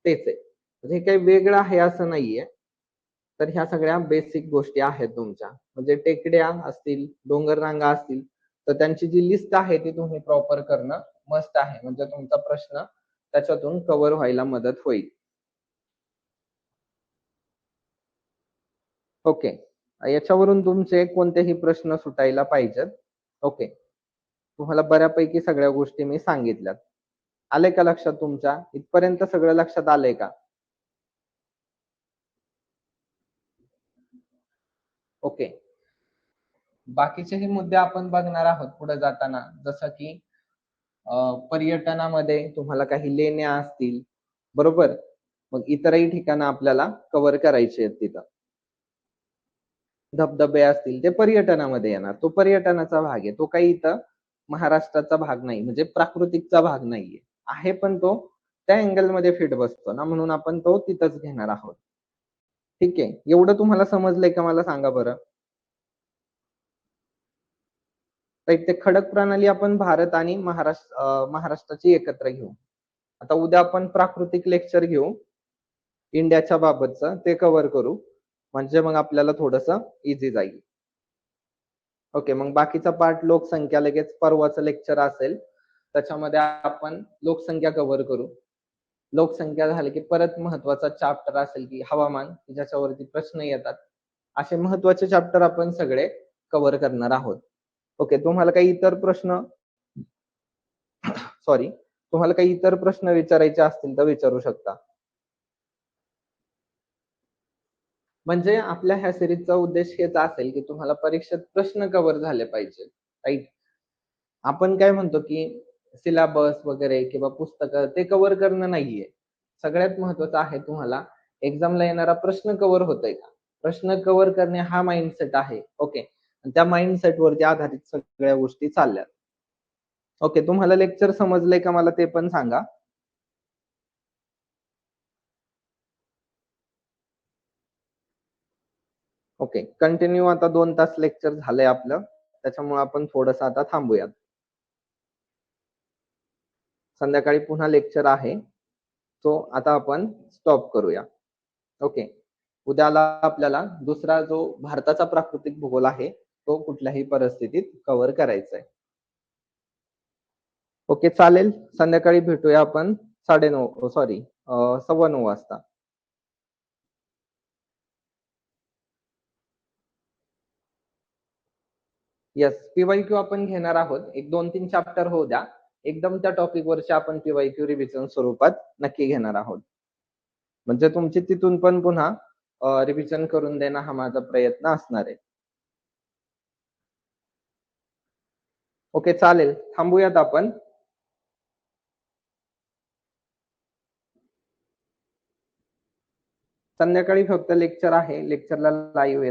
तेच आहे, म्हणजे काही वेगळं आहे असं नाहीये. तर ह्या सगळ्या बेसिक गोष्टी आहेत तुमच्या. म्हणजे टेकड्या असतील, डोंगररांगा असतील, तर त्यांची जी लिस्ट आहे ती तुम्ही प्रॉपर करणं मस्ट आहे, म्हणजे तुमचा प्रश्न त्याच्यातून कव्हर व्हायला मदत होईल. ओके, याच्यावरून तुमचे कोणतेही प्रश्न सुटायला पाहिजेत. ओके, तुम्हाला बऱ्यापैकी सगळ्या गोष्टी मी सांगितल्यात. आले का लक्षात तुमच्या? इथपर्यंत सगळं लक्षात आलंय का? ओके, बाकीचेही मुद्दे आपण बघणार आहोत पुढे जाताना, जसं की पर्यटनामध्ये तुम्हाला काही लेण्या असतील, बरोबर. मग इतरही ठिकाणं आपल्याला कव्हर करायची आहेत तिथं. धबधबे असतील ते पर्यटनामध्ये येणार, तो पर्यटनाचा भाग आहे. तो काही इथं महाराष्ट्राचा भाग नाही, म्हणजे प्राकृतिकचा भाग नाहीये. आहे पण तो त्या अँगल मध्ये फिट बसतो ना, म्हणून आपण तो तिथंच घेणार आहोत. ठीक आहे, एवढं तुम्हाला समजलंय का मला सांगा बरं. तर ते खडक प्रणाली आपण भारत आणि महाराष्ट्राची एकत्र घेऊ. आता उद्या आपण प्राकृतिक लेक्चर घेऊ इंडियाच्या बाबतचं, ते कव्हर करू, म्हणजे मग आपल्याला थोडंसं इझी जाईल. ओके, मग बाकीचा पार्ट लोकसंख्या लगेच परवाचं लेक्चर असेल, त्याच्यामध्ये आपण लोकसंख्या कव्हर करू. लोकसंख्या झाली की परत महत्वाचा चॅप्टर असेल की हवामान, ज्याच्यावरती प्रश्न येतात. असे महत्वाचे चॅप्टर आपण सगळे कव्हर करणार आहोत. ओके, तुम्हाला काही इतर प्रश्न सॉरी तुम्हाला काही इतर प्रश्न विचारायचे असतील तर विचारू शकता. म्हणजे आपल्या ह्या सिरीजचा उद्देश हेच असेल की तुम्हाला परीक्षेत प्रश्न कव्हर झाले पाहिजे, राईट? आपण काय म्हणतो की सिलेबस वगैरे किंवा पुस्तकं ते कव्हर करणं नाहीये. सगळ्यात महत्वाचं आहे तुम्हाला एक्झामला येणारा प्रश्न कव्हर होतोय का? प्रश्न कव्हर करणे हा माइंडसेट आहे. ओके. आणि त्या माइंडसेट वरती आधारित सगळ्या गोष्टी चालल्यात. ओके, तुम्हाला लेक्चर समजलंय का मला ते पण सांगा. ओके, कंटिन्यू आता 2 तास लेक्चर झालंय आपलं. त्याच्यामुळे आपण थोडंसं आता थांबूयात. संध्याकाळी पुन्हा लेक्चर आहे. तो आता आपण स्टॉप करूया. ओके. उद्याला आपल्याला दुसरा जो भारताचा प्राकृतिक भूगोल आहे, तो कुठल्याही परिस्थितीत कव्हर करायचा आहे. ओके, चालेल. संध्याकाळी भेटूया आपण 9:30 सॉरी 9:15 वाजता. येस, पीवायक्यू आपण घेणार आहोत. एक 2-3 चॅप्टर होऊ द्या. एकदम त्या टॉपिक वरचे आपण पीवायक्यू रिव्हिजन स्वरूपात नक्की घेणार आहोत. म्हणजे तुमची तिथून पण पुन्हा रिव्हिजन करून देणं हा माझा प्रयत्न असणार आहे. ओके, चालेल. थांबूयात आपण. संध्याकाळी फक्त लेक्चर आहे. लेक्चरला लाईव्ह